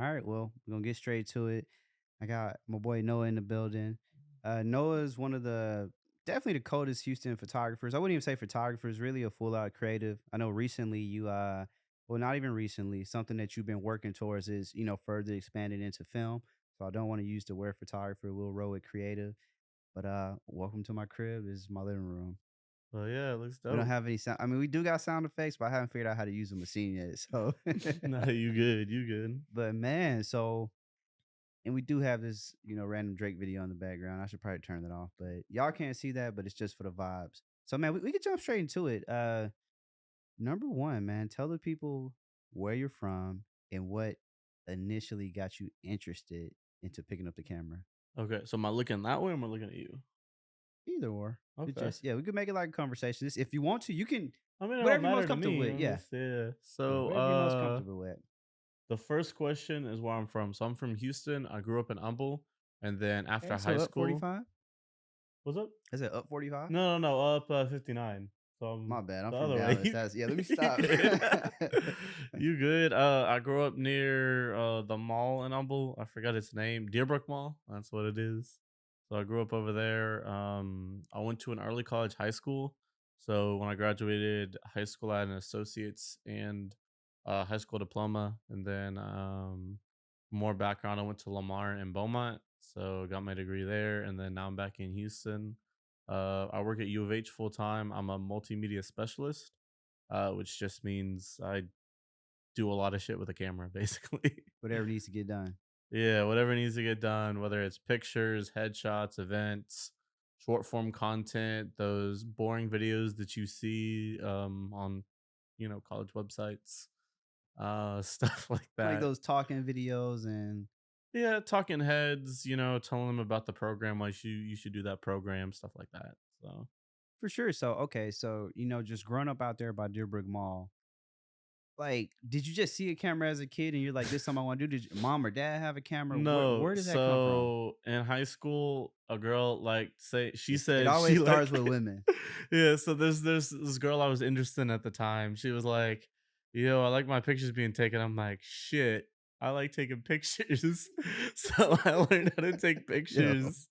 All right, well, we're gonna get straight to it. I got my boy Noah in the building. Noah is one of the definitely the coldest Houston photographers. I wouldn't even say photographers, really a full out creative. I know recently you well not even recently, something that you've been working towards is, further expanding into film. So I don't want to use the word photographer, we'll roll with creative. But welcome to my crib. This is my living room. Oh yeah, it looks We don't dope. have any sound. I mean, we do got sound effects, but I haven't figured out how to use a machine yet. So Nah, you good, you good. but man, and we do have this, random Drake video in the background. I should probably turn that off, but y'all can't see that, but it's just for the vibes. So man, we could jump straight into it. Number one, man, tell the people where you're from and what initially got you interested into picking up the camera. Okay, so am I looking that way or am I looking at you? Either or. It Okay. just we could make it like a conversation. If you want to, you can I mean, it don't whatever you're most matter to comfortable me. with. I'm Yeah. just yeah. Yeah. So Whatever you're most comfortable with. the first question is where I'm from. So I'm from Houston. I grew up in Humble, and then after Okay, high so up school, 45? what's up? Is it up 45? No, up 59. So My I'm bad. I'm the from other way. Dallas. That's let me You stop. good? You good? I grew up near the mall in Humble. I forgot its name. Deerbrook Mall. That's what it is. So I grew up over there. I went to an early college high school. So when I graduated high school, I had an associate's and high school diploma, and then more background. I went to Lamar and Beaumont, so got my degree there, and then now I'm back in Houston. I work at U of H full time. I'm a multimedia specialist, which just means I do a lot of shit with a camera, basically. Whatever needs to get done. Yeah, whatever needs to get done, whether it's pictures, headshots, events, short form content, those boring videos that you see on college websites, stuff like Like that. those talking videos and Yeah, talking heads, telling them about the program, like you should do that program, stuff like that. So for sure. So okay, so just growing up out there by Deerbrook Mall, like, did you just see a camera as a kid and you're like, this is something I want to do? Did your mom or dad have a camera? Where no, where did that come from? so in high school, a girl like say she It said she always like starts with women. yeah, so there's this girl I was interested in at the time. She was like, "Yo, I like my pictures being taken." I'm like, "Shit, I like taking pictures." So I learned how to take Yo. pictures.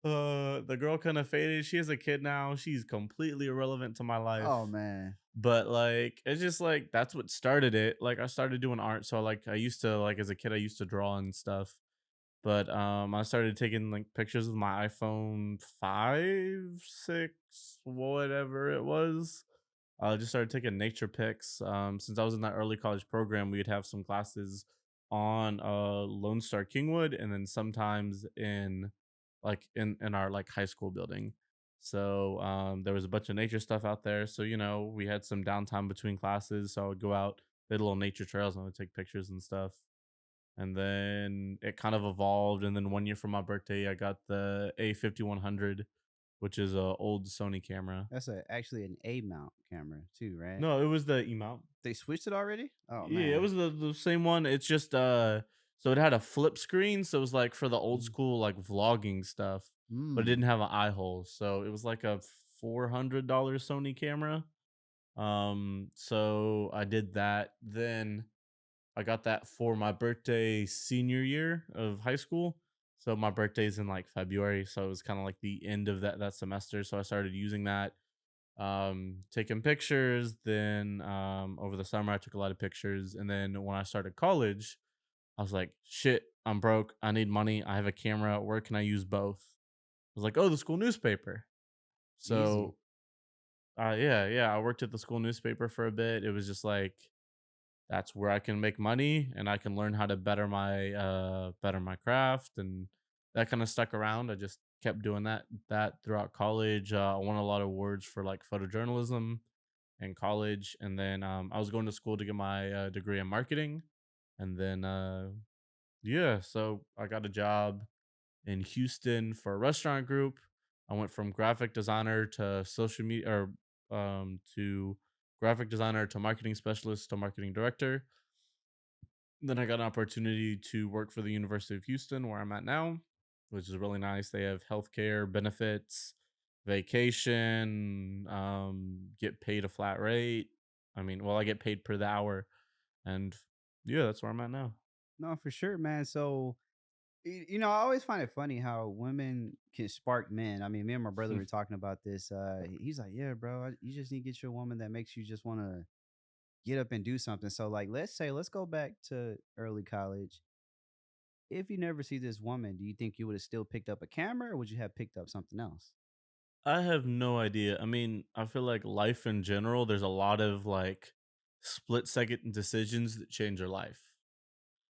The girl kind of faded. She has a kid now. She's completely irrelevant to my life. Oh man. But like it's just like that's what started it. Like I started doing art, so like I used to like as a kid I used to draw and stuff. But I started taking like pictures with my iPhone 5, 6, whatever it was. I just started taking nature pics. Since I was in that early college program, we would have some classes on Lone Star Kingwood, and then sometimes in our like high school building. So there was a bunch of nature stuff out there. So we had some downtime between classes, so I would go out, did little nature trails, and I would take pictures and stuff. And then it kind of evolved. And then one year for my birthday, I got the A5100, which is a old Sony camera. That's actually an A mount camera too, right? No, it was the E mount. They switched it already? Oh Yeah, it man. was the same one. It's just so it had a flip screen, so it was like for the old Mm. school like vlogging stuff, but it didn't Mm. have an eye hole. So it was like a $400 Sony camera. So I did that. Then I got that for my birthday senior year of high school. So my birthday's in like February, so it was kind of like the end of that semester. So I started using that, taking pictures. Then over the summer, I took a lot of pictures, and then when I started college, I was like, "Shit, I'm broke. I need money. I have a camera. Where can I use both?" I was like, "Oh, the school newspaper." Easy. So yeah, I worked at the school newspaper for a bit. It was just like that's where I can make money and I can learn how to better my craft, and that kind of stuck around. I just kept doing that throughout college. I won a lot of awards for like photojournalism in college, and then I was going to school to get my degree in marketing, and then yeah, so I got a job in Houston for a restaurant group. I went from graphic designer to social media or to graphic designer to marketing specialist to marketing director. Then I got an opportunity to work for the University of Houston, where I'm at now, which is really nice. They have healthcare benefits, vacation, get paid a flat rate. I mean, well, I get paid per the hour, and yeah, that's where I'm at now. No, for sure, man. So, I always find it funny how women can spark men. I mean, me and my brother were talking about this. He's like, "Yeah, bro, you just need to get you a woman that makes you just want to get up and do something." So, like, let's go back to early college. If you never see this woman, do you think you would have still picked up a camera, or would you have picked up something else? I have no idea. I mean, I feel like life in general, there's a lot of like split second decisions that change your life.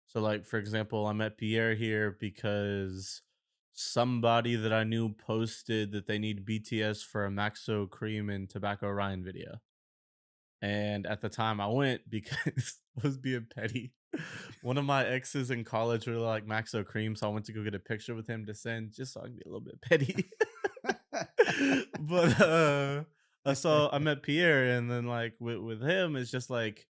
So, like, for example, I met Pierre here because somebody that I knew posted that they need BTS for a Maxo Cream and Tobacco Ryan video. And at the time I went because I was being petty. One of my exes in college really liked Maxo Cream, so I went to go get a picture with him to send just so I can be a little bit petty. But so I met Pierre, and then like with him, it's just like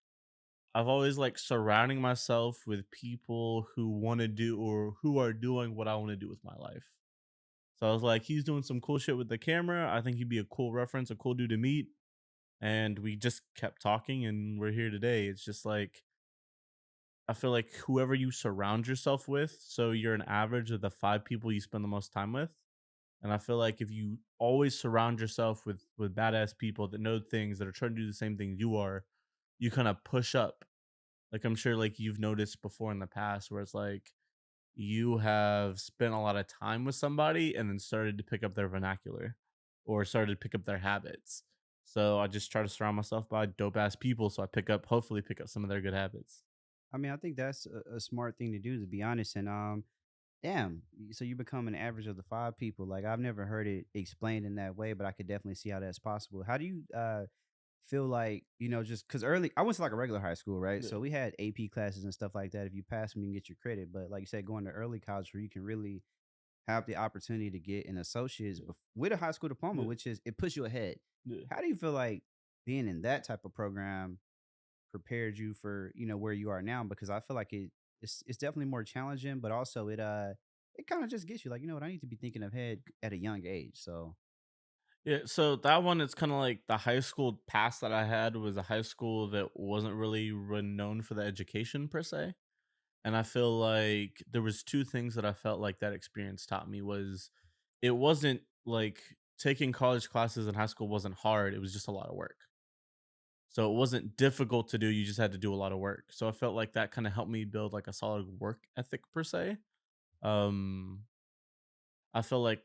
I've always like surrounding myself with people who want to do or who are doing what I want to do with my life. So I was like, he's doing some cool shit with the camera. I think he'd be a cool reference, a cool dude to meet. And we just kept talking, and we're here today. It's just like I feel like whoever you surround yourself with, so you're an average of the 5 people you spend the most time with. And I feel like if you always surround yourself with badass people that know things that are trying to do the same thing you are, you kind of push up. Like I'm sure like you've noticed before in the past where it's like you have spent a lot of time with somebody and then started to pick up their vernacular or started to pick up their habits. So I just try to surround myself by dope ass people so I hopefully pick up some of their good habits. I mean, I think that's a smart thing to do, to be honest. And damn, so you become an average of the 5 people. Like, I've never heard it explained in that way, but I could definitely see how that's possible. How do you feel like, just because early, I went to like a regular high school, right? Yeah. So we had AP classes and stuff like that. If you pass them, you can get your credit. But like you said, going to early college where you can really have the opportunity to get an associate's Yeah. with a high school diploma, Yeah. which is, it puts you ahead. Yeah. How do you feel like being in that type of program prepared you for, where you are now? Because I feel like it's definitely more challenging, but also it kind of just gets you like, what, I need to be thinking ahead at a young age. So Yeah, so that one it's kind of like the high school past that I had was a high school that wasn't really renowned for the education per se. And I feel like there was two things that I felt like that experience taught me was it wasn't like taking college classes in high school wasn't hard, it was just a lot of work. So it wasn't difficult to do, you just had to do a lot of work. So I felt like that kind of helped me build like a solid work ethic per se. Um I feel like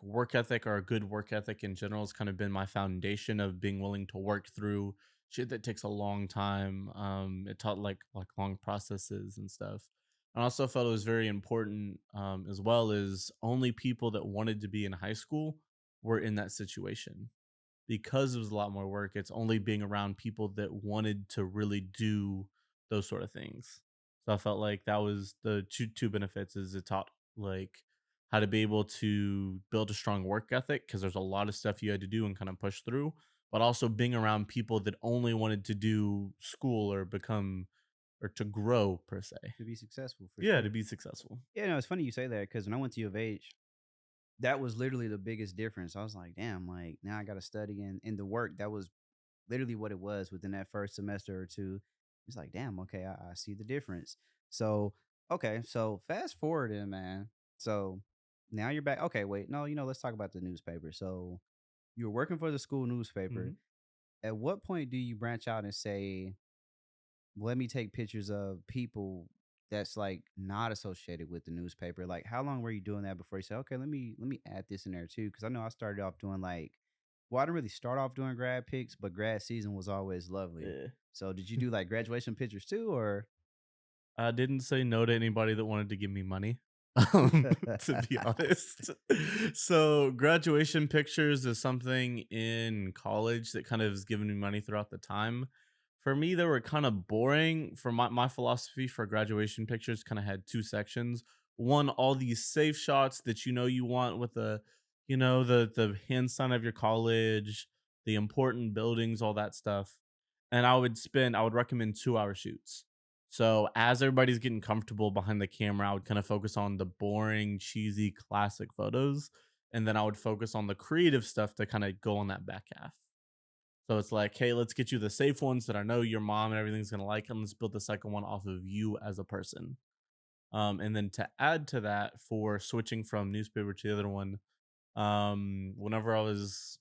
work ethic or a good work ethic in general has kind of been my foundation of being willing to work through shit that takes a long time. It taught like long processes and stuff. And I also felt it was very important, as well as only people that wanted to be in high school were in that situation because it was a lot more work. It's only being around people that wanted to really do those sort of things. So I felt like that was the two benefits is it taught like how to be able to build a strong work ethic because there's a lot of stuff you had to do and kind of push through, but also being around people that only wanted to do school or become or to grow per se. to be successful, for Yeah, to sure. be successful. Yeah, no, it's funny you say that because when I went to U of H, that was literally the biggest difference. I was like, damn, like now I got to study, and in the work, that was literally what it was within that first semester or two. It's like, damn, okay, I see the difference. So, okay, so fast forward in, man. So now you're back. Okay, wait, no, let's talk about the newspaper. So you're working for the school newspaper. Mhm. At what point do you branch out and say, let me take pictures of people that's like not associated with the newspaper? Like, how long were you doing that before you said, okay, let me add this in there too? Because I know I started off doing like, well, I didn't really start off doing grad pics, but grad season was always lovely. Yeah. So did you do like graduation pictures too, or? I didn't say no to anybody that wanted to give me money, to be honest. So, graduation pictures is something in college that kind of has given me money throughout the time. For me, they were kind of boring. For my philosophy for graduation pictures, kind of had two sections. One, all these safe shots that you want with the hand sign of your college, the important buildings, all that stuff. And I would recommend 2 hour shoots. So as everybody's getting comfortable behind the camera, I would kind of focus on the boring, cheesy, classic photos. And then I would focus on the creative stuff to kind of go on that back half. So it's like, hey, let's get you the safe ones that I know your mom and everything's gonna like, and let's build the second one off of you as a person. And then to add to that, for switching from newspaper to the other one, whenever I was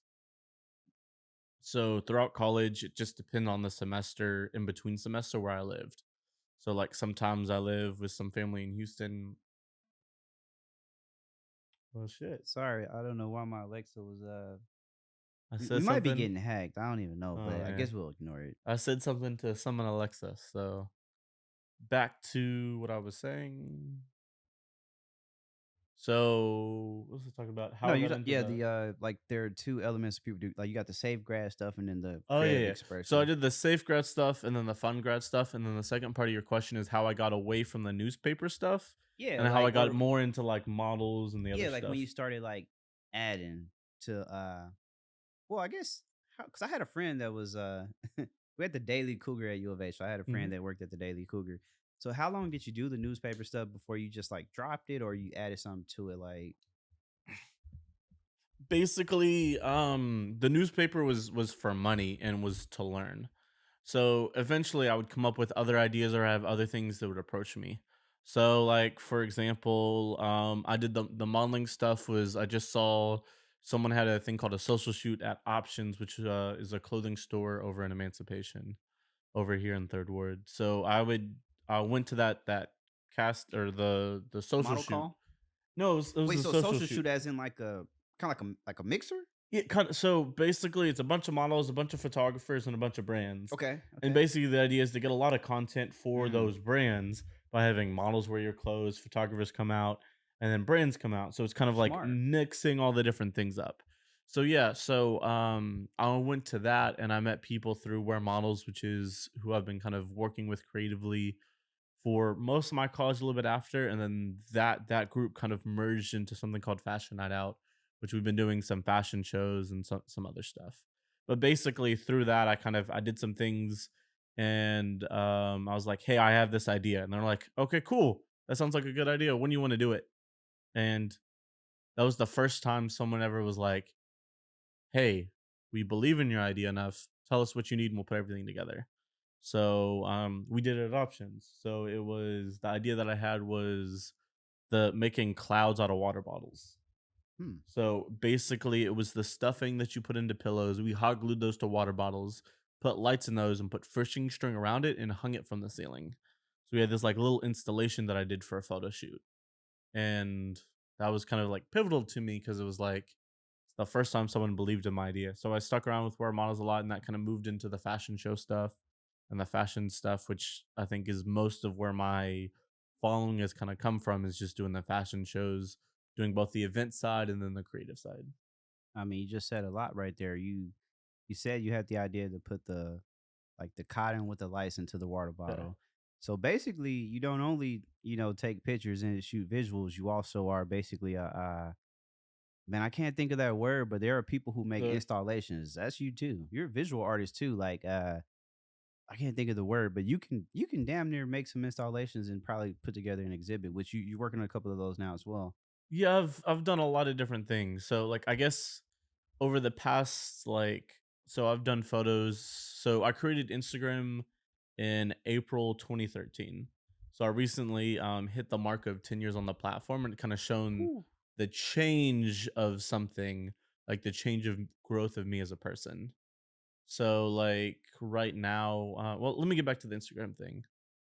so throughout college, it just depended on the semester in between semester where I lived. So like sometimes I live with some family in Houston. Well, shit. Sorry, I don't know why my Alexa was I we said might be something. getting hacked. I don't even know, Oh but I guess man, we'll ignore it. I said something to summon Alexa. So back to what I was saying. So what was I talking about? No, How I got into yeah, the. the like there are two elements people do. Like you got the safe grad stuff and then the Oh yeah, creative yeah. So I expression. did the safe grad stuff and then the fun grad stuff, and then the second part of your question is how I got away from the newspaper stuff Yeah, and how I like got or more into like models and the other yeah, like when you stuff. started like adding to well, I guess because I had a friend that was we had the Daily Cougar at U of H. So I had a Mhm. friend that worked at the Daily Cougar. So how long did you do the newspaper stuff before you just like dropped it or you added something to it? Like, Basically, the newspaper was for money and was to learn. So eventually I would come up with other ideas or have other things that would approach me. So like for example, I did the modeling stuff was I just saw someone had a thing called a social shoot at Options, which is a clothing store over in Emancipation over here in Third Ward. So I went to that cast or the a social model shoot. call? No, it was Wait, a so social social shoot. shoot as in like a kind of like a mixer? Yeah, kinda so basically, it's a bunch of models, a bunch of photographers, and a bunch of brands. Okay, And okay. basically, the idea is to get a lot of content for Mm, those brands by having models wear your clothes, photographers come out, and then brands come out. So it's kind of like smart. mixing all the different things up. So yeah, so I went to that and I met people through WeAreModels, which is who I've been kind of working with creatively for most of my college a little bit after, and then that group kind of merged into something called Fashion Night Out, which we've been doing some fashion shows and some other stuff. But basically through that I did some things and I was like, hey, I have this idea. And they're like, okay, cool. That sounds like a good idea. When do you want to do it? And that was the first time someone ever was like, hey, we believe in your idea enough. Tell us what you need and we'll put everything together. So we did it at options. So it was the idea that I had was the making clouds out of water bottles. Hmm. So basically, it was the stuffing that you put into pillows. We hot glued those to water bottles, put lights in those, and put fishing string around it and hung it from the ceiling. So we had this like little installation that I did for a photo shoot, and that was kind of like pivotal to me because it was like it's the first time someone believed in my idea. So I stuck around with Wear Models a lot, and that kind of moved into the fashion show stuff and the fashion stuff, which I think is most of where my following has kind of come from, is just doing the fashion shows, doing both the event side and then the creative side. I mean, you just said a lot right there. You said you had the idea to put the like the cotton with the lights into the water Yeah. bottle. So basically, you don't only take pictures and shoot visuals. You also are basically a man. I can't think of that word, but there are people who make So installations. That's you too. You're a visual artist too. Like I can't think of the word, but you can damn near make some installations and probably put together an exhibit. Which you're working on a couple of those now as well. yeah, I've done a lot of different things. So like I guess over the past so I've done photos. So I created Instagram in April 2013. So I recently hit the mark of 10 years on the platform and kind of shown Whew. the change of something, like the change of growth of me as a person. So like right now, well, let me get back to the Instagram thing.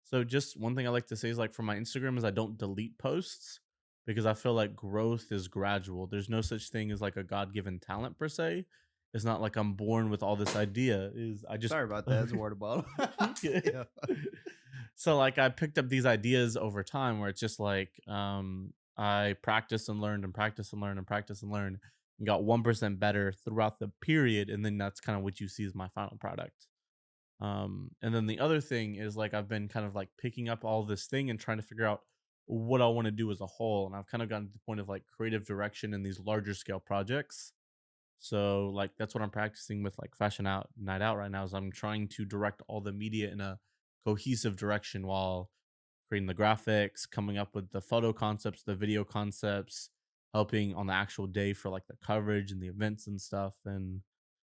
So just one thing I like to say is like for my Instagram is I don't delete posts because I feel like growth is gradual. There's no such thing as like a God-given talent per se. It's not like I'm born with all this idea. Is I just Sorry about that. It's a water bottle. Yeah. Yeah. So like I picked up these ideas over time where it's just like I practiced and learned and practiced and learned and practiced and learned and got 1% better throughout the period, and then that's kind of what you see as my final product. And then the other thing is like I've been kind of like picking up all this thing and trying to figure out what I want to do as a whole, and I've kind of gotten to the point of like creative direction in these larger scale projects. So like that's what I'm practicing with like Fashion Out Night Out right now is I'm trying to direct all the media in a cohesive direction while creating the graphics, coming up with the photo concepts, the video concepts, helping on the actual day for like the coverage and the events and stuff, and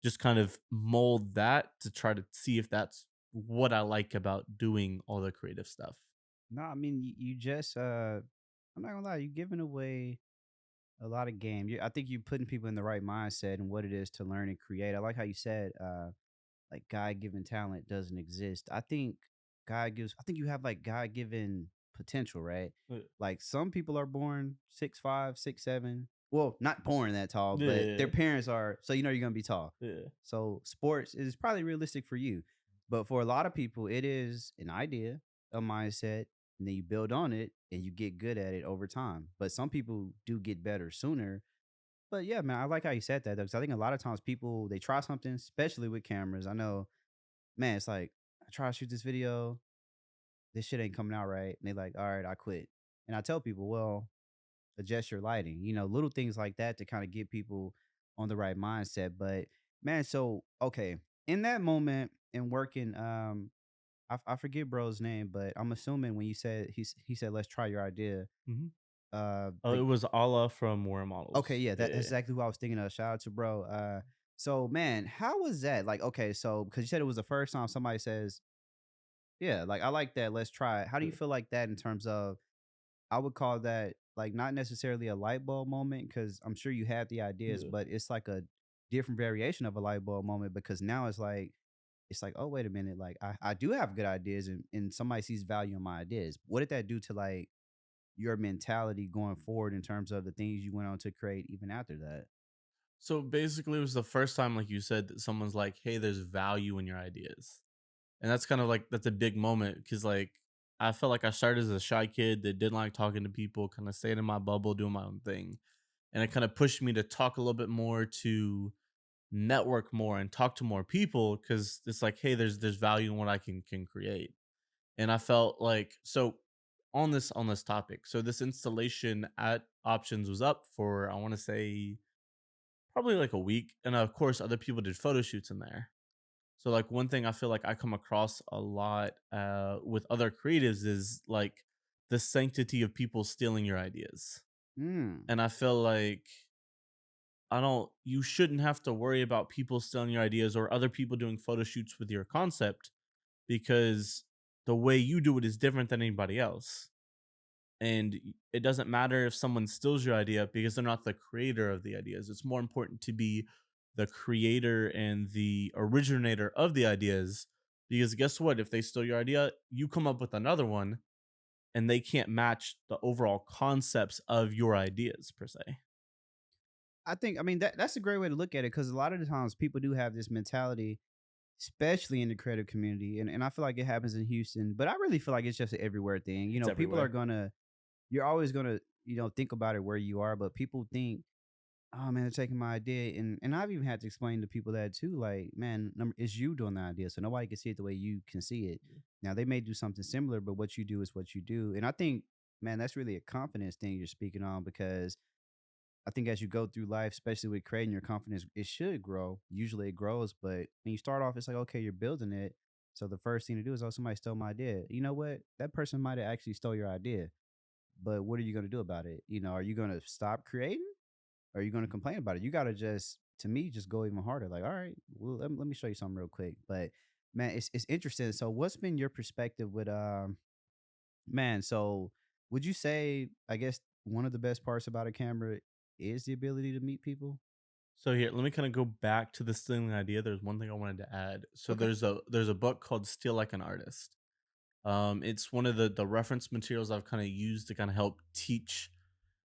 just kind of mold that to try to see if that's what I like about doing all the creative stuff. No, I mean you just I'm not gonna lie, you giving away a lot of game. I think you putting people in the right mindset and what it is to learn and create. I like how you said like God given talent doesn't exist. I think you have like God given potential, right? Yeah, Like some people are born 6'5", 6'7". Well, not born that tall, but their yeah, parents are, so you know you're gonna be tall. yeah. So sports is probably realistic for you. But for a lot of people, it is an idea, a mindset, and then you build on it and you get good at it over time. But some people do get better sooner. But yeah, man, I like how you said that though, because I think a lot of times people they try something, especially with cameras. I know, man, it's like I try to shoot this video, this shit ain't coming out right, and they like, all right, I quit. And I tell people, well, adjust your lighting, little things like that to kind of get people on the right mindset. But man, so okay, in that moment and working, I forget bro's name, but I'm assuming when you said he said let's try your idea, Mhm. Oh, it like was Allah from okay, WeAreModels. yeah, Yeah, that's yeah, exactly who I was thinking of. Shout out to bro. So man, how was that? Like, okay, so because you said it was the first time somebody says, yeah, like I like that. Let's try it. How do you yeah, feel like that in terms of? I would call that like not necessarily a light bulb moment because I'm sure you had the ideas, yeah. but it's like a different variation of a light bulb moment because now it's like, oh wait a minute, like I do have good ideas and somebody sees value in my ideas. What did that do to like your mentality going forward in terms of the things you went on to create even after that? So basically, it was the first time, like you said, that someone's like, "Hey, there's value in your ideas," and that's kind of like that's a big moment because like I felt like I started as a shy kid that didn't like talking to people, kind of stayed in my bubble, doing my own thing, and it kind of pushed me to talk a little bit more, to network more, and talk to more people because it's like, hey, there's value in what I can create, and I felt like so on this topic. So this installation at Options was up for I want to say probably like a week, and of course other people did photo shoots in there. So like one thing I feel like I come across a lot with other creatives is like the sanctity of people stealing your ideas. Mm. And I feel like I don't you shouldn't have to worry about people stealing your ideas or other people doing photo shoots with your concept because the way you do it is different than anybody else. And it doesn't matter if someone steals your idea because they're not the creator of the ideas. It's more important to be the creator and the originator of the ideas because guess what? If they steal your idea, you come up with another one and they can't match the overall concepts of your ideas per se. I mean that's a great way to look at it because a lot of the times people do have this mentality, especially in the creative community, and I feel like it happens in Houston, but I really feel like it's just an everywhere thing. It's People are everywhere. gonna you're always gonna think about it where you are, but people think, oh man, they're taking my idea, and I've even had to explain to people that too, like, man, it's you doing the idea, so nobody can see it the way you can see it. Now they may do something similar, but what you do is what you do, and I think, man, that's really a confidence thing you're speaking on because I think as you go through life, especially with creating your confidence, it should grow. Usually it grows, but when you start off, it's like, okay, you're building it. So the first thing to do is, oh, somebody stole my idea. You know what? That person might have actually stole your idea, but what are you going to do about it? Are you going to stop creating? Or are you going to complain about it? You got to just, to me, just go even harder. Like, all right, well, let me show you something real quick. But man, it's interesting. So what's been your perspective with, man, so would you say, I guess one of the best parts about a camera is the ability to meet people? So here, let me kind of go back to the stealing idea. There's one thing I wanted to add. So Okay. there's a book called Steal Like an Artist. It's one of the reference materials I've kind of used to kind of help teach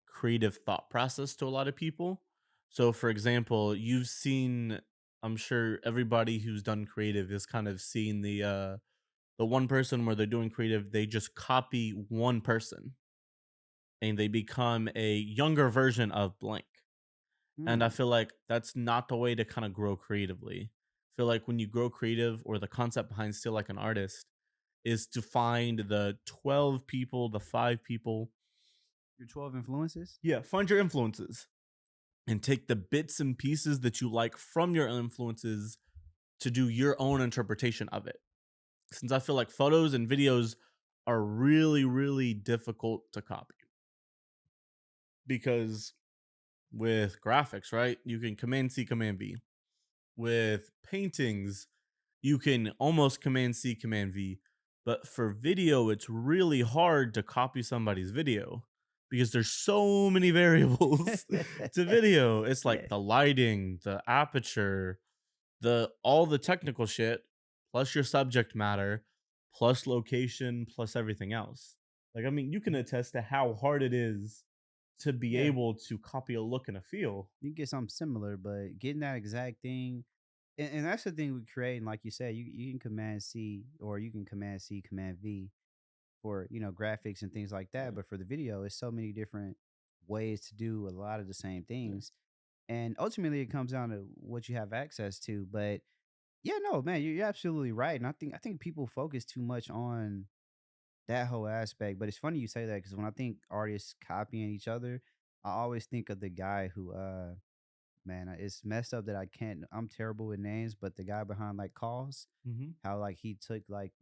creative thought process to a lot of people. So, for example, you've seen, I'm sure everybody who's done creative has kind of seen the one person where they're doing creative, they just copy one person and they become a younger version of blank. And I Hmm. feel like that's not the way to kind of grow creatively. I feel like when you grow creative or the concept behind Still Like an Artist is to find the 12 people, the 5 people. Your 12 influences? Yeah, find your influences and take the bits and pieces that you like from your influences to do your own interpretation of it. Since I feel like photos and videos are really, really difficult to copy because with graphics, right, you can Command C, Command V. With paintings, you can almost Command C, Command V. But for video, it's really hard to copy somebody's video because there's so many variables to video. It's like Yeah, the lighting, the aperture, the all the technical shit, plus your subject matter, plus location, plus everything else. Like, I mean, you can attest to how hard it is to be yeah. able to copy a look and a feel. You can get something similar, but getting that exact thing, and that's the thing with creating. Like you said, you can Command C or you can Command C, Command V for graphics and things like that. Yeah, But for the video, it's so many different ways to do a lot of the same yeah, things, and ultimately it comes down to what you have access to. But yeah, no, man, you're absolutely right, and I think people focus too much on that whole aspect. But it's funny you say that because when I think artists copying each other, I always think of the guy who man, it's messed up that I can't. I'm terrible with names, but the guy behind like calls, mhm, how like he took like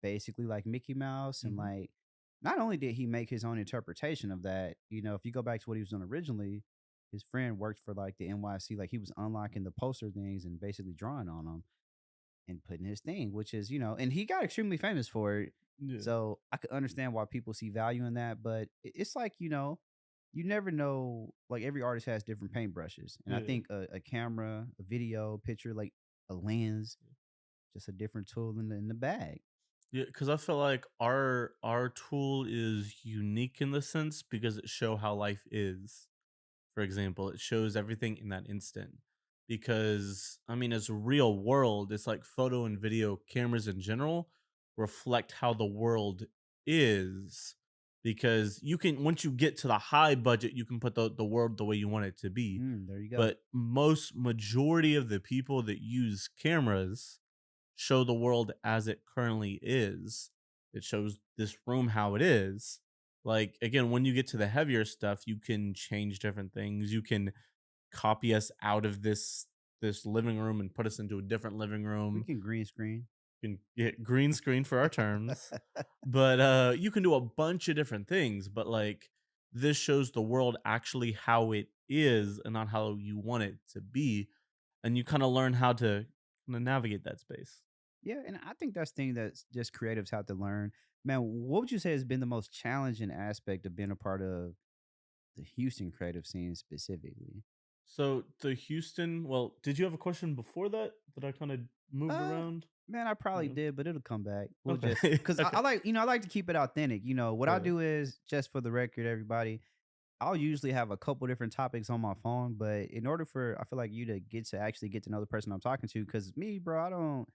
basically like Mickey Mouse and mhm, like not only did he make his own interpretation of that, if you go back to what he was doing originally, his friend worked for like the NYC, like he was unlocking the poster things and basically drawing on them and putting his thing, which is, and he got extremely famous for it. yeah, So I could understand why people see value in that, but it's like, you never know. Like every artist has different paintbrushes, and I yeah. think a camera, a video, picture, like a lens, just a different tool in the bag. Yeah, because I feel like our tool is unique in the sense because it show how life is. For example, it shows everything in that instant. Because I mean, as a real world, it's like photo and video cameras in general reflect how the world is. Because you can once you get to the high budget, you can put the world the way you want it to be. There you go. But most majority of the people that use cameras show the world as it currently is. It shows this room how it is. Like again, when you get to the heavier stuff, you can change different things. You can copy us out of this living room and put us into a different living We room. can green screen. You can get green screen for our terms. But you can do a bunch of different things, but like this shows the world actually how it is and not how you want it to be. And you kind of learn how to navigate that space. Yeah, and I think that's the thing that's just creatives have to learn. Man, what would you say has been the most challenging aspect of being a part of the Houston creative scene specifically? So the Houston, well, did you have a question before that that I kind of moved Uh, around? man, I probably No. did, but it'll come back. We'll just Okay. because Okay. I like I like to keep it authentic. What I Yeah. do is just for the record, everybody. I'll usually have a couple different topics on my phone, but in order for I feel like you to actually get to know the person I'm talking to, because me, bro,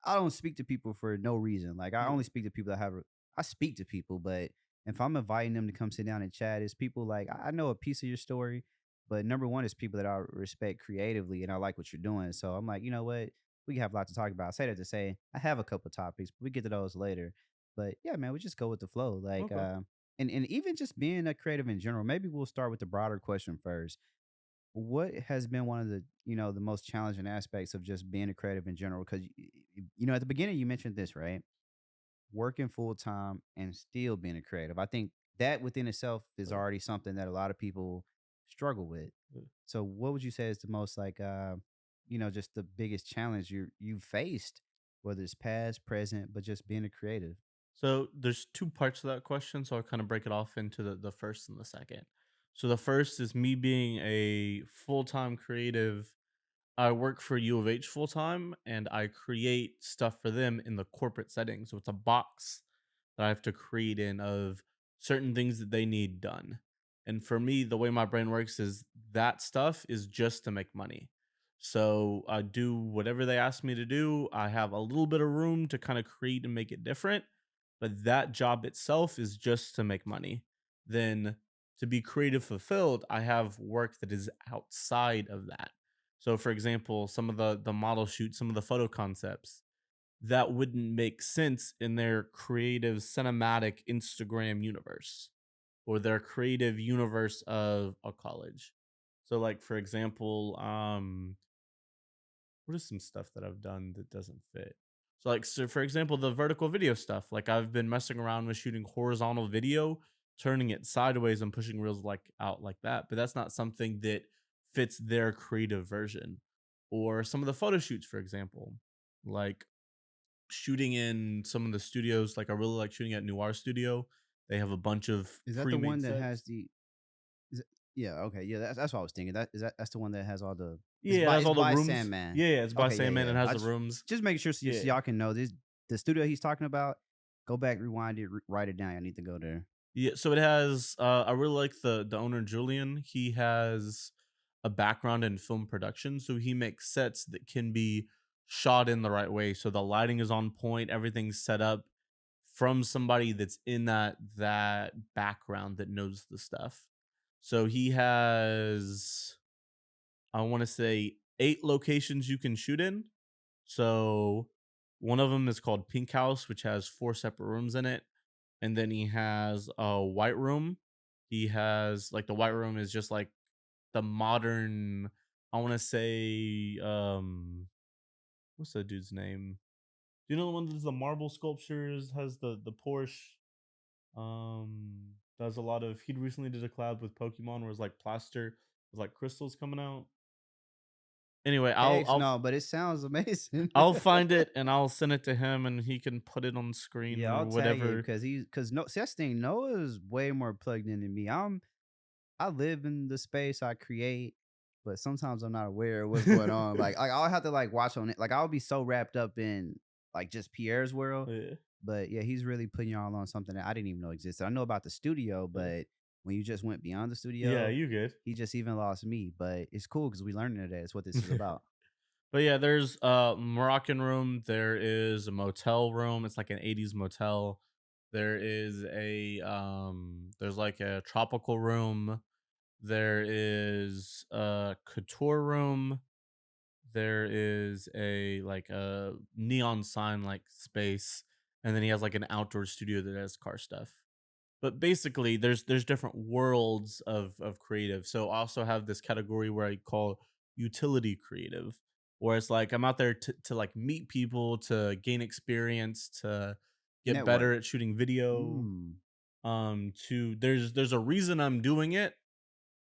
I don't speak to people for no reason. Like I Yeah. only speak to people that I speak to people, but if I'm inviting them to come sit down and chat, it's people like I know a piece of your story, but number one is people that I respect creatively and I like what you're doing. So I'm like, you know what? We have a lot to talk about. I say that to say I have a couple topics, but we get to those later. But yeah, man, we just go with the flow. Like Okay. and even just being a creative in general, maybe we'll start with the broader question first. What has been one of the most challenging aspects of just being a creative in general? Because at the beginning you mentioned this, right? Working full time and still being a creative. I think that within itself is Uh, already something that a lot of people struggle with. uh, So, what would you say is the most like, just the biggest challenge you've faced, whether it's past, present, but just being a creative? So there's two parts to that question, so I'll kind of break it off into the first and the second. So the first is me being a full-time creative. I work for U of H full time and I create stuff for them in the corporate setting. So it's a box that I have to create in of certain things that they need done. And for me, the way my brain works is that stuff is just to make money. So I do whatever they ask me to do. I have a little bit of room to kind of create and make it different, but that job itself is just to make money. Then to be creative fulfilled, I have work that is outside of that. So for example, some of the model shoots, some of the photo concepts that wouldn't make sense in their creative cinematic Instagram universe or their creative universe of a college. So like for example, what is some stuff that I've done that doesn't fit? So for example, the vertical video stuff, like I've been messing around with shooting horizontal video, turning it sideways and pushing reels like out like that, but that's not something that fits their creative version. Or some of the photo shoots, for example. Like shooting in some of the studios. Like I really like shooting at Noir Studio. They have a bunch of Is that the pre-made one that has sets. the is it yeah, okay, yeah, that's what I was thinking. That's the one that has all the Yeah, it has it's all the by rooms. Sandman. Yeah, it's by Okay, yeah, Sandman and yeah. has I the rooms. just making sure so Yeah. y'all can know this the studio he's talking about, go back, rewind it, write it down. I need to go there. Yeah, so it has I really like the owner Julian. He has a background in film production, so he makes sets that can be shot in the right way. So the lighting is on point, everything's set up from somebody that's in that background that knows the stuff. So he has I want to say 8 locations you can shoot in. So one of them is called Pink House, which has 4 separate rooms in it, and then he has a white room. He has like the white room is just like the modern. I want to say, what's that dude's name? Do you know the one that does the marble sculptures? Has the Porsche? Does a lot of. He recently did a collab with Pokemon where it's like plaster with like crystals coming out. Anyway, Okay, so no, but it sounds amazing. I'll find it and I'll send it to him and he can put it on the screen Yeah, or I'll tag you whatever. because no, see, that's the thing. Noah is way more plugged in than me. I live in the space I create, but sometimes I'm not aware of what's going on. Like I'll have to like watch on it. Like I'll be so wrapped up in like just Pierre's world. Yeah, But yeah, he's really putting y'all on something that I didn't even know existed. I know about the studio, yeah. but when you just went beyond the Yeah, studio, you good. he just even lost me. But it's cool because we learning today. It's what this is about. But yeah, there's a Moroccan room, there is a motel room, it's like an 80s motel. There is a there's like a tropical room, there is a couture room, there is a like a neon sign like space, and then he has like an outdoor studio that has car stuff. But basically there's different worlds of creative. So I also have this category where I call utility creative, where it's like I'm out there to like meet people, to gain experience, to get better Network. at shooting video. Mm. To there's a reason I'm doing it,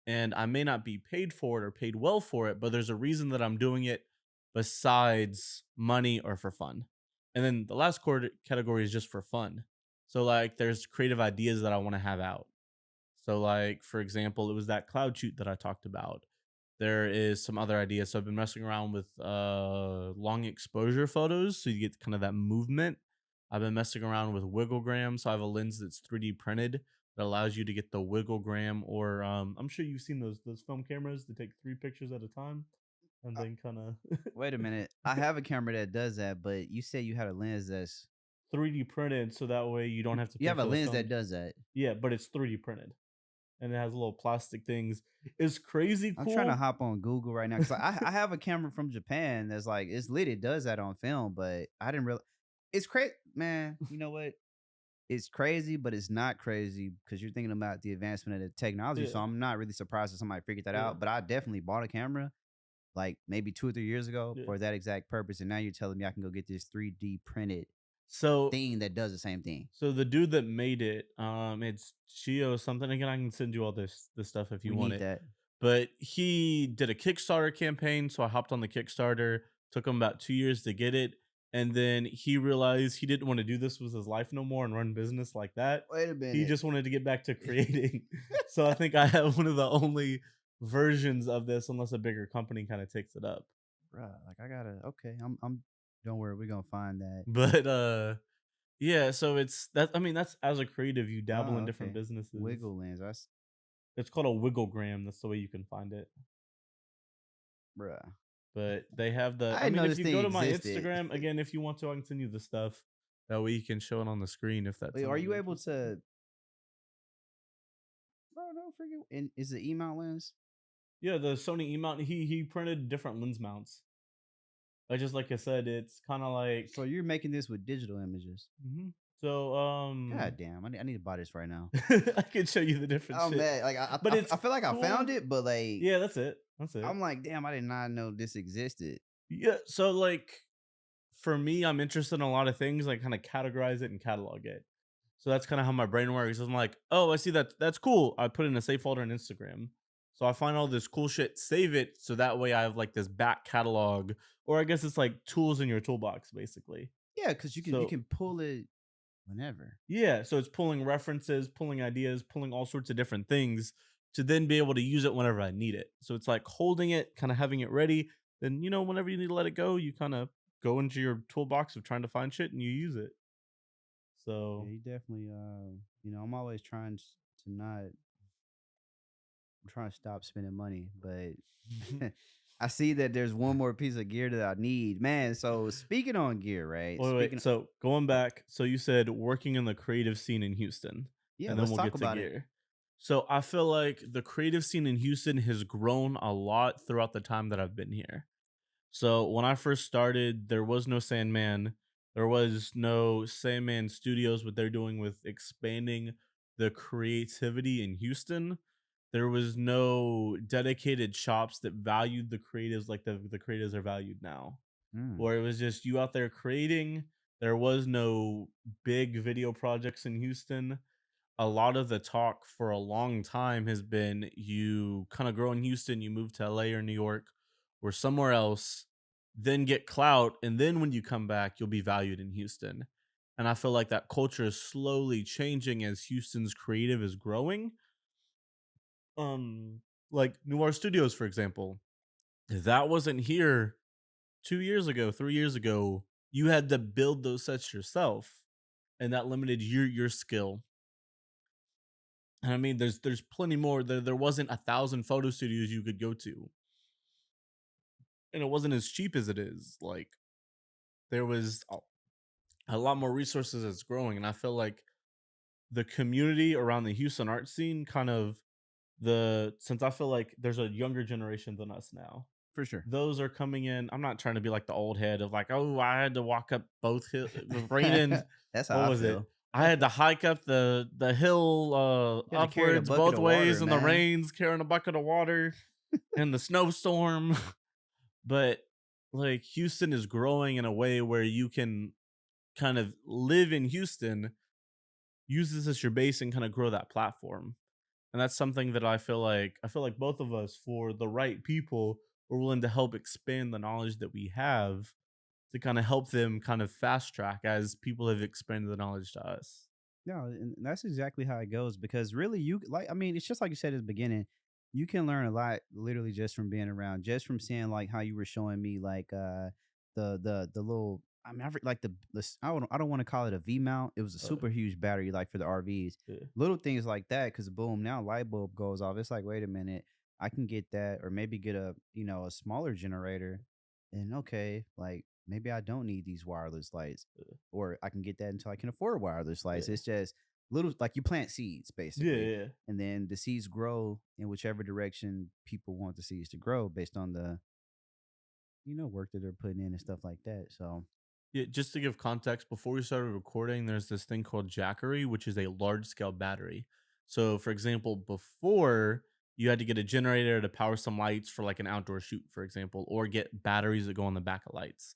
and I may not be paid for it or paid well for it, but there's a reason that I'm doing it besides money or for fun. And then the last category is just for fun. So like there's creative ideas that I want to have out. So like for example, it was that cloud shoot that I talked about. There is some other ideas. So I've been messing around with long exposure photos so you get kind of that movement. I've been messing around with wigglegram. So I have a lens that's 3D printed that allows you to get the wigglegram, or I'm sure you've seen those film cameras that take 3 pictures at a time and Uh, then kind of wait a minute. I have a camera that does that, but you said you had a lens that's 3D printed so that way you don't have to you pay have a for the lens that film. does that. Yeah, but it's 3D printed and it has little plastic things. It's crazy I'm trying to cool. hop on Google right now because I have a camera from Japan that's like it's lit. It does that on film, but I didn't really. It's crazy, man. You know what? It's crazy, but it's not crazy because you're thinking about the advancement of the technology. So Yeah, I'm not really surprised that somebody figured that yeah, out. But I definitely bought a camera like maybe 2 or 3 years ago yeah. for that exact purpose, and now you're telling me I can go get this 3D printed So thing that does the same thing. So the dude that made it, it's Chio something. Again, I can send you all this stuff if you We want need it. that. But he did a Kickstarter campaign, so I hopped on the Kickstarter. Took him about 2 years to get it, and then he realized he didn't want to do this with his life no more and run business like that. Wait a He minute. just wanted to get back to creating. So I think I have one of the only versions of this, unless a bigger company kind of takes it up. Bruh, like I gotta okay. I'm don't worry, we're gonna find that. But yeah, so it's that. I mean, that's as a creative, you dabble in Oh, different okay. businesses. Wiggle lens. That's It's called a wigglegram. That's the way you can find it. bruh. But they have the. I I didn't mean, know if this you thing go to my existed. Instagram again, if you want to, I can send you the stuff. That way you can show it on the screen if that's Wait, are something you you're able interested in. to bro, no freaking and is it E-mount lens? Yeah, the Sony E mount. He printed different lens mounts. I just like I said, it's kind of like. So you're making this with digital images. Mhm. So God damn, I need to buy this right now. I can show you the different Oh shit, man, like but I it's feel like I found cool. it, but like Yeah, that's it. That's it. I'm like, damn, I did not know this existed. Yeah. So like for me, I'm interested in a lot of things, like kind of categorize it and catalog it. So that's kind of how my brain works. I'm like, oh, I see that. That's cool. I put it in a save folder on Instagram. So I find all this cool shit, save it. So that way I have like this back catalog, or I guess it's like tools in your toolbox, basically. Yeah, because you So can pull it whenever. yeah, so it's pulling references, pulling ideas, pulling all sorts of different things to then be able to use it whenever I need it. So it's like holding it, kind of having it ready. Then, whenever you need to let it go, you kind of go into your toolbox of trying to find shit and you use it. Yeah, So, you definitely. I'm always trying to not. I'm trying to stop spending money, but I see that there's one more piece of gear that I need, man. So speaking on gear, right? wait. Speaking, So going back, so you said working in the creative scene in Houston, yeah, and then let's we'll talk get to about it. gear. So I feel like the creative scene in Houston has grown a lot throughout the time that I've been here. So when I first started, there was no Sandman. There was no Sandman Studios, what they're doing with expanding the creativity in Houston. There was no dedicated shops that valued the creatives like the creatives are valued now, Mm, where it was just you out there creating. There was no big video projects in Houston. A lot of the talk for a long time has been you kind of grow in Houston, you move to LA or New York or somewhere else, then get clout, and then when you come back, you'll be valued in Houston. And I feel like that culture is slowly changing as Houston's creative is growing. Like Noir Studios, for example, that wasn't here 2 years ago, 3 years ago. You had to build those sets yourself, and that limited your skill. And I mean, there's plenty more. There wasn't 1,000 photo studios you could go to, and it wasn't as cheap as it is. Like there was a lot more resources that's growing, and I feel like the community around the Houston art scene kind of since I feel like there's a younger generation than us now. for sure. Those are coming in. I'm not trying to be like the old head of like, oh, I had to walk up both hill, raining. That's What how I was it? feel. I had to hike up the hill You had to carry the upwards bucket both of water, ways in the man. rains, carrying a bucket of water in the snowstorm. But like Houston is growing in a way where you can kind of live in Houston, use this as your base, and kind of grow that platform. And that's something that I feel like both of us, for the right people, are willing to help expand the knowledge that we have to kind of help them kind of fast track as people have expanded the knowledge to us. No, and that's exactly how it goes because really I mean, it's just like you said at the beginning, you can learn a lot literally just from being around, just from seeing like how you were showing me like the little I mean, like I don't want to call it a V mount. It was a Uh, super huge battery like for the RVs. yeah, Little things like that cuz boom, now light bulb goes off. It's like, wait a minute, I can get that or maybe get a smaller generator and okay, like maybe I don't need these wireless lights yeah, or I can get that until I can afford wireless lights. yeah, It's just little like you plant seeds yeah, basically, yeah. and then the seeds grow in whichever direction people want the seeds to grow based on the work that they're putting in and stuff like that. So Yeah, just to give context, before we started recording, there's this thing called Jackery, which is a large scale battery. So, for example, before you had to get a generator to power some lights for like an outdoor shoot, for example, or get batteries that go on the back of lights.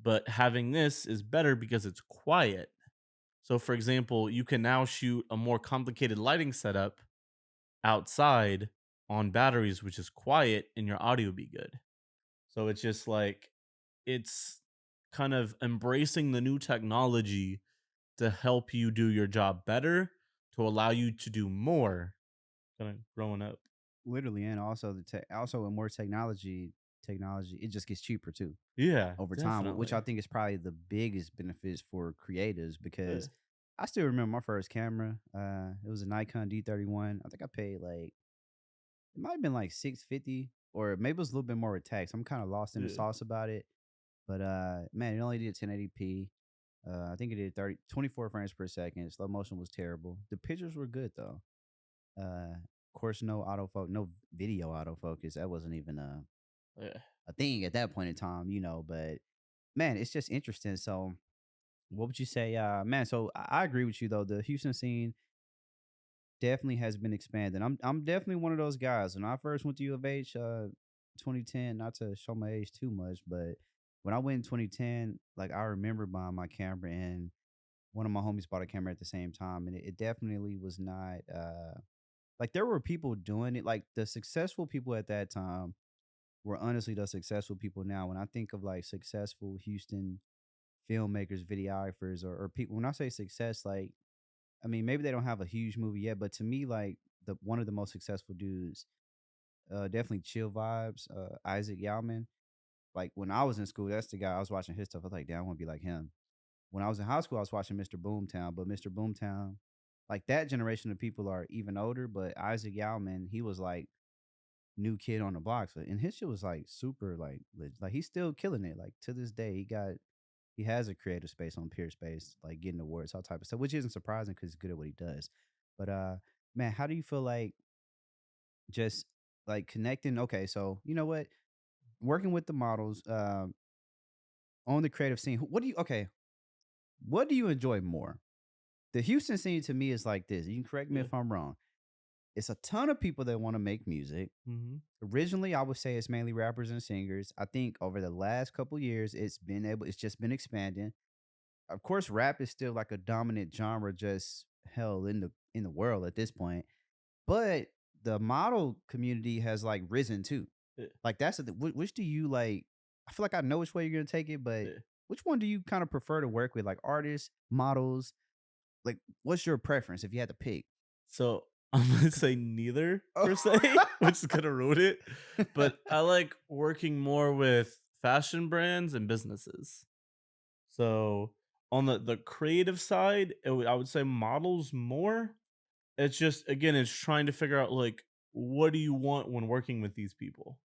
But having this is better because it's quiet. So, for example, you can now shoot a more complicated lighting setup outside on batteries, which is quiet, and your audio be good. So it's just like it's kind of embracing the new technology to help you do your job better, to allow you to do more, kind of growing up. literally, and also also with more technology, it just gets cheaper too Yeah, over time, which I definitely. think is probably the biggest benefits for creatives Yeah, because I still remember my first camera. It was a Nikon D31. I think I paid like it might have been like 650 or maybe it was a little bit more with tax. I'm kind of lost in the yeah, sauce about it. But man, it only did 1080p. I think it did 24 frames per second. Slow motion was terrible. The pictures were good though. Of course, no autofocus, no video autofocus. That wasn't even yeah. a thing at that point in time, but man, it's just interesting. So, what would you say, man? So, I agree with you though. The Houston scene definitely has been expanded. I'm definitely one of those guys. When I first went to U of H, 2010, not to show my age too much, but when I went in 2010, like I remember buying my camera and one of my homies bought a camera at the same time. And it definitely was not like there were people doing it. Like the successful people at that time were honestly the successful people now. When I think of like successful Houston filmmakers, videographers, or people. When I say success, like I mean maybe they don't have a huge movie yet, but to me, like the one of the most successful dudes, definitely chill vibes, Isaac Yalman. Like when I was in school, that's the guy I was watching his stuff. I was like, damn, I want to be like him. When I was in high school, I was watching Mr. Boomtown, but Mr. Boomtown, like that generation of people are even older. But Isaac Yalman, he was like new kid on the block, so and his shit was like super like he's still killing it. Like to this day, he has a creative space on Peer Space, like getting awards, all type of stuff, which isn't surprising because he's good at what he does. But man, how do you feel like just like connecting? Okay, so you know what, working with the models on the creative scene. What do you okay? What do you enjoy more? The Houston scene to me is like this. You can correct me Yeah. if I'm wrong. It's a ton of people that want to make music. Mhm. Originally, I would say it's mainly rappers and singers. I think over the last couple years, it's just been expanding. Of course, rap is still like a dominant genre, just hell in the world at this point. But the model community has like risen too. Yeah. Like that's which do you like? I feel like I know which way you're gonna take it, but Yeah. which one do you kind of prefer to work with? Like artists, models, like what's your preference if you had to pick? So I'm gonna say neither per se, Oh. which is gonna ruin it. But I like working more with fashion brands and businesses. So on the creative side, I would say models more. It's just again, it's trying to figure out like what do you want when working with these people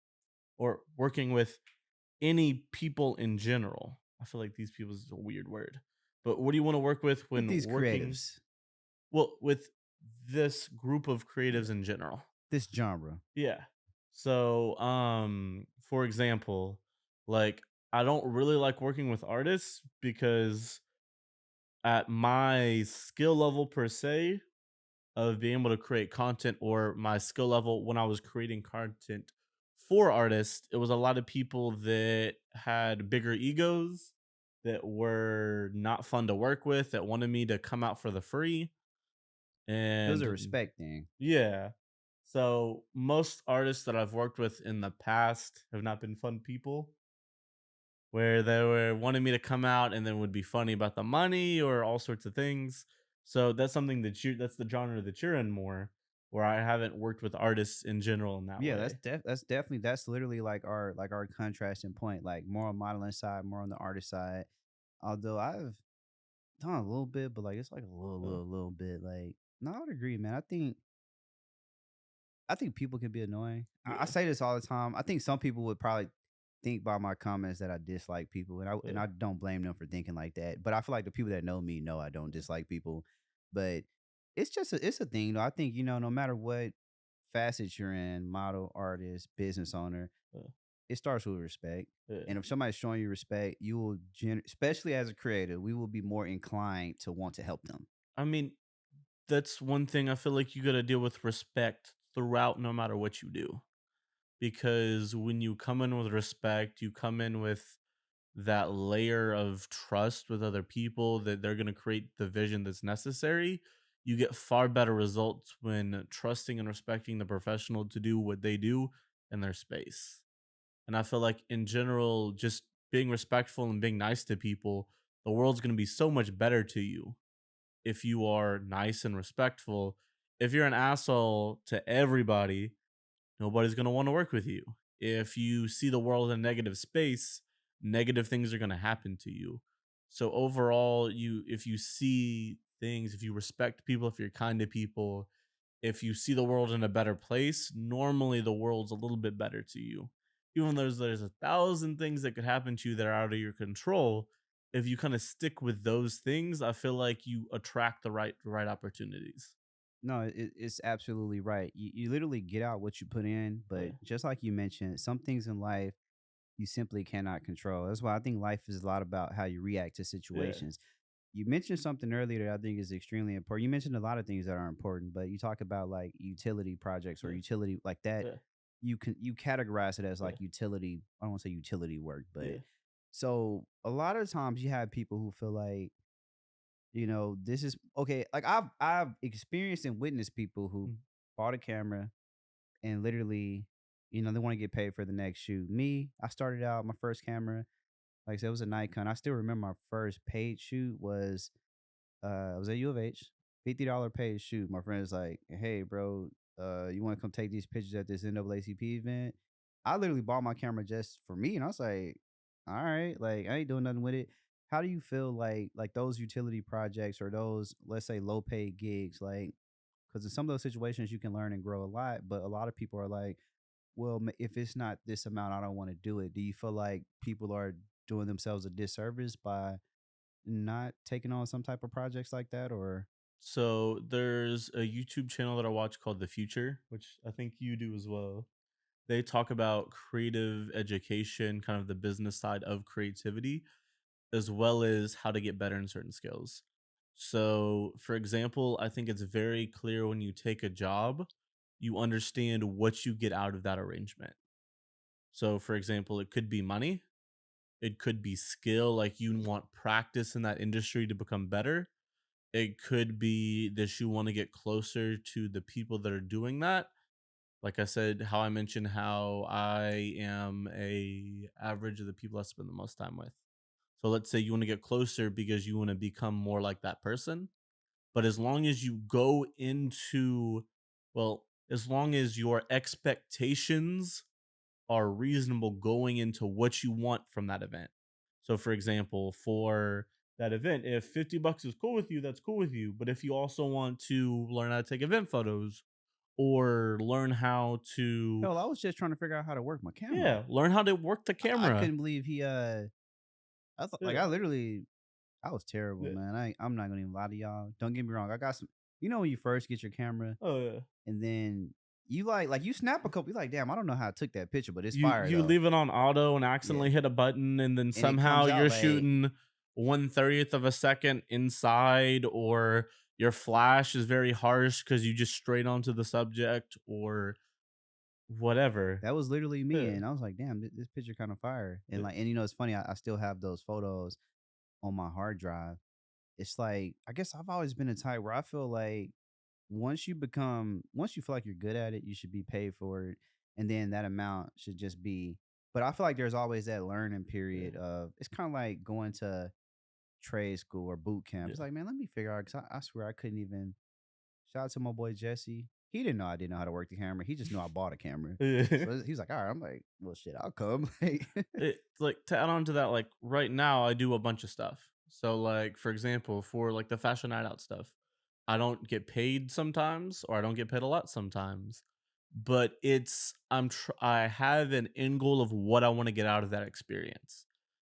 or working with any people in general. I feel like these people is a weird word, but what do you want to work with With when these working? creatives, Well, with this group of creatives in general. this genre. Yeah. So, for example, like I don't really like working with artists because at my skill level per se of being able to create content or my skill level when I was creating content for artists, it was a lot of people that had bigger egos that were not fun to work with that wanted me to come out for the free It was and a respect thing. yeah. So most artists that I've worked with in the past have not been fun people where they were wanting me to come out and then would be funny about the money or all sorts of things. So that's something that's the genre that you're in more where I haven't worked with artists in general in that Yeah, way. that's definitely that's literally like our contrasting point. Like more on modeling side, more on the artist side. Although I've done a little bit, but like it's like a Uh, little bit. Like no, I would agree, man. I think people can be annoying. I yeah. say this all the time. I think some people would probably think by my comments that I dislike people, and Uh, I don't blame them for thinking like that. But I feel like the people that know me know I don't dislike people. But it's a thing though. I think no matter what facet you're in, model, artist, business owner, uh, it starts with respect. uh. And if somebody's showing you respect, you will, especially as a creator, we will be more inclined to want to help them. I mean, that's one thing I feel like you got to deal with respect throughout no matter what you do. Because when you come in with respect, you come in with that layer of trust with other people that they're going to create the vision that's necessary. You get far better results when trusting and respecting the professional to do what they do in their space. And I feel like in general, just being respectful and being nice to people, the world's going to be so much better to you if you are nice and respectful. If you're an asshole to everybody, nobody's going to want to work with you. If you see the world in a negative space, negative things are going to happen to you. So overall, you if you see things, if you respect people, if you're kind to people, if you see the world in a better place, normally the world's a little bit better to you. Even though there's a thousand things that could happen to you that are out of your control, if you kind of stick with those things, I feel like you attract the right opportunities. No, it's absolutely right. You literally get out what you put in, but Uh, just like you mentioned, some things in life you simply cannot control. That's why I think life is a lot about how you react to yeah, situations. You mentioned something earlier that I think is extremely important. You mentioned a lot of things that are important, but you talk about like utility projects or yeah, utility like that. yeah, You categorize it as yeah, like utility. I don't want to say utility work, but yeah. so a lot of times you have people who feel like this is okay. Like I've experienced and witnessed people who Mm, bought a camera and literally, they want to get paid for the next shoot. Me, I started out my first camera. Like I said, it was a Nikon. I still remember my first paid shoot was I was at U of H, $50 paid shoot. My friend was like, "Hey, bro, you want to come take these pictures at this NAACP event?" I literally bought my camera just for me, and I was like, "All right, like I ain't doing nothing with it." How do you feel like those utility projects or those, let's say, low paid gigs, like? Because in some of those situations you can learn and grow a lot, but a lot of people are like, "Well, if it's not this amount, I don't want to do it." Do you feel like people are doing themselves a disservice by not taking on some type of projects like that, or? So there's a YouTube channel that I watch called The Future, which I think you do as well. They talk about creative education, kind of the business side of creativity, as well as how to get better in certain skills. So, for example, I think it's very clear when you take a job, you understand what you get out of that arrangement. So, for example, it could be money, it could be skill, like you want practice in that industry to become better. It could be that you want to get closer to the people that are doing that. Like I said, how I mentioned how I am a average of the people I spend the most time with. So let's say you want to get closer because you want to become more like that person. But as long as you go into, well, as long as your expectations are reasonable going into what you want from that event. So, for example, for that event, if 50 bucks is cool with you, that's cool with you. But if you also want to learn how to take event photos or learn how to, Hell, I was just trying to figure out how to work my camera. yeah, learn how to work the I camera. couldn't believe he I thought like Yeah. I literally I was terrible, Yeah. man. I'm not gonna even lie to y'all. Don't get me wrong. I got some, when you first get your camera Oh, yeah. and then you like you snap a couple, you're like, damn, I don't know how I took that picture, but it's fire You though. leave it on auto and Yeah. accidentally hit a button, and then And it somehow comes out you're like shooting 1/30th of a second inside, or your flash is very harsh because you just straight onto the subject, or whatever. that was literally me. Yeah, And I was like, damn, this picture kind of fire. And yeah, like, and it's funny, I still have those photos on my hard drive. It's like, I guess I've always been a type where I feel like once you feel like you're good at it, you should be paid for it. And then that amount should just be, but I feel like there's always that learning yeah, period of, it's kind of like going to trade school or boot camp. It's yeah. like, man, let me figure out, because I swear I couldn't even, shout out to my boy Jesse. He didn't know I didn't know how to work the camera. He just knew I bought a camera. Yeah. So he's like, all right. I'm like, well, shit, I'll come. Like, Like, to add on to that, like right now I do a bunch of stuff. So like, for example, for like the fashion night out stuff, I don't get paid sometimes, or I don't get paid a lot sometimes. But I have an end goal of what I want to get out of that experience.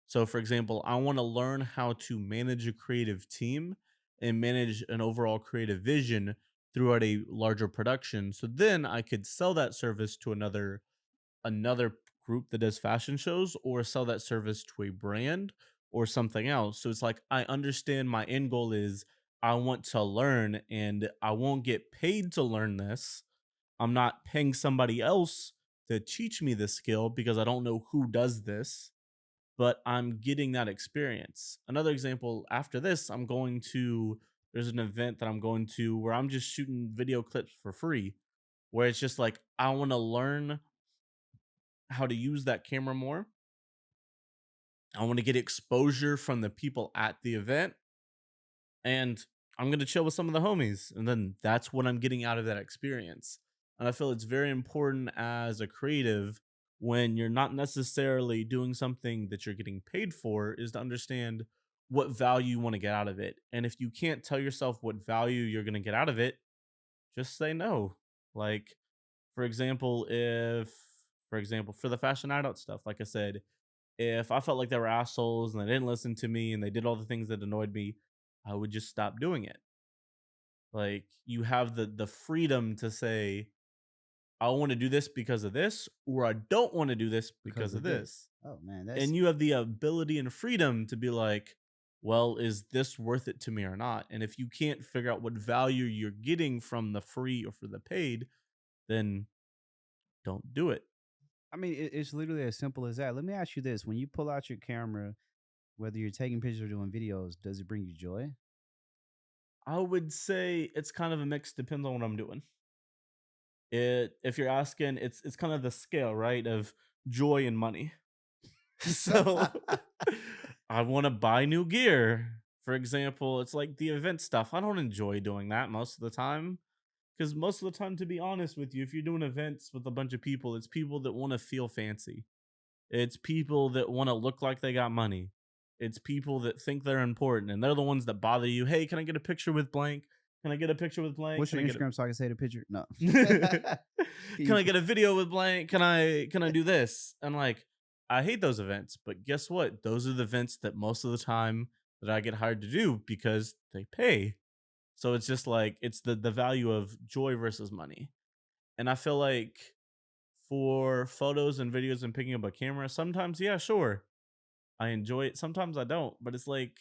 So for example, I want to learn how to manage a creative team and manage an overall creative vision throughout a larger production. So then I could sell that service to another group that does fashion shows, or sell that service to a brand or something else. So it's like I understand my end goal is I want to learn, and I won't get paid to learn this. I'm not paying somebody else to teach me this skill because I don't know who does this, but I'm getting that experience. Another example, after this, there's an event that I'm going to where I'm just shooting video clips for free, where it's just like I want to learn how to use that camera more. I want to get exposure from the people at the event, and I'm going to chill with some of the homies. And then that's what I'm getting out of that experience. And I feel it's very important as a creative, when you're not necessarily doing something that you're getting paid for, is to understand what value you want to get out of it. And if you can't tell yourself what value you're going to get out of it, just say no. Like, for example, for the fashion adult stuff, like I said, if I felt like they were assholes and they didn't listen to me and they did all the things that annoyed me, I would just stop doing it. Like, you have the freedom to say, I want to do this because of this, or I don't want to do this because because of of this. this. Oh man, And that's, you have the ability and freedom to be like, well, is this worth it to me or not? And if you can't figure out what value you're getting from the free or for the paid, then don't do it. I mean, it's literally as simple as that. Let me ask you this: when you pull out your camera, whether you're taking pictures or doing videos, does it bring you joy? I would say it's kind of a mix, depends on what I'm doing. If you're asking, it's kind of the scale, right, of joy and money. So I want to buy new gear. For example, it's like the event stuff. I don't enjoy doing that most of the time because most of the time, to be honest with you, if you're doing events with a bunch of people, it's people that want to feel fancy. It's people that want to look like they got money. It's people that think they're important and they're the ones that bother you. Hey, can I get a picture with blank? Can I get a picture with blank? What's Can your I get Instagram so I can say the picture? No. a Can Can you I get a video with blank? Can I do this? And like I hate those events, but guess what? Those are the events that most of the time that I get hired to do because they pay. So it's just like it's the value of joy versus money. And I feel like for photos and videos and picking up a camera, sometimes yeah, sure, I enjoy it. Sometimes I don't, but it's like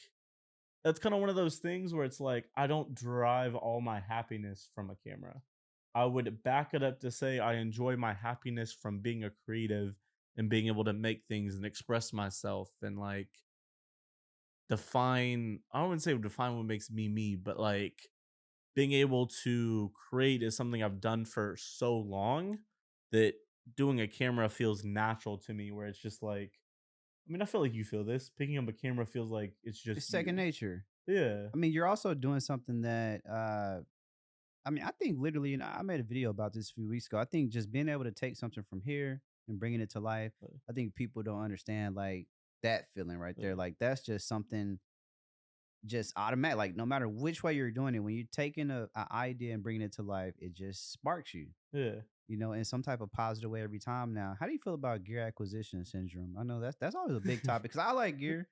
that's kind of one of those things where it's like I don't drive all my happiness from a camera. I would back it up to say I enjoy my happiness from being a creative and being able to make things and express myself and like define, I wouldn't say define what makes me me, but like being able to create is something I've done for so long that doing a camera feels natural to me where it's just like I mean, I feel like you feel this. Picking up a camera feels like it's it's just second you. nature. Yeah. I mean, you're also doing something that I mean, I think literally, and I made a video about this a few weeks ago. I think just being able to take something from here and bringing it to life, Uh, I think people don't understand like that feeling right there. uh, Like that's just something just automatic. Like no matter which way you're doing it, when you're taking a idea and bringing it to life, it just sparks you, yeah. in some type of positive way every time. Now, how do you feel about gear acquisition syndrome? I know that's always a big topic because I like gear,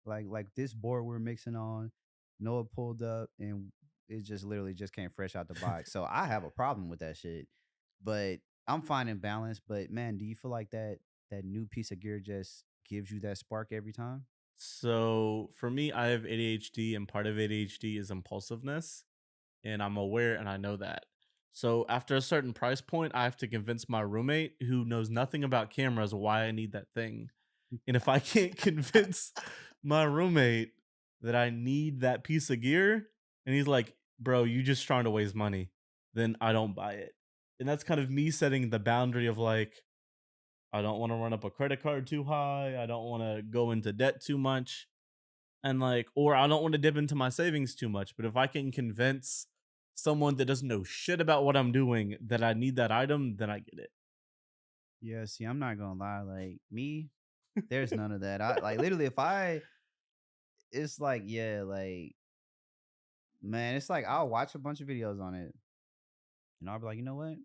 like this board we're mixing on. Noah pulled up and it just literally just came fresh out the box. So I have a problem with that shit. But I'm finding balance. But man, do you feel like that new piece of gear just gives you that spark every time? So for me, I have ADHD, and part of ADHD is impulsiveness, and I'm aware and I know that. So after a certain price point, I have to convince my roommate who knows nothing about cameras why I need that thing. And if I can't convince my roommate that I need that piece of gear, and he's like, bro, you just trying to waste money, then I don't buy it. And that's kind of me setting the boundary of like, I don't want to run up a credit card too high. I don't want to go into debt too much. And like, or I don't want to dip into my savings too much. But if I can convince someone that doesn't know shit about what I'm doing that I need that item, then I get Yeah, see, I'm not gonna lie. Like me, there's none of that. I like literally if I it's like, yeah, like man, it's like I'll watch a bunch of videos on it and I'll be like, you know what?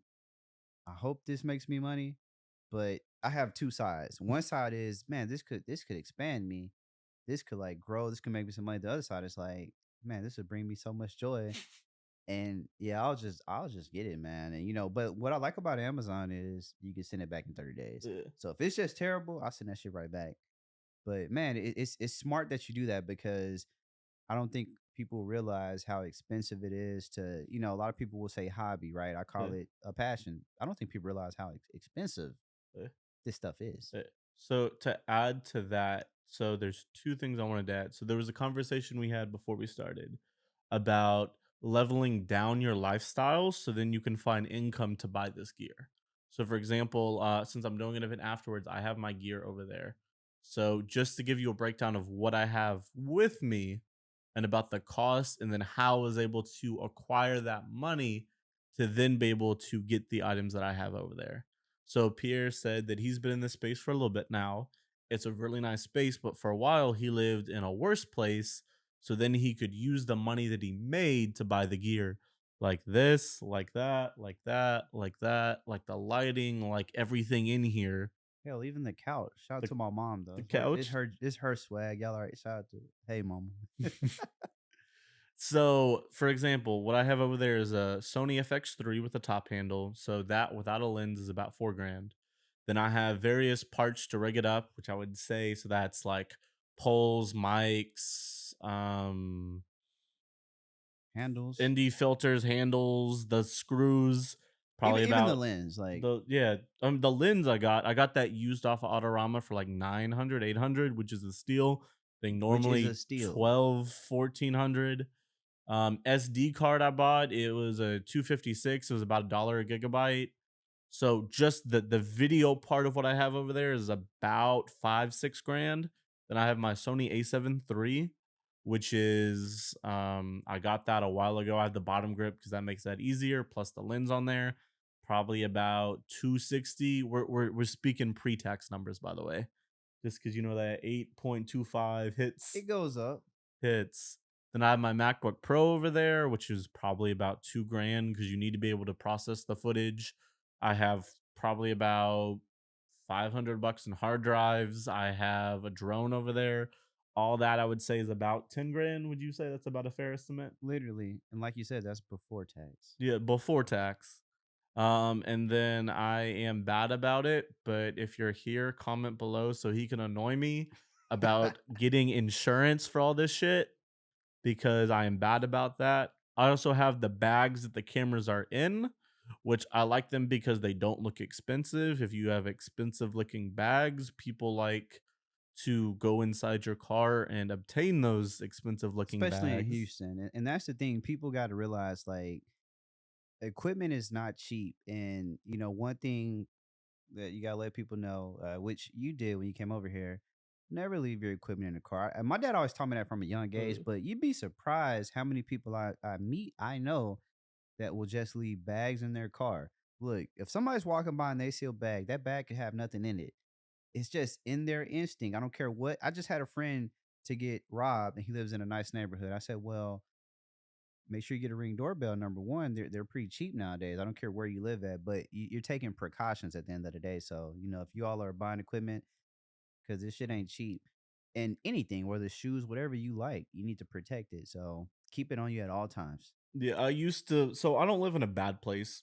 I hope this makes me money. But I have two sides. One side is, man, this could expand me. This could like grow. This could make me some money. The other side is like, man, this would bring me so much joy. And yeah, I'll just get it, man. And but what I like about Amazon is you can send it back in 30 days. it. So if it's just terrible, I'll send that shit right back. But man, it's smart that you do that because I don't think people realize how expensive it is to, a lot of people will say hobby, right? I Yeah. call it a passion. I don't think people realize how expensive Yeah. this stuff is. So to add to that, so there's two things I wanted to add. So there was a conversation we had before we started about leveling down your lifestyle so then you can find income to buy this gear. So for example, since I'm doing an event afterwards, I have my gear over there. So just to give you a breakdown of what I have with me and about the cost and then how I was able to acquire that money to then be able to get the items that I have over there. So Pierre said that he's been in this space for a little bit now. It's a really nice space, but for a while he lived in a worse place. So then he could use the money that he made to buy the gear like this, like that, like that, like that, like the lighting, like everything in here. Hell, even the couch. Shout out The, to my mom the though. It's couch. her it's her swag. Y'all all right? Shout out to hey mama. So, for example, what I have over there is a Sony FX3 with a top handle. So that without a lens is about 4 grand. Then I have various parts to rig it up, which I would say so that's like poles, mics, Handles. ND filters, handles, the screws, Even probably even the about lens, like the lens I got that used off of Autorama for like 900, 800, which is the steel thing which is a normally steal. 12, 1400. SD card I bought, it was a 256. It was about $1 a gigabyte. So just the video part of what I have over there is about 5, 6 grand. Then I have my Sony A7 III, which is I got that a while ago. I have the bottom grip because that makes that easier. Plus the lens on there, probably about 260. We're speaking pre-tax numbers, by the way, just because you know that 8.25 It hits goes up. hits. Then I have my MacBook Pro over there, which is probably about 2 grand because you need to be able to process the footage. I have probably about 500 bucks in hard drives. I have a drone over there. All that I would say is about 10 grand. Would you say that's about a fair estimate? Literally. And like you said, that's before tax. Yeah, before tax. And then I am bad about it, but if you're here, comment below so he can annoy me about getting insurance for all this shit because I am bad about that. I also have the bags that the cameras are in, which I like them because they don't look expensive. If you have expensive looking bags, people like to go inside your car and obtain those expensive looking Especially in bags. Houston. And that's the thing. People got to realize like equipment is not cheap. And, one thing that you got to let people know, which you did when you came over here, never leave your equipment in the car. And my dad always taught me that from a young age, Uh, but you'd be surprised how many people I meet, I know that will just leave bags in their car. Look, if somebody's walking by and they see a bag, that bag could have nothing in it. It's just in their instinct. I don't care what. I just had a friend to get robbed and he lives in a nice neighborhood. I said, well, make sure you get a Ring doorbell. Number one, they're pretty cheap nowadays. I don't care where you live at, but you're taking precautions at the end of the day. So if you all are buying equipment, because this shit ain't cheap, and anything, whether it's shoes, whatever you like, you need to protect it. So keep it on you at all times. yeah, I used to. So I don't live in a bad place.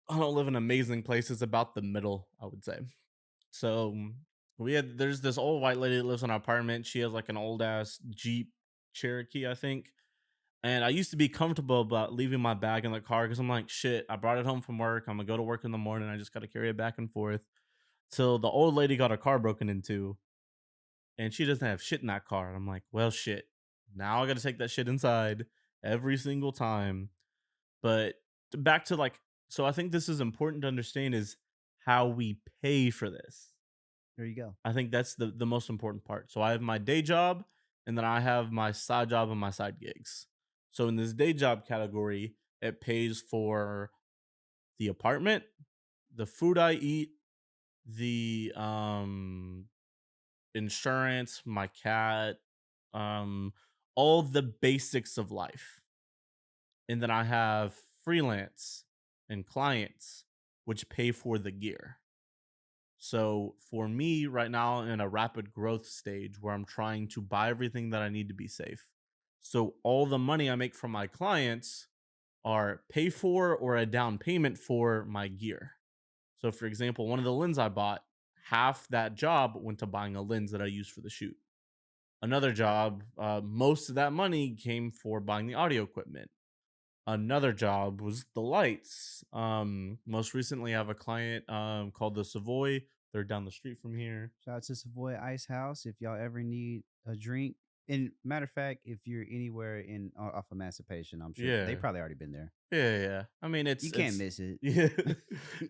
I don't live in an amazing place. It's about the middle, I would say. So there's this old white lady that lives in our apartment. She has like an old ass Jeep Cherokee, I think. And I used to be comfortable about leaving my bag in the car because I'm like, shit, I brought it home from work. I'm gonna go to work in the morning. I just gotta carry it back and forth. Till the old lady got her car broken into and she doesn't have shit in that car. And I'm like, well, shit. Now I gotta take that shit inside every single time. But back to like, so I think this is important to understand is how we pay for this. There you go. I think that's the most important part. So I have my day job and then I have my side job and my side gigs. So in this day job category, it pays for the apartment, the food I eat, the insurance, my cat, um all the basics of life. And then I have freelance and clients which pay for the gear. So for me right now in a rapid growth stage where I'm trying to buy everything that I need to be safe. So all the money I make from my clients are pay for or a down payment for my gear. So for example, one of the lenses I bought, half that job went to buying a lens that I use for the shoot. Another job, most of that money came for buying the audio equipment. Another job was the lights. Most recently, I have a client called the Savoy. They're down the street from here. Shout out to Savoy Ice House if y'all ever need a drink. And matter of fact, if you're anywhere in off Emancipation, I'm sure they Yeah, probably already been there. yeah, yeah. I mean, You can't it's miss it. yeah,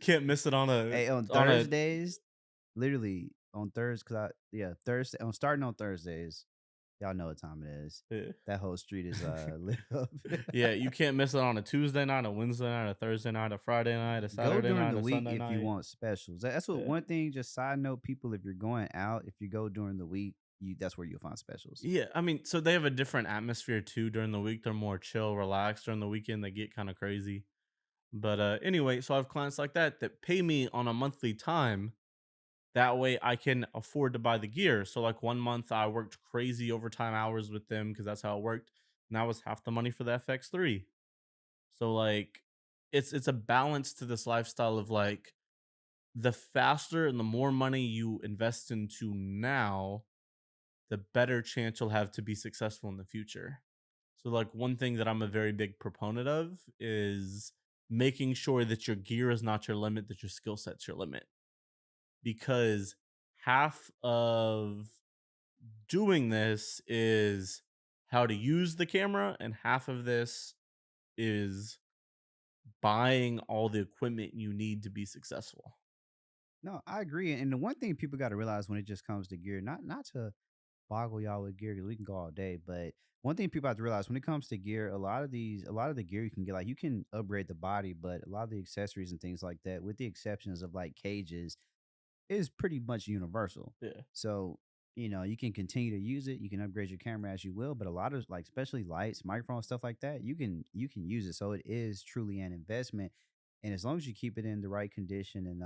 can't miss it Hey, on on a Thursdays, literally on Thursdays, Thursday on starting on Thursdays, y'all know what time it is. yeah. That whole street is lit up. Yeah. You can't miss it on a Tuesday night, a Wednesday night, a Thursday night, a Friday night, a Go Saturday during night, the a week Sunday if you night. want specials. That's what Yeah. one thing. Just side note, people, if you're going out, if you go during the week, that's where you'll find specials. Yeah, I mean, so they have a different atmosphere too during the week. They're more chill, relaxed. During the weekend, they get kind of crazy. But anyway, so I have clients like that that pay me on a monthly time. That way I can afford to buy the gear. So like one month I worked crazy overtime hours with them because that's how it worked. And that was half the money for the FX3. So like it's a balance to this lifestyle of like the faster and the more money you invest into now, the better chance you'll have to be successful in the future. So like one thing that I'm a very big proponent of is making sure that your gear is not your limit, that your skill set's your limit. Because half of doing this is how to use the camera, and half of this is buying all the equipment you need to be successful. No, I agree. And the one thing people got to realize when it just comes to gear, not to boggle y'all with gear because we can go all day. But one thing people have to realize when it comes to gear, a lot of the gear you can get, like you can upgrade the body, but a lot of the accessories and things like that, with the exceptions of like cages, is pretty much universal. Yeah. So, you can continue to use it. You can upgrade your camera as you will, but a lot of like especially lights, microphones, stuff like that, you can use it. So it is truly an investment. And as long as you keep it in the right condition and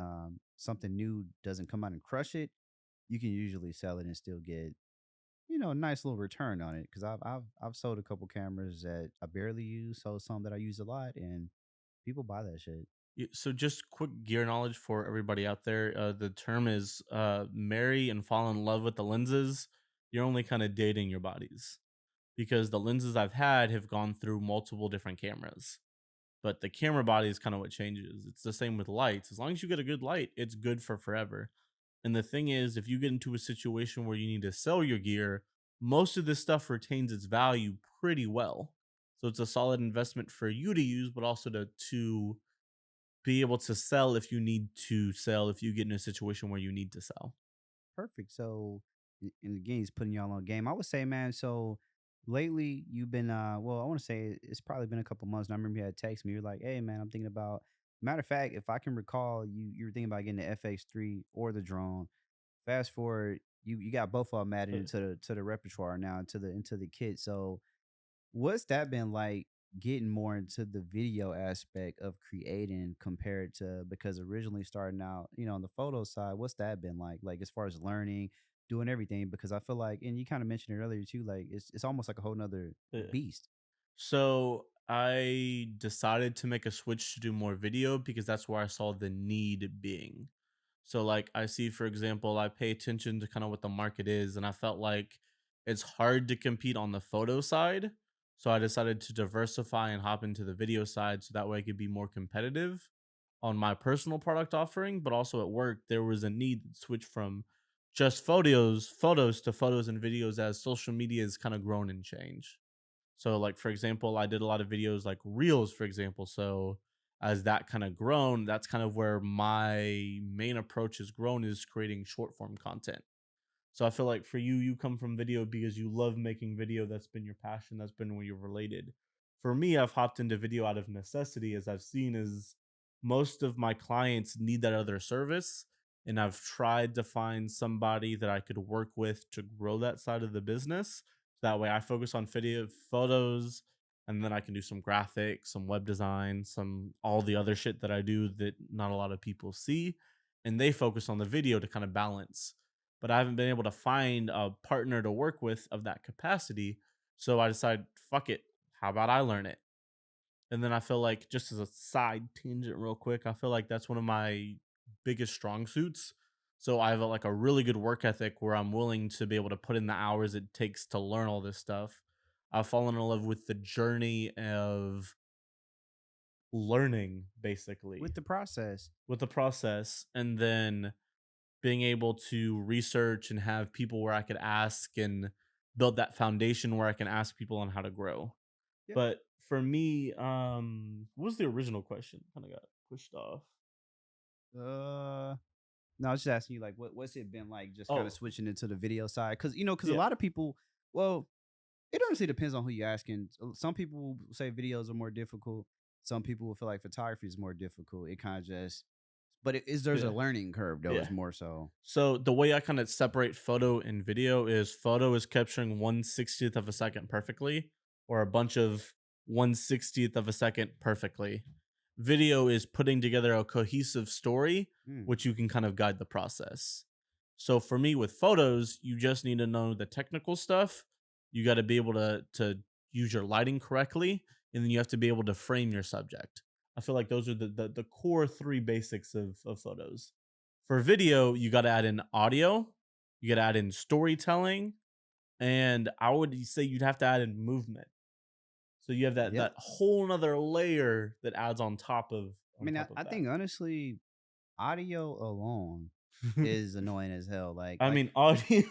something new doesn't come out and crush it, you can usually sell it and still get, a nice little return on it. Because I've sold a couple cameras that I barely use, sold some that I use a lot, and people buy that shit. So just quick gear knowledge for everybody out there. The term is marry and fall in love with the lenses. You're only kind of dating your bodies because the lenses I've had have gone through multiple different cameras. But the camera body is kind of what changes. It's the same with lights. As long as you get a good light, it's good for forever. And the thing is, if you get into a situation where you need to sell your gear, most of this stuff retains its value pretty well. So it's a solid investment for you to use, but also to be able to sell if you need to sell, if you get in a situation where you need to sell. Perfect. So, and again, he's putting y'all on game. I would say, man. So lately, you've been, well, I want to say it's probably been a couple months. And I remember you had text me. You're like, "Hey, man, I'm thinking about." Matter of fact, if I can recall, you were thinking about getting the FX3 or the drone. Fast forward, you got both of them added Yeah. into the repertoire now, into the kit. So what's that been like getting more into the video aspect of creating compared to, because originally starting out, on the photo side, what's that been like? Like as far as learning, doing everything, because I feel like, and you kind of mentioned it earlier too, like it's almost like a whole nother Yeah. beast. So I decided to make a switch to do more video because that's where I saw the need being. So like I see, for example, I pay attention to kind of what the market is, and I felt like it's hard to compete on the photo side. So I decided to diversify and hop into the video side so that way I could be more competitive on my personal product offering, but also at work there was a need to switch from just photos to photos and videos as social media has kind of grown and changed. So, like for example, I did a lot of videos like reels, for example. So, as that kind of grown, that's kind of where my main approach has grown is creating short form content. So I feel like for you, you come from video because you love making video. That's been your passion. That's been where you're related. For me, I've hopped into video out of necessity, as I've seen is most of my clients need that other service. And I've tried to find somebody that I could work with to grow that side of the business. That way I focus on video photos and then I can do some graphics, some web design, some all the other shit that I do that not a lot of people see. And they focus on the video to kind of balance, but I haven't been able to find a partner to work with of that capacity. So I decided, fuck it. How about I learn it? And then I feel like, just as a side tangent, real quick, I feel like that's one of my biggest strong suits. So I have like a really good work ethic where I'm willing to be able to put in the hours it takes to learn all this stuff. I've fallen in love with the journey of learning, basically, With the process. with the process. And then being able to research and have people where I could ask and build that foundation where I can ask people on how to grow. Yeah. But for me, what was the original question? Kind of got pushed off. Uh, no, I was just asking you, like, what's it been like, just kind of Oh, switching into the video side? Because a yeah. lot of people, well, it honestly depends on who you're asking. Some people will say videos are more difficult. Some people will feel like photography is more difficult. It kind of just, but there's a Yeah. learning curve though. Yeah. Is more so. So the way I kind of separate photo and video is photo is capturing 1/60th of a second perfectly, or a bunch of 1/60th of a second perfectly. Video is putting together a cohesive story, Mm, which you can kind of guide the process. So for me with photos, you just need to know the technical stuff. You got to be able to use your lighting correctly, and then you have to be able to frame your subject. I feel like those are the core three basics of photos. For video, you got to add in audio, you got to add in storytelling, and I would say you'd have to add in movement. So you have that yeah. whole nother layer that adds on top of I mean, I that. think honestly, audio alone is annoying as hell. Like, I mean, audio.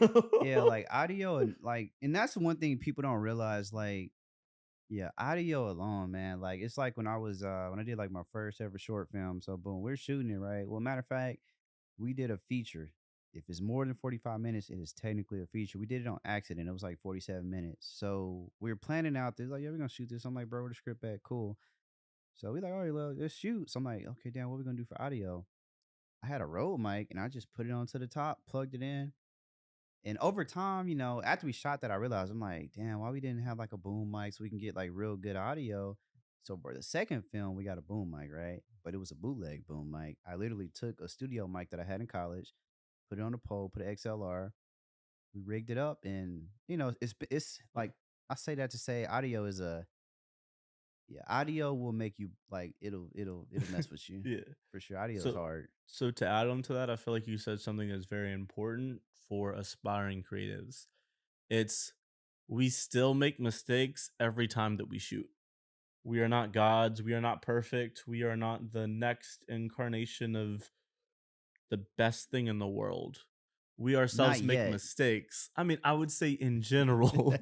yeah, like audio and that's the one thing people don't realize. Like, yeah, audio alone, man. Like, it's like when when I did like my first ever short film. So boom, we're shooting it, right? Well, matter of fact, we did a feature. If it's more than 45 minutes, it is technically a feature. We did it on accident. It was like 47 minutes. So we were planning out this, like, yeah, we're gonna shoot this. I'm like, bro, where the script at? Cool. So we like, all right, well, let's shoot. So I'm like, okay, damn, what we gonna do for audio? I had a Rode mic and I just put it onto the top, plugged it in. And over time, after we shot that, I realized I'm like, damn, why we didn't have like a boom mic so we can get like real good audio. So for the second film, we got a boom mic, right? But it was a bootleg boom mic. I literally took a studio mic that I had in college, put it on the pole, put an XLR, we rigged it up, and it's like I say that to say audio is a yeah, audio will make you like it'll mess with you Yeah. for sure. Audio is So hard. so to add on to that, I feel like you said something that's very important for aspiring creatives. It's we still make mistakes every time that we shoot. We are not gods, we are not perfect, we are not the next incarnation of the best thing in the world. We Not ourselves make yet. mistakes. I mean, I would say in general,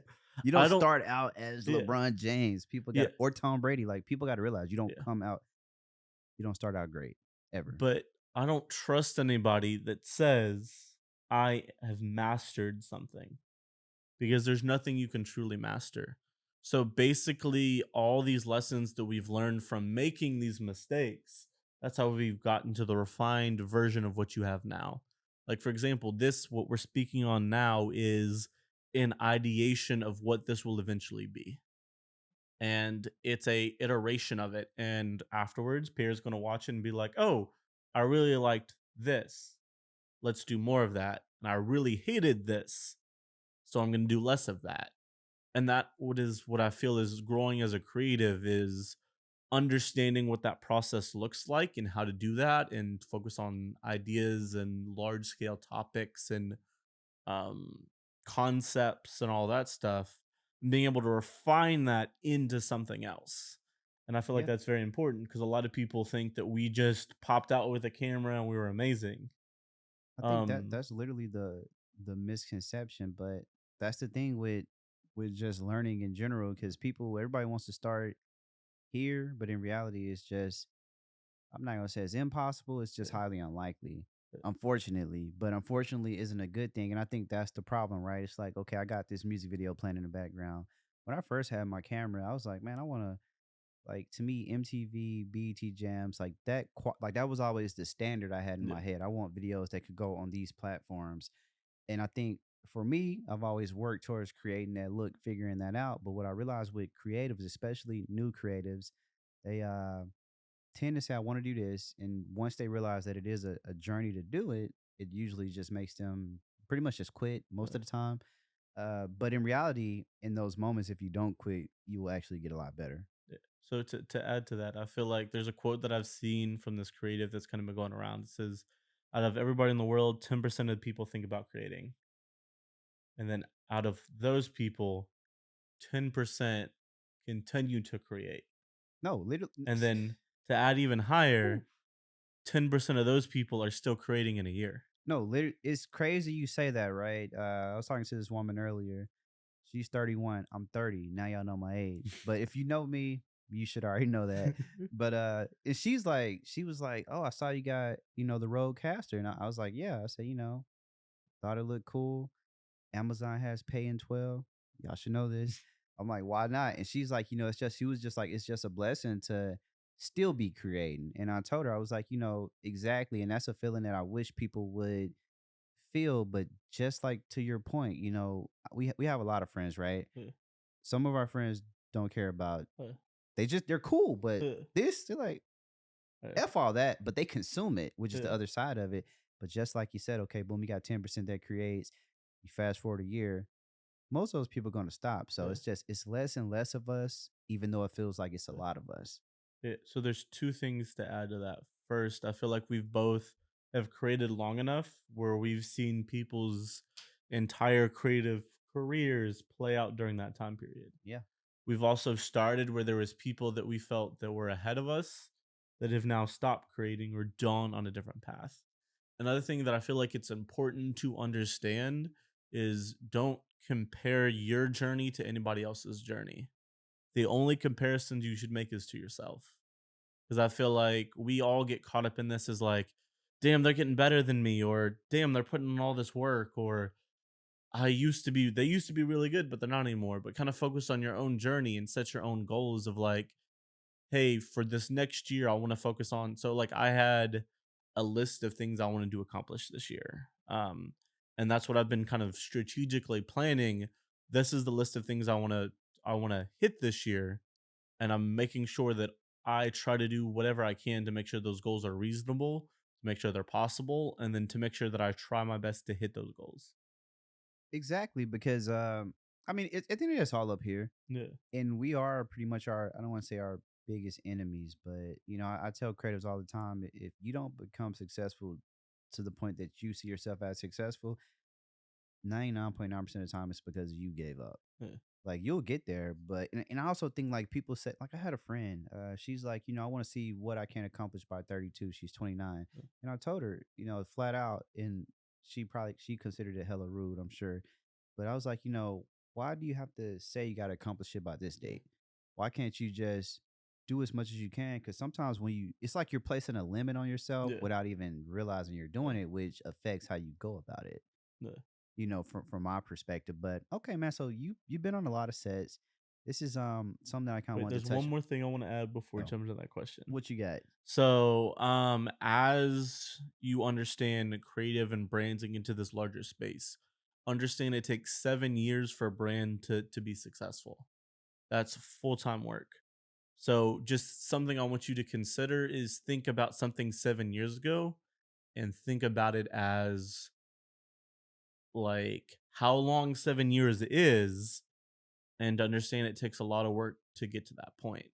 You don't I don't start out as yeah, LeBron James. People yeah, got or Tom Brady. Like people got to realize yeah. you don't start out great ever. But I don't trust anybody that says I have mastered something because there's nothing you can truly master. So basically, all these lessons that we've learned from making these mistakes, that's how we've gotten to the refined version of what you have now. Like, for example, this, what we're speaking on now, is an ideation of what this will eventually be. And it's a iteration of it. And afterwards, Pierre's going to watch it and be like, oh, I really liked this. Let's do more of that. And I really hated this. So I'm going to do less of that. And that what I feel is growing as a creative is understanding what that process looks like and how to do that and focus on ideas and large scale topics and um, concepts and all that stuff, and being able to refine that into something else. And I feel like Yeah, that's very important because a lot of people think that we just popped out with a camera and we were amazing. I think that Um, that's literally the misconception. But that's the thing with just learning in general, because everybody wants to start here, but in reality, it's just I'm not gonna say it's impossible. It's just yeah, highly unlikely, yeah, unfortunately. But unfortunately, isn't a good thing, and I think that's the problem, right? It's like, okay, I got this music video playing in the background. When I first had my camera, I was like, man, I want to like to me MTV, BET Jams, like that, like that was always the standard I had in yeah, my head. I want videos that could go on these platforms, and I think for me, I've always worked towards creating that look, figuring that out. But what I realized with creatives, especially new creatives, they tend to say, I want to do this. And once they realize that it is a journey to do it, it usually just makes them pretty much just quit most yeah, of the time. But in reality, in those moments, if you don't quit, you will actually get a lot better. yeah. So to add to that, I feel like there's a quote that I've seen from this creative that's kind of been going around. It says, "Out of everybody in the world, 10% of the people think about creating, and then out of those people, 10% continue to create." No, literally. And then to add even higher, 10% of those people are still creating in a year. No, literally, it's crazy you say that, right? I was talking to this woman earlier. She's 31. I'm 30. Now y'all know my age. But if you know me, you should already know that. But and she was like, "Oh, I saw you got, the Rodecaster." And I was like, "Yeah." I said, thought it looked cool. Amazon has pay in 12. Y'all should know this. I'm like, why not? And she's like, she was just like, it's just a blessing to still be creating. And I told her, I was like, exactly. And that's a feeling that I wish people would feel. But just like to your point, we have a lot of friends, right? Yeah, Some of our friends don't care about yeah, they're cool, but yeah, they're like, yeah, F all that, but they consume it, which is the yeah, other side of it. But just like you said, okay, boom, you got 10% that creates. You fast forward a year, most of those people are going to stop. So yeah. it's less and less of us, even though it feels like it's a lot of us. Yeah, so there's two things to add to that. First, I feel like we've both have created long enough where we've seen people's entire creative careers play out during that time period. Yeah. We've also started where there was people that we felt that were ahead of us that have now stopped creating or gone on a different path. Another thing that I feel like it's important to understand is don't compare your journey to anybody else's journey. The only comparisons you should make is to yourself. Because I feel like we all get caught up in this as like, damn, they're getting better than me, or damn, they're putting in all this work, or they used to be really good, but they're not anymore. But kind of focus on your own journey and set your own goals of like, hey, for this next year, I want to focus on. So like I had a list of things I wanted to accomplish this year. And that's what I've been kind of strategically planning. This is the list of things I want to hit this year, and I'm making sure that I try to do whatever I can to make sure those goals are reasonable, to make sure they're possible, and then to make sure that I try my best to hit those goals. Exactly, because I mean, I think it's all up here, Yeah. and we are pretty much our. I don't want to say our biggest enemies, but I tell creatives all the time, if you don't become successful to the point that you see yourself as successful, 99.9% of the time it's because you gave up. Yeah. Like you'll get there, but and I also think like people say, like I had a friend, she's like, I want to see what I can accomplish by 32. She's 29, Yeah. and I told her, flat out, and she considered it hella rude, I'm sure, but I was like, why do you have to say you got to accomplish it by this Yeah. date? Why can't you just do as much as you can? Because sometimes it's like you're placing a limit on yourself Yeah. without even realizing you're Yeah. doing it, which affects how you go about it, Yeah. from my perspective. But okay, man. So you've been on a lot of sets. This is something I kind of Wait, wanted there's to one touch. more thing I want to add before we Oh, jump into that question. what you got? So, as you understand creative and branding into this larger space, understand it takes 7 years for a brand to be successful. That's full time work. So, just something I want you to consider is think about something 7 years ago and think about it as like how long 7 years is, and understand it takes a lot of work to get to that point.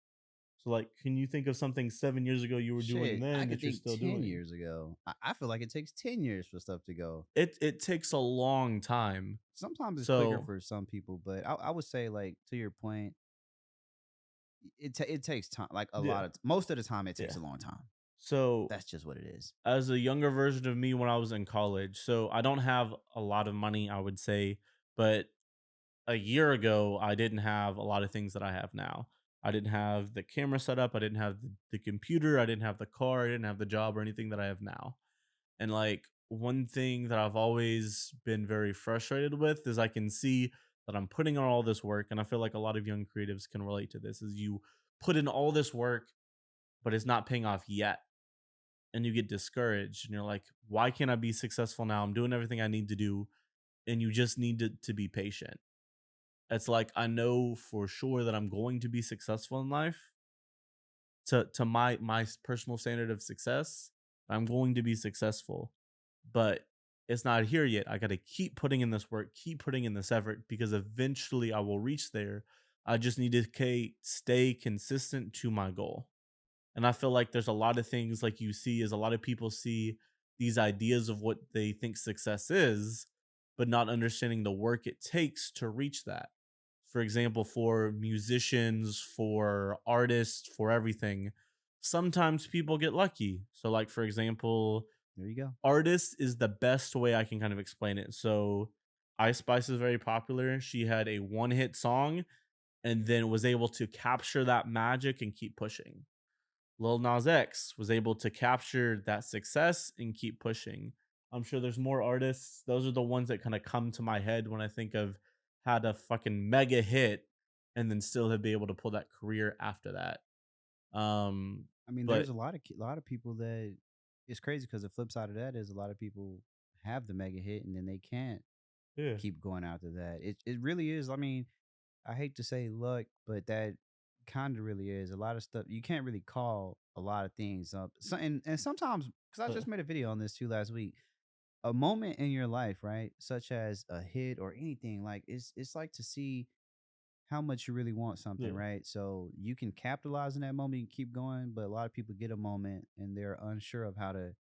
So, like, can you think of something 7 years ago you were doing Shit, I then could that you're think still 10 years doing? ago. I feel like it takes 10 years for stuff to go. It takes a long time. Sometimes it's quicker So for some people, but I would say, like, to your point, it takes time. Like a yeah, lot of most of the time, it takes yeah. a long time. So That's just what it is. as a younger version of me when I was in college, so I don't have a lot of money, I would say, but a year ago I didn't have a lot of things that I have now. I didn't have the camera set up, I didn't have the computer, I didn't have the car, I didn't have the job or anything that I have now. And like one thing that I've always been very frustrated with is I can see that I'm putting on all this work, and I feel like a lot of young creatives can relate to this, is you put in all this work, but it's not paying off yet. And you get discouraged and you're like, why can't I be successful now? I'm doing everything I need to do. And you just need to be patient. It's like I know for sure that I'm going to be successful in life to my personal standard of success. I'm going to be successful, but it's not here yet. I got to keep putting in this work, keep putting in this effort because eventually I will reach there. I just need to stay consistent to my goal. And I feel like there's a lot of things like you see is a lot of people see these ideas of what they think success is, but not understanding the work it takes to reach that. For example, for musicians, for artists, for everything, sometimes people get lucky. So, like, for example, There you go. artist is the best way I can kind of explain it. So, Ice Spice is very popular. She had a one hit song and then was able to capture that magic and keep pushing. Lil Nas X was able to capture that success and keep pushing. I'm sure there's more artists. Those are the ones that kind of come to my head when I think of had a fucking mega hit and then still have been able to pull that career after that. Um, I mean, there's but a lot of people that it's crazy because the flip side of that is a lot of people have the mega hit and then they can't yeah, keep going after that. It really is. I mean, I hate to say luck, but that kind of really is a lot of stuff. You can't really call a lot of things up. So, and sometimes, because I uh, just made a video on this too last week, a moment in your life, right, such as a hit or anything, like it's like to see how much you really want something, yeah, right? So you can capitalize in that moment, you can keep going, but a lot of people get a moment and they're unsure of how to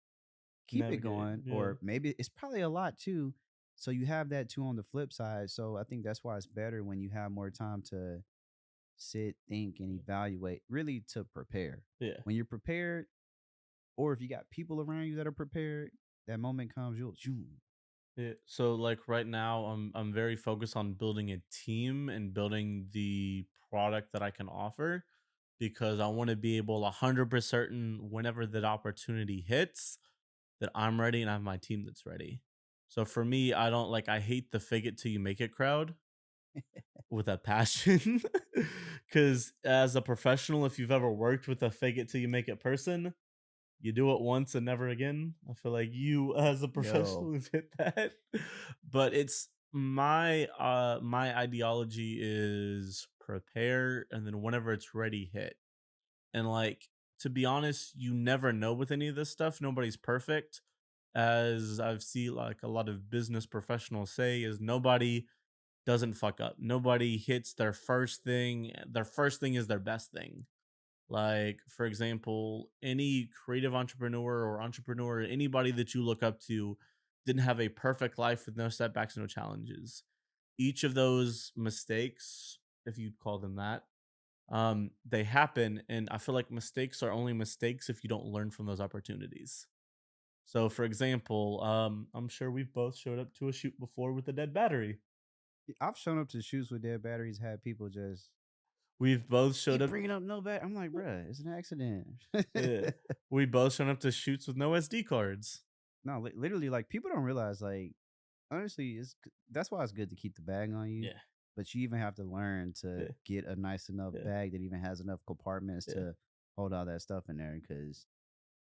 keep it navigate. going, Yeah, or maybe it's probably a lot too. So you have that too on the flip side. So I think that's why it's better when you have more time to sit, think, and evaluate, really to prepare. yeah, When you're prepared, or if you got people around you that are prepared, that moment comes, you'll zoom. yeah. So like right now, I'm very focused on building a team and building the product that I can offer because I want to be able 100% certain whenever that opportunity hits that I'm ready and I have my team that's ready. So for me, I don't like I hate the fake it till you make it crowd with a passion. Cause as a professional, if you've ever worked with a fake it till you make it person, you do it once and never again. I feel like you as a Yo, professional have hit that. But it's my ideology is prepare and then whenever it's ready, hit. And like to be honest, you never know with any of this stuff. Nobody's perfect. As I've seen like a lot of business professionals say, is nobody doesn't fuck up. Nobody hits their first thing. Their first thing is their best thing. Like, for example, any creative entrepreneur or entrepreneur, anybody that you look up to didn't have a perfect life with no setbacks, no challenges. Each of those mistakes, if you'd call them that, they happen. And I feel like mistakes are only mistakes if you don't learn from those opportunities. So, for example, I'm sure we've both showed up to a shoot before with a dead battery. I've shown up to shoots with dead batteries, had people just We've both showed keep up. bringing up no bat. I'm like, bruh, it's an accident. Uh, we both shown up to shoots with no SD cards. No, literally, like people don't realize, like honestly, that's why it's good to keep the bag on you. Yeah, But you even have to learn to yeah, get a nice enough yeah, bag that even has enough compartments yeah. to hold all that stuff in there. Because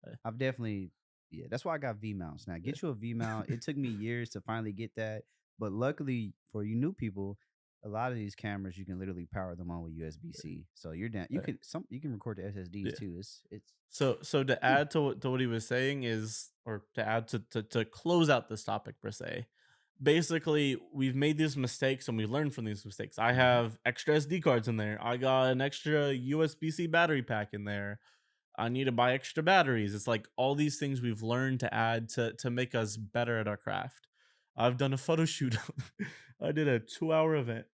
Uh, I've definitely, yeah, that's why I got V mounts. Now, yeah, get you a V mount. It took me years to finally get that, but luckily for you new people, a lot of these cameras you can literally power them on with USB C. So you're down. You uh, can you can record the SSDs yeah. too. It's So to ooh, add to what he was saying is, or to add to close out this topic per se, basically we've made these mistakes and we learned from these mistakes. I mhm. have extra SD cards in there. I got an extra USB-C battery pack in there. I need to buy extra batteries. It's like all these things we've learned to add to make us better at our craft. I've done a photo shoot. I did a 2-hour event,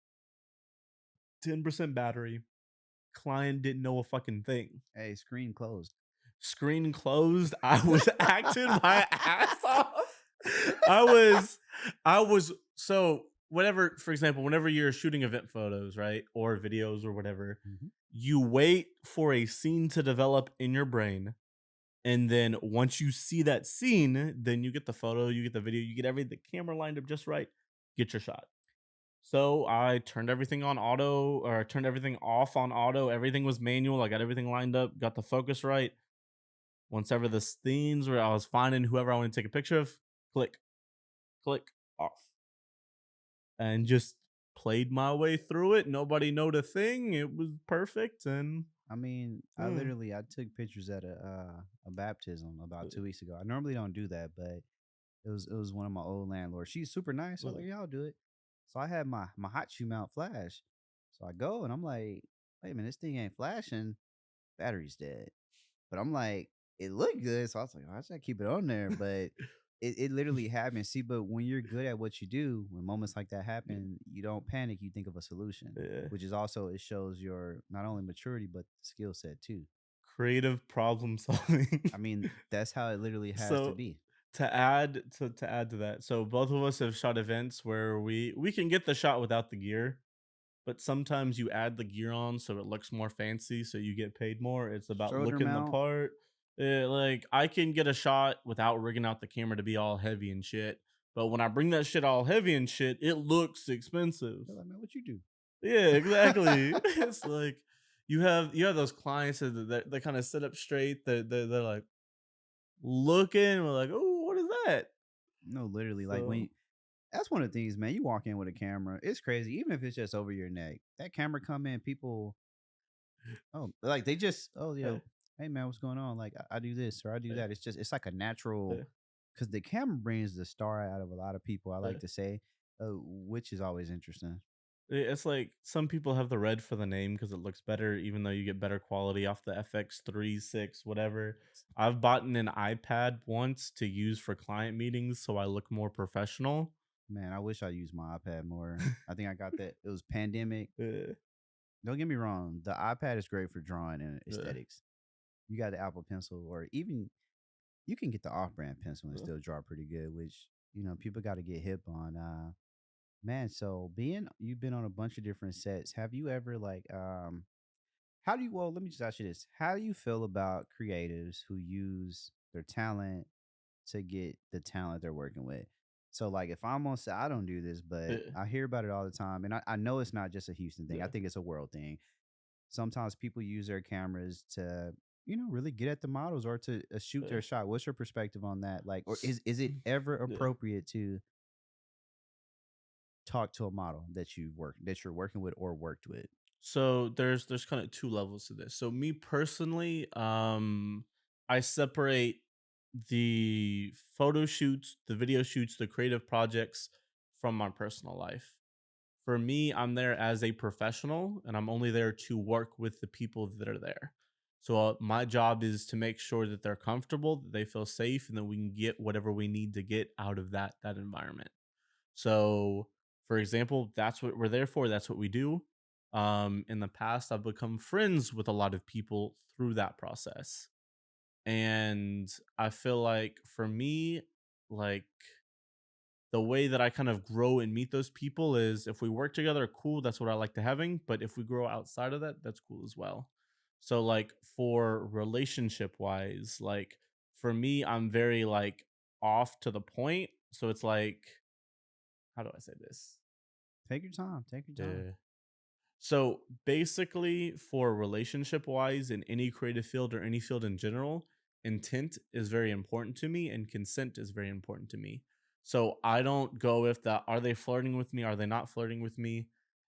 10% battery. Client didn't know a fucking thing. Hey, screen closed. Screen closed. I was acting my ass off. I was, I was so whenever, for example, whenever you're shooting event photos, right, or videos or whatever, Mhm. you wait for a scene to develop in your brain, and then once you see that scene, then you get the photo, you get the video, you get everything, the camera lined up just right, get your shot. So I turned everything on auto, or I turned everything off on auto. Everything was manual. I got everything lined up, got the focus right. Once ever the scenes where I was finding whoever I want to take a picture of, click, click, off. And just played my way through it. Nobody knowed a thing. It was perfect. And I mean, uh, I took pictures at a baptism about uh, 2 weeks ago. I normally don't do that, but it was one of my old landlords. She's super nice. I was uh, like, yeah, I'll do it. So I had my hot shoe mount flash. So I go and I'm like, wait a minute, this thing ain't flashing. Battery's dead. But I'm like, it looked good. So I was like, oh, I should keep it on there. But it literally happened. See, but when you're good at what you do, when moments like that happen, you don't panic. You think of a solution, yeah. which is also, it shows your not only maturity, but skill set too. Creative problem solving. I mean, that's how it literally has to So be. to add to that, so both of us have shot events where we can get the shot without the gear, but sometimes you add the gear on so it looks more fancy, so you get paid more. It's about Shoulder looking the mount, part. Like I can get a shot without rigging out the camera to be all heavy and shit, but when I bring that shit all heavy and shit, it looks expensive. they're like, man, what you do? Yeah, exactly. It's like you have those clients that kind of sit up straight. They're like looking. We're like, oh, what is that? No, literally, like when So that's one of the things, man. You walk in with a camera, it's crazy. Even if it's just over your neck, that camera come in, people, oh, like they just, oh, uh, hey man, what's going on? Like I do this or I do uh, that. It's just, it's like a natural, uh, because the camera brings the star out of a lot of people. I like uh. to say, which is always interesting. It's like some people have the red for the name because it looks better, even though you get better quality off the FX3, 6, whatever. I've bought an iPad once to use for client meetings so I look more professional. Man, I wish I used my iPad more. I think I got that. It was pandemic. Uh, Don't get me wrong, the iPad is great for drawing and uh, aesthetics. You got the Apple Pencil, or even you can get the off-brand pencil and uh. still draw pretty good, which people got to get hip on. Man, so being you've been on a bunch of different sets. Have you ever like how do you let me just ask you this. How do you feel about creatives who use their talent to get the talent they're working with. So like if I'm on set, I don't do this, but Yeah, I hear about it all the time. And I know it's not just a Houston thing. I yeah, think it's a world thing. Sometimes people use their cameras to, really get at the models or to shoot yeah. their shot. What's your perspective on that? Like, or S- is it ever yeah. appropriate to talk to a model that you're working with or worked with? So there's kind of two levels to this. So me personally, I separate the photo shoots, the video shoots, the creative projects from my personal life. For me, I'm there as a professional and I'm only there to work with the people that are there. So my job is to make sure that they're comfortable, that they feel safe, and that we can get whatever we need to get out of that environment. So, for example, that's what we're there for. That's what we do. In the past, I've become friends with a lot of people through that process. And I feel like for me, like the way that I kind of grow and meet those people is if we work together, cool, that's what I like to having. But if we grow outside of that, that's cool as well. So like for relationship wise, like for me, I'm very like off to the point. So it's like, how do I say this? Take your time. Take your time. Uh, so basically, for relationship wise, in any creative field or any field in general, intent is very important to me and consent is very important to me. So I don't go if that are they flirting with me? Are they not flirting with me?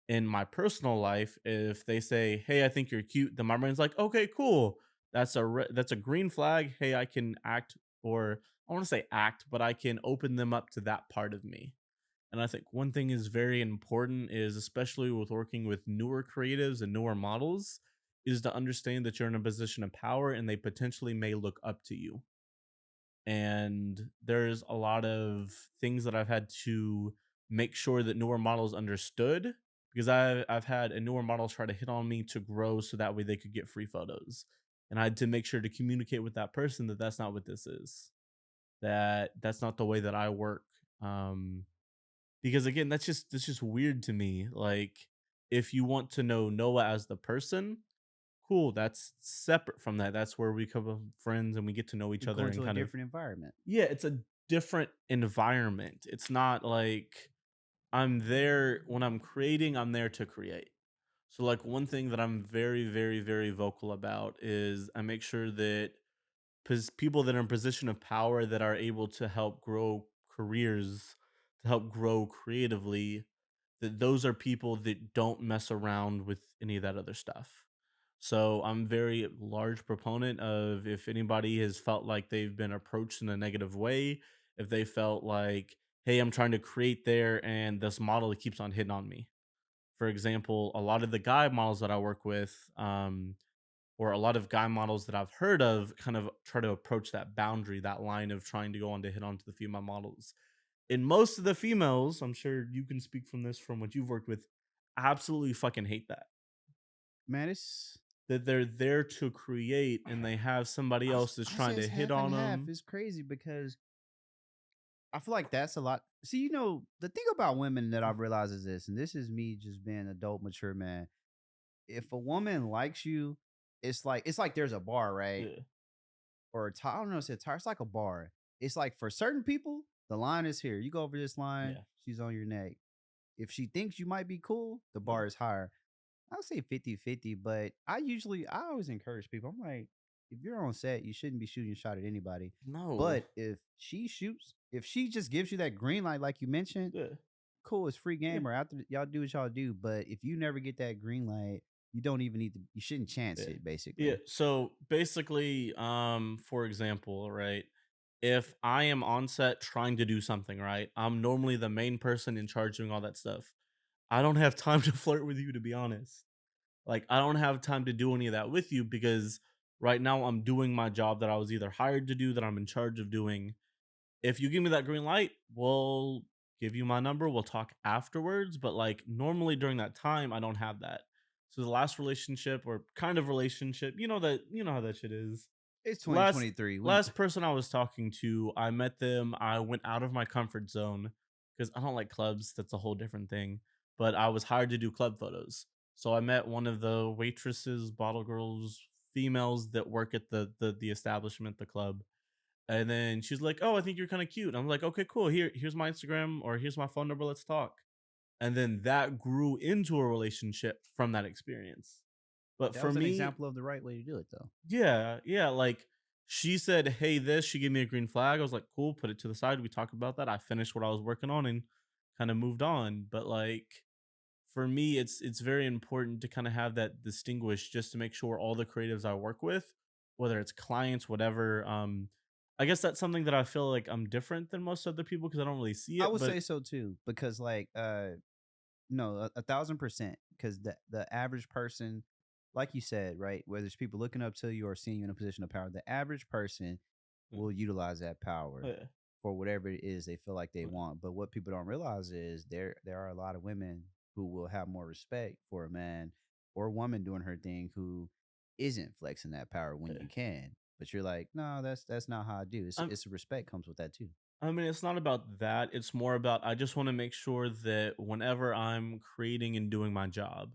In my personal life, if they say, "Hey, I think you're cute," then my brain's like, "Okay, cool. That's a green flag. Hey, I can act, or I want to say act, but I can open them up to that part of me." And I think one thing is very important is especially with working with newer creatives and newer models is to understand that you're in a position of power and they potentially may look up to you. And there's a lot of things that I've had to make sure that newer models understood because I've had a newer model try to hit on me to grow so that way they could get free photos. And I had to make sure to communicate with that person that that's not what this is. That that's not the way that I work. Because again, that's just weird to me. Like, if you want to know Noah as the person, cool. That's separate from that. That's where we become friends and we get to know each You go other and into a kind of different environment. yeah, it's a different environment. It's not like I'm there when I'm creating, I'm there to create. So like one thing that I'm very, very, very vocal about is I make sure that people that are in position of power that are able to help grow careers, to help grow creatively, that those are people that don't mess around with any of that other stuff. So I'm very large proponent of if anybody has felt like they've been approached in a negative way, if they felt like, hey, I'm trying to create there and this model keeps on hitting on me. For example, a lot of the guy models that I work with, or a lot of guy models that I've heard of kind of try to approach that boundary, that line of trying to go on to hit onto the female models. And most of the females, I'm sure you can speak from this from what you've worked with, absolutely fucking hate that. Man, it's That they're there to create and they have somebody else that's I say trying it's to hit half and on half. them. It's crazy because I feel like that's a lot. See, the thing about women that I've realized is this, and this is me just being an adult, mature man. If a woman likes you, it's like there's a bar, right? Yeah, Or I don't know, it's a tire. It's like a bar. It's like for certain people, the line is here. You go over this line, yeah, she's on your neck. If she thinks you might be cool, the yeah. bar is higher. I'll say 50-50, but I always encourage people. I'm like, if you're on set, you shouldn't be shooting a shot at anybody. No. But if she just gives you that green light, like you mentioned, Yeah, cool, it's free yeah, game or after y'all do what y'all do. But if you never get that green light, you don't even need to, you shouldn't chance yeah. it, Yeah. basically. So basically, for example, right? If I am on set trying to do something, right? I'm normally the main person in charge doing all that stuff. I don't have time to flirt with you, to be honest. Like, I don't have time to do any of that with you because right now I'm doing my job that I was either hired to do, that I'm in charge of doing. If you give me that green light, we'll give you my number. We'll talk afterwards. But like, normally during that time, I don't have that. So the last relationship or kind of relationship, you know how that shit is. It's Last 2023. We last person I was talking to, I met them. I went out of my comfort zone because I don't like clubs. That's a whole different thing. But I was hired to do club photos. So I met one of the waitresses, bottle girls, females that work at the establishment, the club. And then she's like, "Oh, I think you're kind of cute." And I'm like, "Okay, cool. Here's my Instagram or here's my phone number. Let's talk." And then that grew into a relationship from that experience. But That for was an me, example of the right way to do it, though. yeah, yeah, like she said, "Hey, this." She gave me a green flag. I was like, "Cool." Put it to the side. We talked about that. I finished what I was working on and kind of moved on. But like for me, it's very important to kind of have that distinguish just to make sure all the creatives I work with, whether it's clients, whatever. I guess that's something that I feel like I'm different than most other people because I don't really see I it. would But say so too, because like no, 1,000%. Because the average person, like you said, right, whether it's people looking up to you or seeing you in a position of power, the average person yeah, will utilize that power yeah, for whatever it is they feel like they yeah, want. But what people don't realize is there are a lot of women who will have more respect for a man or a woman doing her thing who isn't flexing that power when yeah. you can. But you're like, no, that's not how I do. I'm It's a respect comes with that too. I mean, it's not about that. It's more about I just want to make sure that whenever I'm creating and doing my job,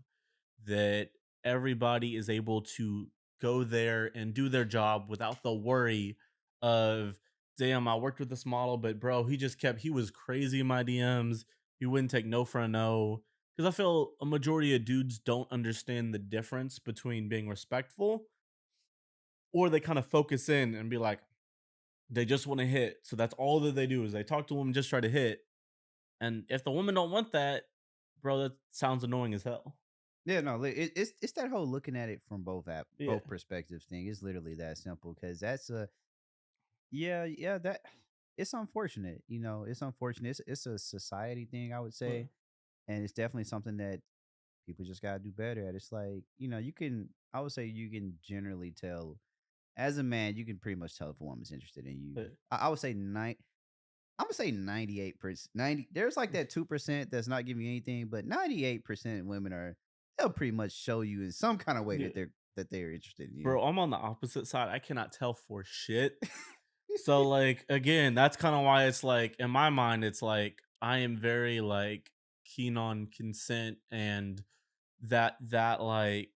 that everybody is able to go there and do their job without the worry of, damn, I worked with this model, but bro, he was crazy in my DMs. He wouldn't take no for a no. Because I feel a majority of dudes don't understand the difference between being respectful or they kind of focus in and be like, they just want to hit. So that's all that they do is they talk to women, just try to hit. And if the woman don't want that, bro, that sounds annoying as hell. Yeah, no, it's that whole looking at it from Yeah. both perspectives thing. It's literally that simple because that's a yeah, that it's unfortunate. It's unfortunate. It's a society thing, I would Yeah. say, and it's definitely something that people just gotta do better at. It's like I would say you can generally tell as a man, you can pretty much tell if a woman's interested in you. Yeah. I would say I'm gonna say 98%. 90. There's like that 2% that's not giving you anything, but 98% of women they'll pretty much show you in some kind of way Yeah. that they're interested in you. Bro, I'm on the opposite side. I cannot tell for shit. So like again, that's kind of why it's like in my mind, it's like I am very like keen on consent and that like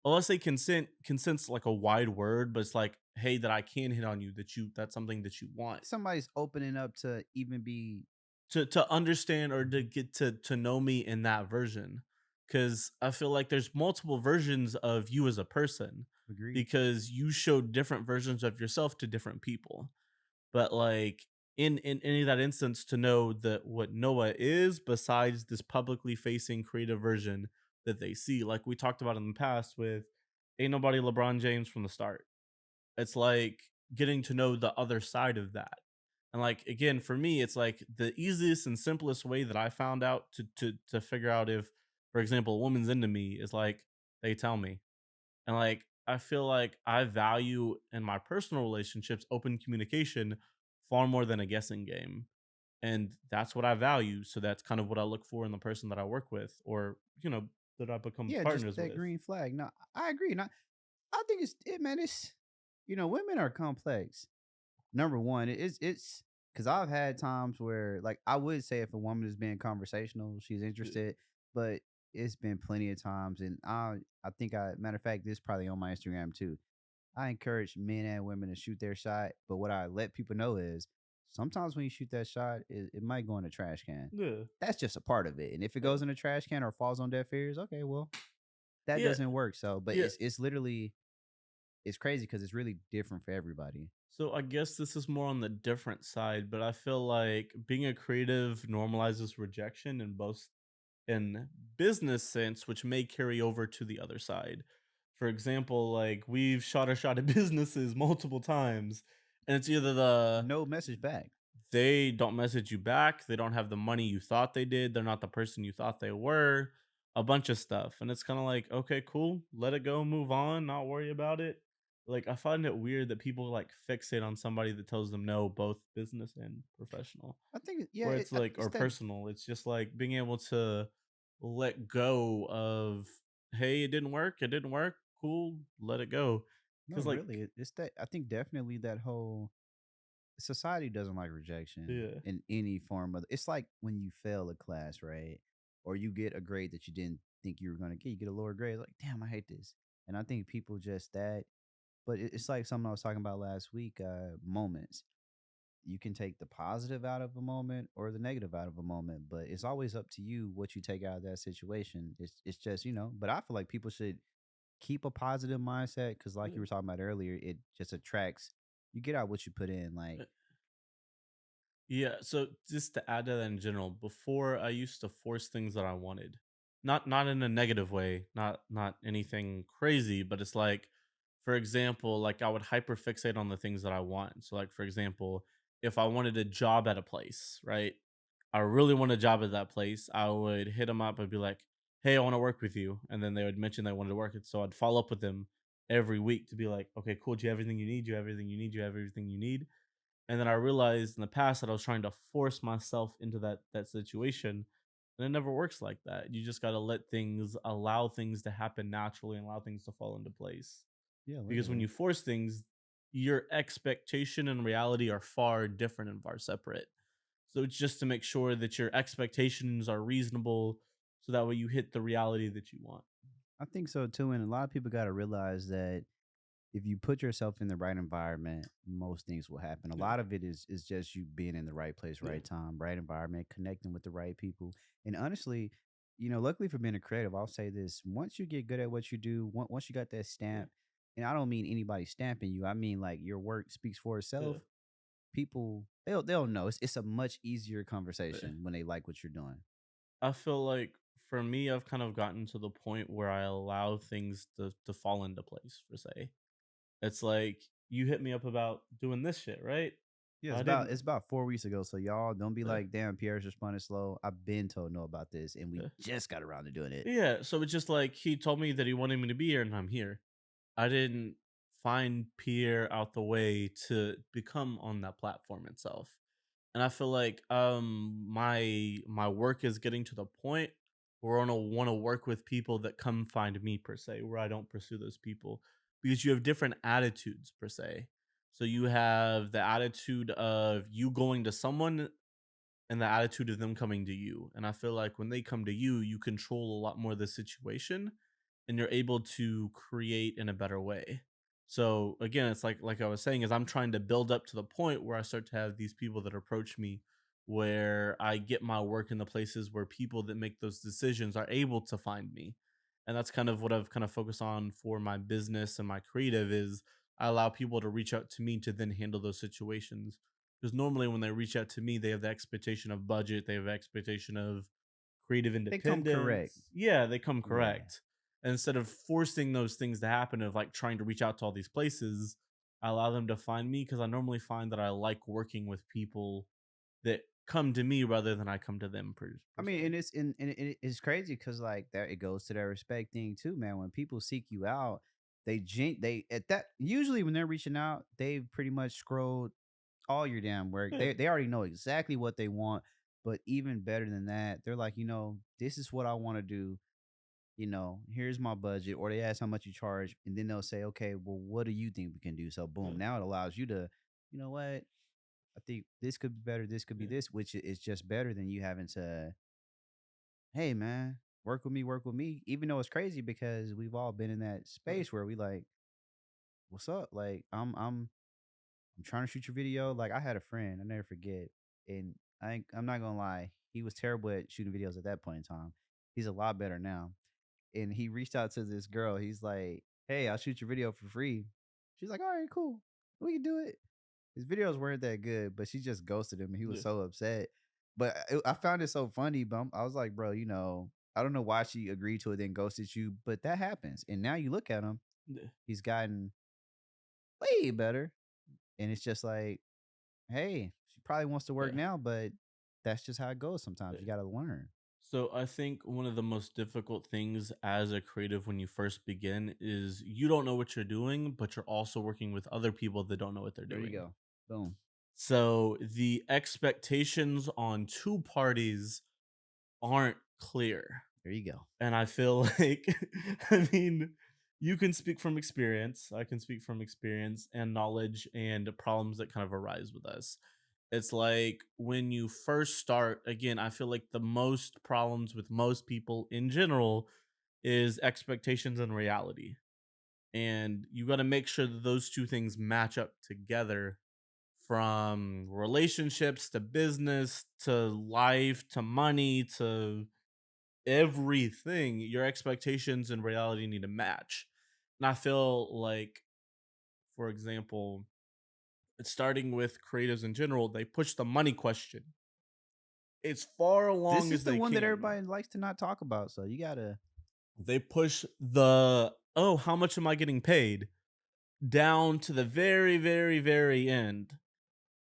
well, let's say consent's like a wide word, but it's like, hey, that I can hit on you, that's something that you want. Somebody's opening up to even be To understand or to get to know me in that version, because I feel like there's multiple versions of you as a person agreed. because you show different versions of yourself to different people. But like in any of that instance, to know that what Noah is besides this publicly facing creative version that they see, like we talked about in the past with ain't nobody LeBron James from the start. It's like getting to know the other side of that. And like again, for me, it's like the easiest and simplest way that I found out to figure out if, for example, a woman's into me is like they tell me. And like I feel like I value in my personal relationships open communication far more than a guessing game. And that's what I value. So that's kind of what I look for in the person that I work with or, that I become Yeah, just partners that with. green flag. No, I agree. And I think man, women are complex. Number one, it's because I've had times where like I would say if a woman is being conversational, she's Yeah. interested, but it's been plenty of times, and I think matter of fact, this is probably on my Instagram too. I encourage men and women to shoot their shot, but what I let people know is sometimes when you shoot that shot, it might go in a trash can. Yeah. That's just a part of it, and if it Yeah. goes in a trash can or falls on deaf ears, okay, well that Yeah. doesn't work. So, but Yeah. it's literally it's crazy because it's really different for everybody. So I guess this is more on the different side, but I feel like being a creative normalizes rejection in both in business sense, which may carry over to the other side. For example, like we've shot a shot at businesses multiple times, and it's either No message back. they don't message you back, they don't have the money you thought they did, they're not the person you thought they were, a bunch of stuff. And it's kind of like, okay, cool, let it go, move on, not worry about it. Like I find it weird that people like fixate on somebody that tells them no, both business and professional. I think, yeah, Where it's like it's or that personal. It's just like being able to let go of, hey, it didn't work, cool, let it go. no, Cause like, really, it's that I think definitely that whole society doesn't like rejection yeah, in any form of. It's like when you fail a class, right? Or you get a grade that you didn't think you were going to get. You get a lower grade, like, damn, I hate this. And I think people just that. But it's like something I was talking about last week. Moments. You can take the positive out of a moment or the negative out of a moment, but it's always up to you what you take out of that situation. It's just, but I feel like people should keep a positive mindset because, like you Yeah. were talking about earlier, it just attracts. You get out what you put in. Like, Yeah, so just to add to that in general, before I used to force things that I wanted. Not in a negative way, not anything crazy, but it's like, for example, like I would hyperfixate on the things that I want. So like for example, if I wanted a job at a place, right? I really want a job at that place, I would hit them up and be like, "Hey, I want to work with you." And then they would mention they wanted to work it. So I'd follow up with them every week to be like, "Okay, cool. Do you have everything you need? Do you have everything you need? Do you have everything you need?" And then I realized in the past that I was trying to force myself into that situation, and it never works like that. You just got to let things allow things to happen naturally and allow things to fall into place. yeah, Because when you literally. force things, your expectation and reality are far different and far separate. So it's just to make sure that your expectations are reasonable so that way you hit the reality that you want. I think so too. And a lot of people got to realize that if you put yourself in the right environment, most things will happen. A Yeah. lot of it is just you being in the right place, Yeah. right time, right environment, connecting with the right people. And honestly, luckily for being a creative, I'll say this: once you get good at what you do, once you got that Yeah. stamp, and I don't mean anybody stamping you, I mean like your work speaks for Yeah. itself. People they'll know. It's a much easier Yeah. conversation when they like what you're doing. I feel like for me, I've kind of gotten to the point where I allow things to fall into place, per se. It's like you hit me up about doing this shit, right? Yeah, it's I about didn't. it's about 4 weeks ago. So y'all don't be Uh, like, damn, Pierre's responding slow. I've been told no about this, and we uh, just got around to doing it. yeah, so it's just like he told me that he wanted me to be here, and I'm here. I didn't find Pierre out the way to become on that platform itself. And I feel like my work is getting to the point where I don't want to work with people that come find me, per se, where I don't pursue those people, because you have different attitudes, per se. So you have the attitude of you going to someone and the attitude of them coming to you. And I feel like when they come to you, you control a lot more of the situation and you're able to create in a better way. So again, it's like I was saying, is I'm trying to build up to the point where I start to have these people that approach me, where I get my work in the places where people that make those decisions are able to find me. And that's kind of what I've kind of focused on for my business and my creative is I allow people to reach out to me to then handle those situations. Because normally when they reach out to me, they have the expectation of budget, they have the expectation of creative They come correct. independence. Yeah, they come Yeah. correct. And instead of forcing those things to happen, of like trying to reach out to all these places, I allow them to find me because I normally find that I like working with people that come to me rather than I come to them I per mean, se. it's crazy because like that it goes to that respect thing too, man. When people seek you out, they at that usually when they're reaching out, they've pretty much scrolled all your damn work. Yeah, They already know exactly what they want. But even better than that, they're like, this is what I want to do. Here's my budget, or they ask how much you charge, and then they'll say, okay, well, what do you think we can do? So yeah, boom, now it allows you to, you know what? I think this could be better, this could be yeah, this, which is just better than you having to, hey man, work with me. Even though it's crazy because we've all been in that yeah, space where we like, what's up? Like, I'm trying to shoot your video. Like, I had a friend, I never forget, and I'm not gonna lie, he was terrible at shooting videos at that point in time. He's a lot better now, and he reached out to this girl. He's like, "Hey, I'll shoot your video for free." She's like, "All right, cool, we can do it." His videos weren't that good, but she just ghosted him, and he was yeah, so upset. But I found it so funny. But I was like, "Bro, I don't know why she agreed to it, then ghosted you, but that happens." And now you look at him; yeah, he's gotten way better, and it's just like, hey, she probably wants to work yeah, now, but that's just how it goes. Sometimes yeah. you got to learn. So I think one of the most difficult things as a creative when you first begin is you don't know what you're doing, but you're also working with other people that don't know what they're There you doing. go. Boom. So the expectations on two parties aren't clear. There you go. And I feel like, I mean, you can speak from experience. I can speak from experience and knowledge and problems that kind of arise with us. It's like when you first start, again, I feel like the most problems with most people in general is expectations and reality. And you got to make sure that those two things match up together, from relationships to business to life to money to everything. Your expectations and reality need to match. And I feel like, for example, it's starting with creatives in general, they push the money question as far This along is as the they one that can. everybody likes to not talk about, so you gotta. They push the, oh, how much am I getting paid, down to the very, very, very end.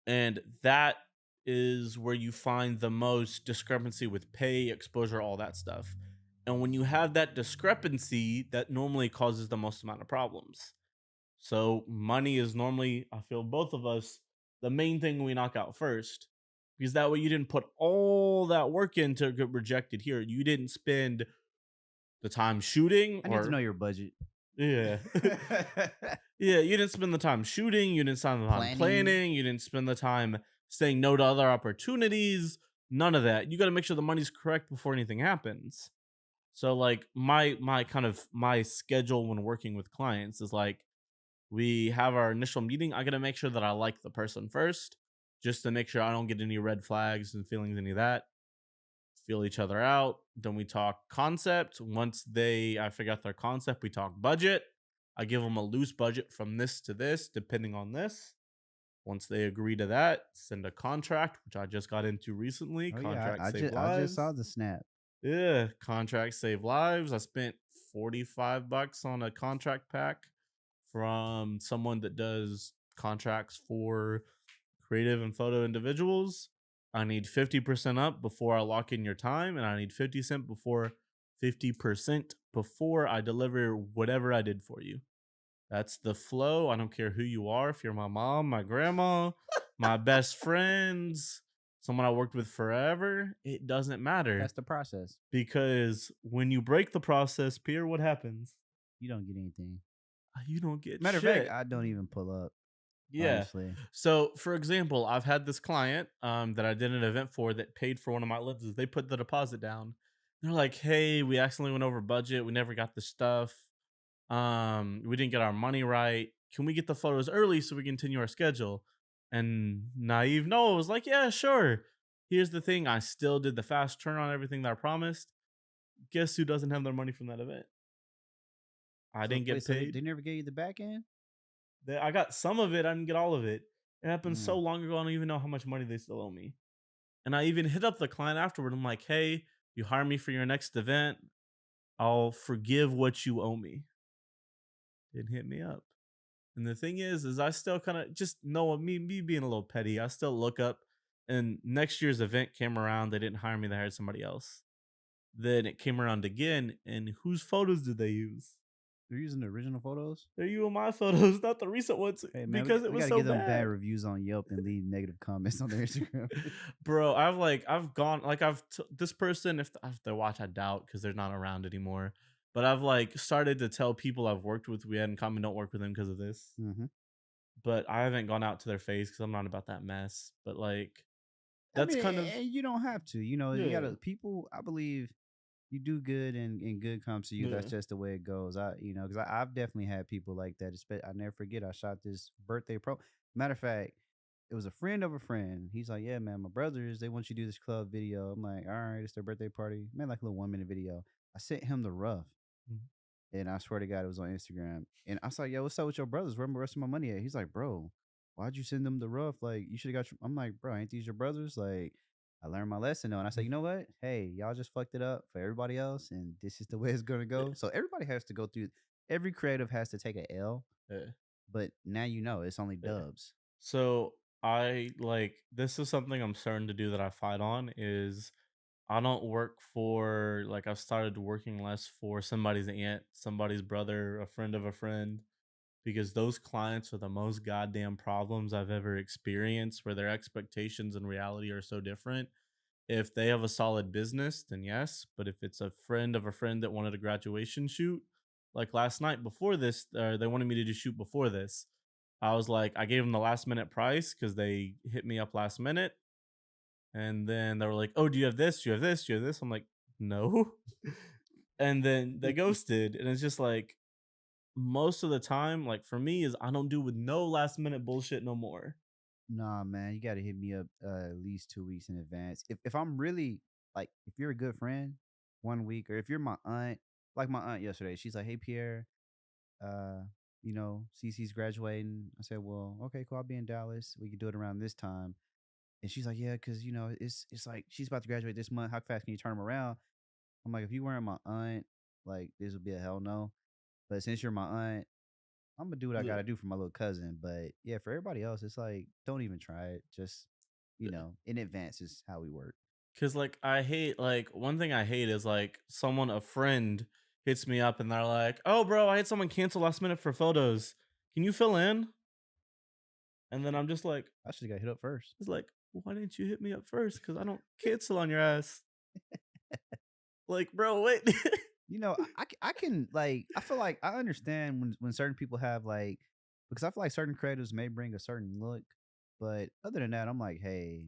And that is where you find the most discrepancy with pay, exposure, all that stuff. And when you have that discrepancy, that normally causes the most amount of problems. So money is normally, I feel, both of us, the main thing we knock out first. Because that way you didn't put all that work in to get rejected here. You didn't spend the time shooting I need to know or, your budget. yeah. Yeah, you didn't spend the time shooting, you didn't spend the time Planning. planning, you didn't spend the time saying no to other opportunities, none of that. You gotta make sure the money's correct before anything happens. So, like, my kind of my schedule when working with clients is like, we have our initial meeting, I gotta make sure that I like the person first, just to make sure I don't get any red flags and feelings, any of that. Feel each other out. Then we talk concept. Once I figure out their concept, we talk budget. I give them a loose budget from this to this, depending on this. Once they agree to that, send a contract, which I just got into recently. Oh yeah, Contracts save I just saw lives. the snap. Yeah, contracts save lives. I spent $45 on a contract pack from someone that does contracts for creative and photo individuals. I need 50% up before I lock in your time, and I need 50% before I deliver whatever I did for you. That's the flow. I don't care who you are. If you're my mom, my grandma, my best friends, someone I worked with forever, it doesn't matter, That's the process. because when you break the process, Pierre, what happens? You don't get anything. You don't get Matter of fact, shit. I don't even pull up, Yeah. honestly. So, for example, I've had this client that I did an event for that paid for one of my lenses. They put the deposit down. They're like, "Hey, we accidentally went over budget. We never got the stuff. We didn't get our money right. Can we get the photos early so we continue our schedule?" And naive Noah was like, "Yeah, sure." Here's the thing: I still did the fast turn on everything that I promised. Guess who doesn't have their money from that event? I So didn't wait, get so paid. they never gave you the back end? I got some of it. I didn't get all of it. It happened so Mm. long ago. I don't even know how much money they still owe me. And I even hit up the client afterward. I'm like, "Hey, you hire me for your next event, I'll forgive what you owe me." Didn't hit me up. And the thing is I still kind of just know me being a little petty. I still look up, and next year's event came around. They didn't hire me. They hired somebody else. Then it came around again, and whose photos did they use? They're using the original photos? They're you and my photos, not the recent ones, Hey man, because it we was gotta so give them bad bad. reviews on Yelp and leave negative comments on their Instagram. Bro, I've gone, like, this person, if they watch, I doubt, because they're not around anymore. But I've like started to tell people I've worked with, we had in common, don't work with them because of this. Mhm. But I haven't gone out to their face because I'm not about that mess. But like, I that's mean, kind of, and you don't have to. You know, you yeah, gotta people. I believe you do good, and good comes to you. That's yeah. just the way it goes. Because I've definitely had people like that. I never forget. I shot this birthday pro. Matter of fact, it was a friend of a friend. He's like, "Yeah, man, my brothers, they want you to do this club video." I'm like, "All right, it's their birthday party." Man, like a little 1 minute video. I sent him the rough. Mhm. And I swear to God, it was on Instagram. And I was like, "Yo, what's up with your brothers? Where the rest of my money at?" He's like, "Bro, why'd you send them the rough? Like, you should have got your." I'm like, "Bro, ain't these your brothers?" Like, I learned my lesson though. And I said, "You know what? Hey, y'all just fucked it up for everybody else. And this is the way it's going to Yeah, go." So everybody has to go through, every creative has to take a L. yeah, But now you know it's only yeah. dubs. So I like, this is something I'm starting to do that I fight on is, I don't work for, like, I've started working less for somebody's aunt, somebody's brother, a friend of a friend, because those clients are the most goddamn problems I've ever experienced, where their expectations and reality are so different. If they have a solid business, then yes. But if it's a friend of a friend that wanted a graduation shoot, like last night before this, they wanted me to do shoot before this. I was like, I gave them the last minute price because they hit me up last minute. And then they were like, "Oh, do you have this? Do you have this? Do you have this?" I'm like, "No." And then they ghosted. And it's just like, most of the time, like for me, is I don't do with no last minute bullshit no more. Nah, man, you gotta hit me up at least 2 weeks in advance. If I'm really like, if you're a good friend, 1 week, or if you're my aunt, like my aunt yesterday, she's like, "Hey Pierre, uh, Cece's graduating." I said, "Well, okay, cool. I'll be in Dallas. We can do it around this time." And she's like, "Yeah, because it's like she's about to graduate this month. How fast can you turn them around?" I'm like, "If you weren't my aunt, like this would be a hell no. But since you're my aunt, I'm gonna do what I Yeah. gotta do for my little cousin." But yeah, for everybody else, it's like, don't even try it. Just, in advance is how we work. Cause like I hate like one thing I hate is like someone a friend hits me up and they're like, "Oh, bro, I had someone cancel last minute for photos. Can you fill in?" And then I'm just like, I should got hit up first. it's like, why didn't you hit me up first? Because I don't cancel on your ass. Like, bro, wait. I can like, I feel like I understand when certain people have like, because I feel like certain creatives may bring a certain look, but other than that, I'm like, hey,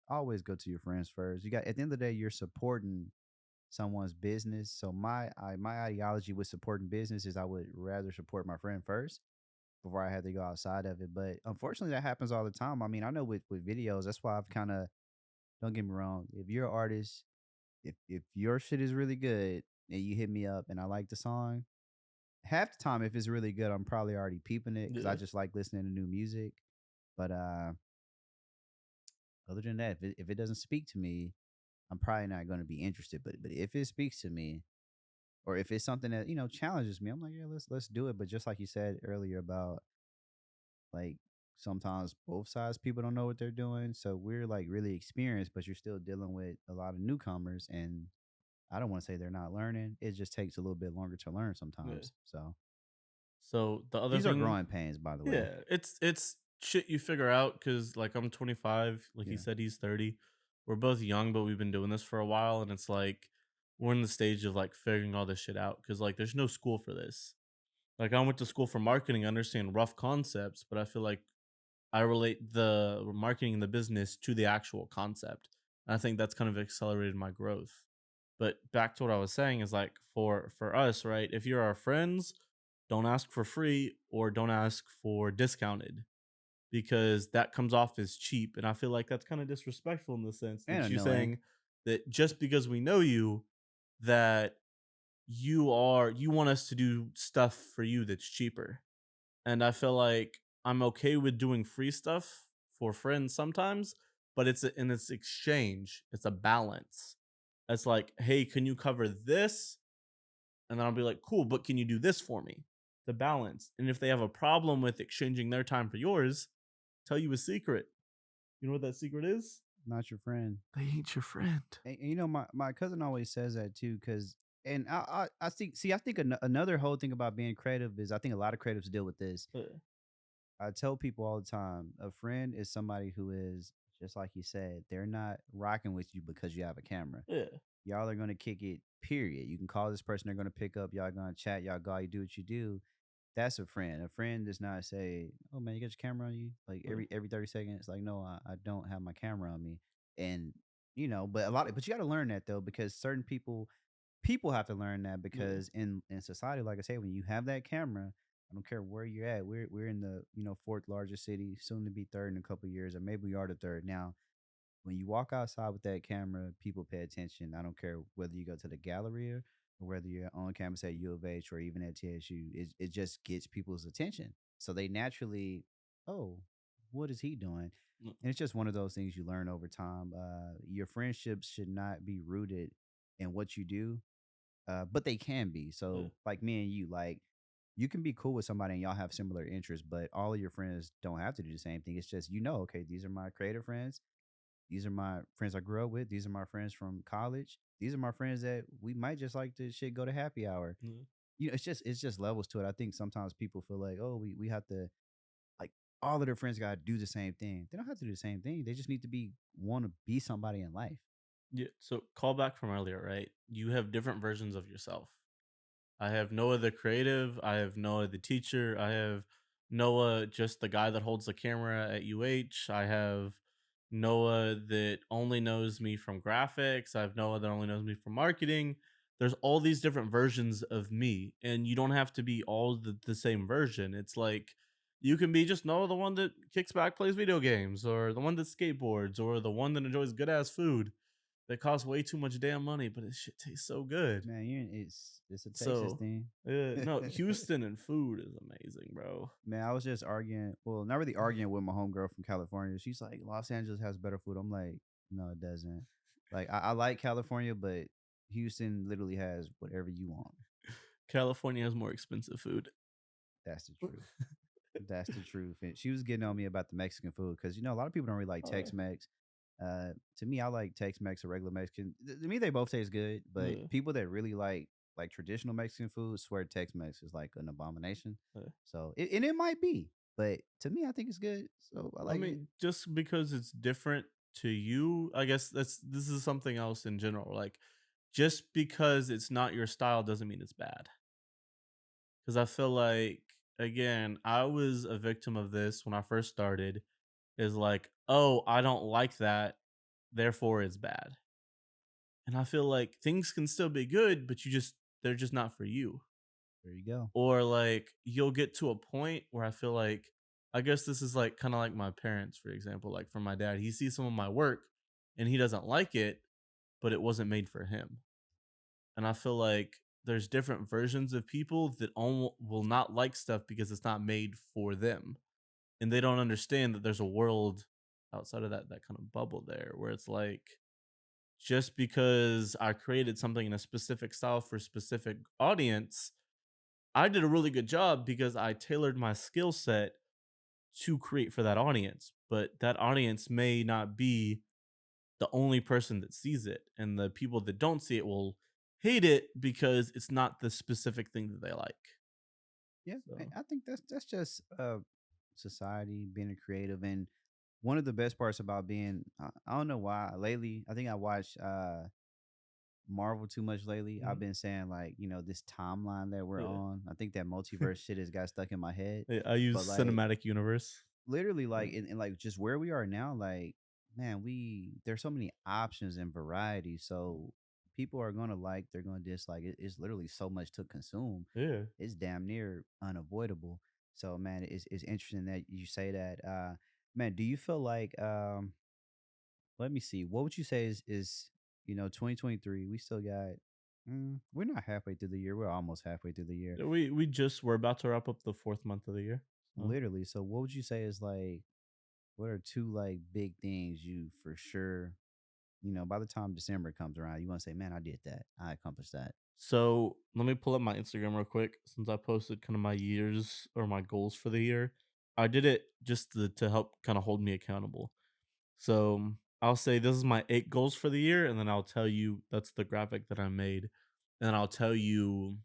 always go to your friends first. You got, at the end of the day, you're supporting someone's business. So my ideology with supporting business is I would rather support my friend first before I had to go outside of it. But unfortunately, that happens all the time. I mean, I know with videos, that's why I've kind of, don't get me wrong. If you're an artist, if your shit is really good and you hit me up and I like the song, half the time if it's really good, I'm probably already peeping it because I Yeah. just like listening to new music. But other than that, if it doesn't speak to me, I'm probably not going to be interested. But if it speaks to me, or if it's something that challenges me, I'm like, yeah, let's do it. But just like you said earlier about, like, sometimes both sides people don't know what they're doing, so we're like really experienced, but you're still dealing with a lot of newcomers, and I don't want to say they're not learning. It just takes a little bit longer to learn Yeah. sometimes. So So the other these are thing, growing pains, by the way. yeah, it's shit you figure out because like I'm 25, like he Yeah, said he's 30. We're both young, but we've been doing this for a while, and it's like we're in the stage of like figuring all this shit out because like there's no school for this. Like I went to school for marketing, I understand rough concepts, but I feel like I relate the marketing and the business to the actual concept. And I think that's kind of accelerated my growth. But back to what I was saying is like for us, right? If you're our friends, don't ask for free or don't ask for discounted because that comes off as cheap. And I feel like that's kind of disrespectful in the sense and that you annoying. saying that just because we know you, that you want us to do stuff for you that's cheaper. And I feel like I'm okay with doing free stuff for friends sometimes, but in its exchange. It's a balance. It's like, hey, can you cover this? And then I'll be like, cool, but can you do this for me? The balance. And if they have a problem with exchanging their time for yours, tell you a secret. You know what that secret is? Not your friend. They ain't your friend. And my cousin always says that too, because, and I think, see, I think another whole thing about being creative is, I think a lot of creatives deal with this. Yeah, I tell people all the time, a friend is somebody who is, just like you said, they're not rocking with you because you have a camera. yeah, Y'all are gonna kick it, period. You can call this person, they're gonna pick up, y'all gonna chat, y'all go, you do what you do. That's a friend. A friend does not say, "Oh man, you got your camera on you?" Like yeah, every 30 seconds. Like, no, I don't have my camera on me. And but but you gotta learn that though, because certain people have to learn that, yeah, because in society, like I say, when you have that camera, I don't care where you're at. We're in the fourth largest city, soon to be third in a couple years, or maybe we are the third now. When you walk outside with that camera, people pay attention. I don't care whether you go to the gallery, or whether you're on campus at U of H or even at TSU. It just gets people's attention. So they naturally, oh, what is he doing? yeah, And it's just one of those things you learn over time. Your friendships should not be rooted in what you do, but they can be. yeah, So, like me and you, like, you can be cool with somebody and y'all have similar interests, but all of your friends don't have to do the same thing. It's just, okay, these are my creative friends. These are my friends I grew up with. These are my friends from college. These are my friends that we might just like to shit go to happy hour. yeah. It's just levels to it. I think sometimes people feel like, oh, we have to, like, all of their friends gotta do the same thing. They don't have to do the same thing. They just need to want to be somebody in life. Yeah. So call back from earlier, right? You have different versions of yourself. I have Noah the creative. I have Noah the teacher. I have Noah just the guy that holds the camera at UH. I have Noah that only knows me from graphics. I have Noah that only knows me from marketing. there's all these different versions of me, and you don't have to be all the same version. It's like you can be just no the one that kicks back, plays video games, or the one that skateboards, or the one that enjoys good ass food that costs way too much damn money, but it shit tastes so good. Man, it's a Texas So, thing. no, Houston and food is amazing, bro. Man, I was just arguing. Well, not really arguing with my homegirl from California. She's like, Los Angeles has better food. I'm like, no, it doesn't. Like, I like California, but Houston literally has whatever you want. California has more expensive food. That's the truth. That's the truth. And she was getting on me about the Mexican food because a lot of people don't really like Uh, Tex-Mex. To me, I like Tex-Mex or regular Mexican. To me, they both taste good, but uh, people that really like traditional Mexican food swear Tex-Mex is like an abomination. uh. So, and it might be, but to me, I think it's good. So I I like it. mean, just because it's different to you, I guess this is something else in general. Like, just because it's not your style doesn't mean it's bad. Because I feel like, again, I was a victim of this when I first started. Is like, oh, I don't like that, therefore it's bad. And I feel like things can still be good, but they're just not for you. There you go. Or like you'll get to a point where I feel like I guess this is like kind of like my parents, for example. Like for my dad, he sees some of my work and he doesn't like it, but it wasn't made for him. And I feel like there's different versions of people that will not like stuff because it's not made for them. And they don't understand that there's a world outside of that kind of bubble there where it's like just because I created something in a specific style for a specific audience, I did a really good job because I tailored my skill set to create for that audience. But that audience may not be the only person that sees it. And the people that don't see it will hate it because it's not the specific thing that they like. Yeah, So, I think that's just society being a creative, and one of the best parts about being I don't know why lately. I think I watched Marvel too much lately. I've mhm. been saying like, this timeline that we're Yeah. on. I think that multiverse shit has got stuck in my head. I use But like cinematic universe. literally Yeah. like in like just where we are now, like man, there's so many options and variety. So people are gonna like, they're gonna dislike it. It's literally so much to consume. Yeah. It's damn near unavoidable. So man, it's interesting that you say that. Man, do you feel like let me see. What would you say is 2023? We still got. We're not halfway through the year. We're almost halfway through the year, Yeah, we're about to wrap up the fourth month of the year. So literally. So, what would you say is like? What are two like big things you for sure? By the time December comes around, you want to say, "Man, I did that. I accomplished that." So let me pull up my Instagram real quick since I posted kind of my years or my goals for the year. I did it just to help kind of hold me accountable. So I'll say this is my 8 goals for the year, and then I'll tell you that's the graphic that I made. And then I'll tell you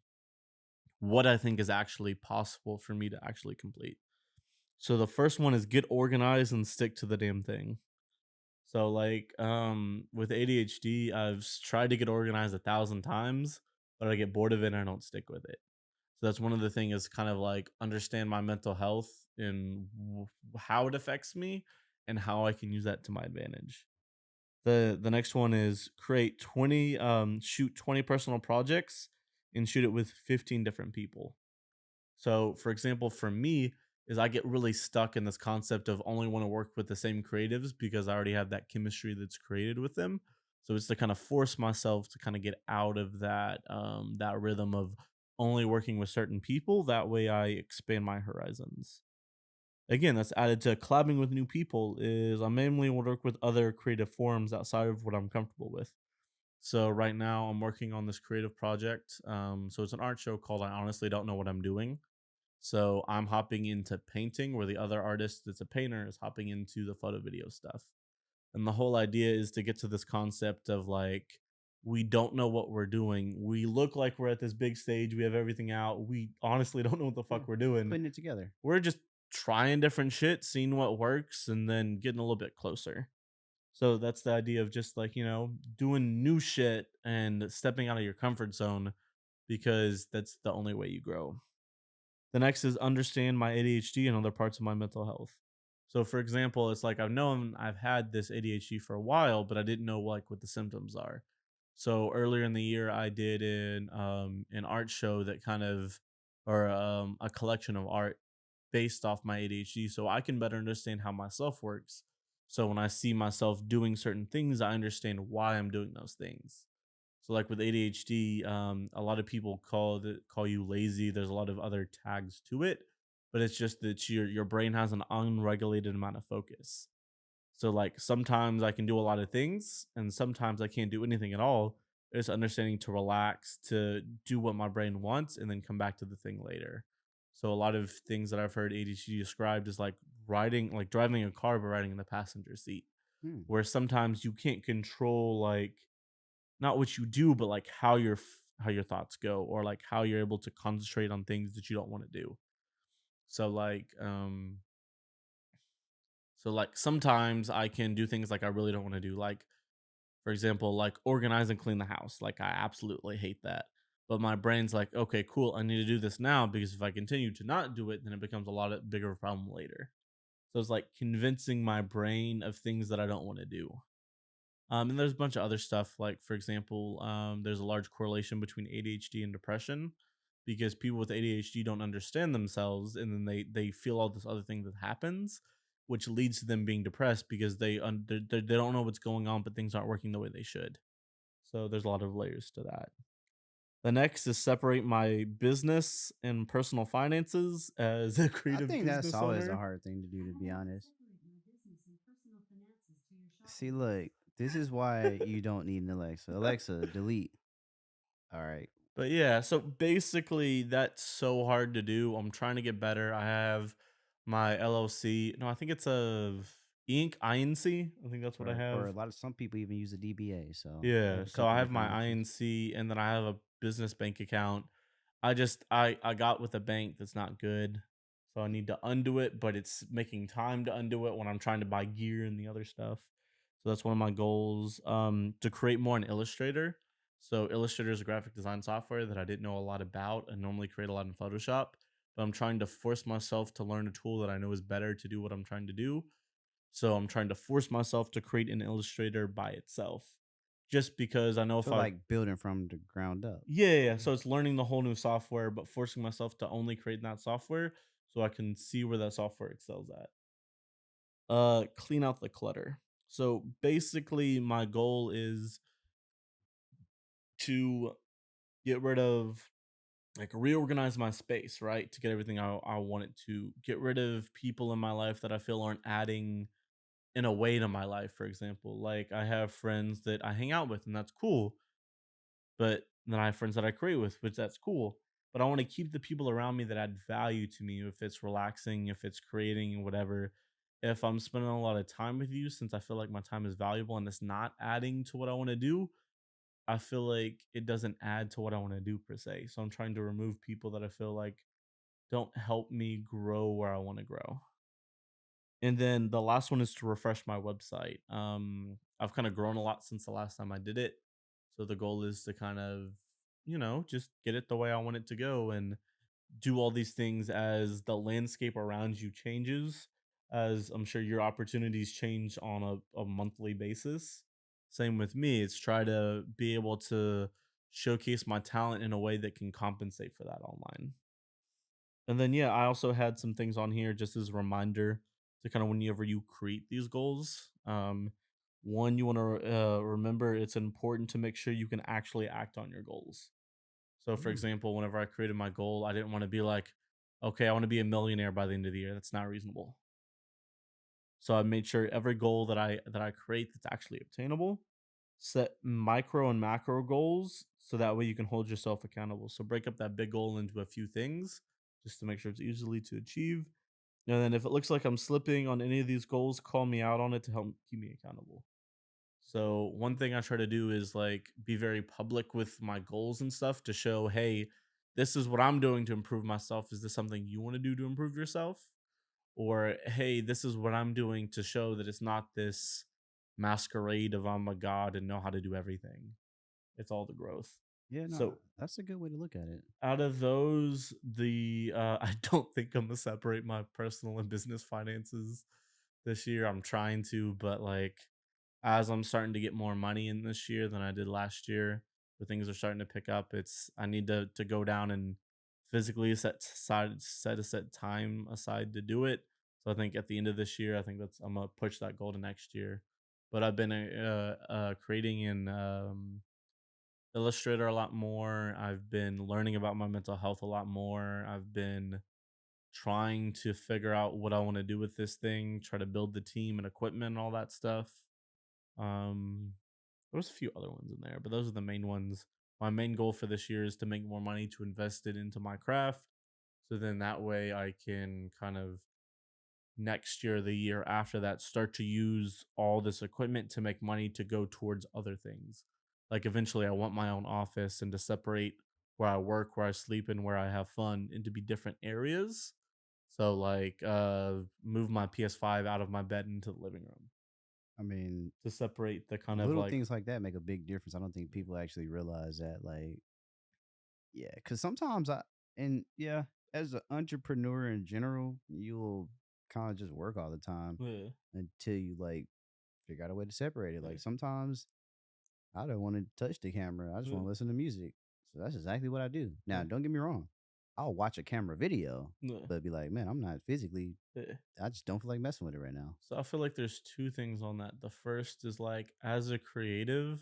what I think is actually possible for me to actually complete. So the first one is get organized and stick to the damn thing. So like with ADHD, tried to get organized 1,000 times, but I get bored of it and I don't stick with it. So that's one of the things is kind of like understand my mental health and how it affects me and how I can use that to my advantage. The next one is create 20 shoot 20 personal projects and shoot it with 15 different people. So, for example, for me, is I get really stuck in this concept of only want to work with the same creatives because I already have that chemistry that's created with them. So it's to kind of force myself to kind of get out of that rhythm of only working with certain people. That way, I expand my horizons. Again, that's added to collabing with new people. Is I mainly will work with other creative forms outside of what I'm comfortable with. So right now, I'm working on this creative project. So it's an art show called "I Honestly Don't Know What I'm Doing." So I'm hopping into painting where the other artist that's a painter is hopping into the photo video stuff. And the whole idea is to get to this concept of like, we don't know what we're doing. We look like we're at this big stage. We have everything out. We honestly don't know what the Yeah, fuck we're doing. putting it together. We're just trying different shit, seeing what works, and then getting a little bit closer. So that's the idea of just like, doing new shit and stepping out of your comfort zone because that's the only way you grow. The next is understand my ADHD and other parts of my mental health. So, for example, it's like I've known I've had this ADHD for a while, but I didn't know like what the symptoms are. So earlier in the year, I did an art show that kind of, or a collection of art based off my ADHD, so I can better understand how myself works. So when I see myself doing certain things, I understand why I'm doing those things. So like with ADHD, a lot of people call you lazy. There's a lot of other tags to it, but it's just that your brain has an unregulated amount of focus. So like sometimes I can do a lot of things and sometimes I can't do anything at all. It's understanding to relax, to do what my brain wants and then come back to the thing later. So a lot of things that I've heard ADHD described is like riding, like driving a car but riding in the passenger seat, Hmm. where sometimes you can't control like not what you do, but like how your thoughts go, or like how you're able to concentrate on things that you don't want to do. So like sometimes I can do things like I really don't want to do. Like for example, like organize and clean the house. Like I absolutely hate that. But my brain's like, okay, cool. I need to do this now because if I continue to not do it, then it becomes a lot of bigger of a problem later. So it's like convincing my brain of things that I don't want to do. And there's a bunch of other stuff. Like for example, there's a large correlation between ADHD and depression because people with ADHD don't understand themselves, and then they feel all this other thing that happens, which leads to them being depressed because they don't know what's going on, but things aren't working the way they should. So there's a lot of layers to that. The next is separate my business and personal finances as a I creative think that's business always a owner. hard thing to do, to be honest. See, look, this is why you don't need an Alexa. Alexa, delete. All right. But yeah, so basically that's so hard to do. I'm trying to get better. I have my LLC. No, I think it's a INC. I think that's what I Or a have. lot of some people even use a DBA. So I Yeah, have a so couple I have different my options. INC and then I have a business bank account. I got with a bank that's not good. So I need to undo it, but it's making time to undo it when I'm trying to buy gear and the other stuff. So that's one of my goals, to create more in Illustrator. So Illustrator is a graphic design software that I didn't know a lot about. I normally create a lot in Photoshop, but I'm trying to force myself to learn a tool that I know is better to do what I'm trying to do. So I'm trying to force myself to create an Illustrator by itself. Just because I know if So I like building from the ground up. yeah, yeah, yeah. So it's learning the whole new software, but forcing myself to only create that software so I can see where that software excels at. Clean out the clutter. So basically my goal is to get rid of, like, reorganize my space, right? To get everything I want it to. Get rid of people in my life that I feel aren't adding in a way to my life, for example. Like I have friends that I hang out with and that's cool, but then I have friends that I create with, which that's cool. But I want to keep the people around me that add value to me. If it's relaxing, if it's creating, whatever. If I'm spending a lot of time with you, since I feel like my time is valuable and it's not adding to what I want to do, I feel like it doesn't add to what I want to do per se. So I'm trying to remove people that I feel like don't help me grow where I want to grow. And then the last one is to refresh my website. I've kind of grown a lot since the last time I did it. So the goal is to kind of, just get it the way I want it to go and do all these things as the landscape around you changes, as I'm sure your opportunities change on a monthly basis. Same with me. It's try to be able to showcase my talent in a way that can compensate for that online. And then, yeah, I also had some things on here just as a reminder to kind of whenever you create these goals. One, you want to remember it's important to make sure you can actually act on your goals. So, for Mm. example, whenever I created my goal, I didn't want to be like, okay, I want to be a millionaire by the end of the year. That's not reasonable. So I made sure every goal that I create that's actually obtainable, set micro and macro goals so that way you can hold yourself accountable. So break up that big goal into a few things just to make sure it's easily to achieve. And then if it looks like I'm slipping on any of these goals, call me out on it to help keep me accountable. So one thing I try to do is like be very public with my goals and stuff to show, hey, this is what I'm doing to improve myself. Is this something you want to do to improve yourself? Or hey, this is what I'm doing to show that it's not this masquerade of I'm a god and know how to do everything. It's all the growth. Yeah, no, So that's a good way to look at it. out of those, the I don't think I'm gonna separate my personal and business finances this year. I'm trying to, but like as I'm starting to get more money in this year than I did last year, where things are starting to pick up, it's I need to go down and physically set a set time aside to do it. So I think at the end of this year, I think that's I'm gonna push that goal to next year. But I've been creating in Illustrator a lot more. I've been learning about my mental health a lot more. I've been trying to figure out what I want to do with this thing, try to build the team and equipment and all that stuff. Um, there was a few other ones in there, but those are the main ones. My main goal for this year is to make more money to invest it into my craft. So then that way I can kind of next year, the year after that, start to use all this equipment to make money to go towards other things. Like eventually, I want my own office and to separate where I work, where I sleep, and where I have fun into be different areas. So, like, move my PS5 out of my bed into the living room I mean, to separate the kind of little like, things like that make a big difference. I don't think people actually realize that. Like, yeah, because sometimes yeah, as an entrepreneur in general, you'll kind of just work all the time yeah, until you like figure out a way to separate it. yeah, Like sometimes I don't want to touch the camera. I just want yeah, to listen to music. So that's exactly what I do. Now, yeah, don't get me wrong. I'll watch a camera video, yeah, but be like, man, I'm not physically, yeah. I just don't feel like messing with it right now. So I feel like there's two things on that. The first is like, as a creative,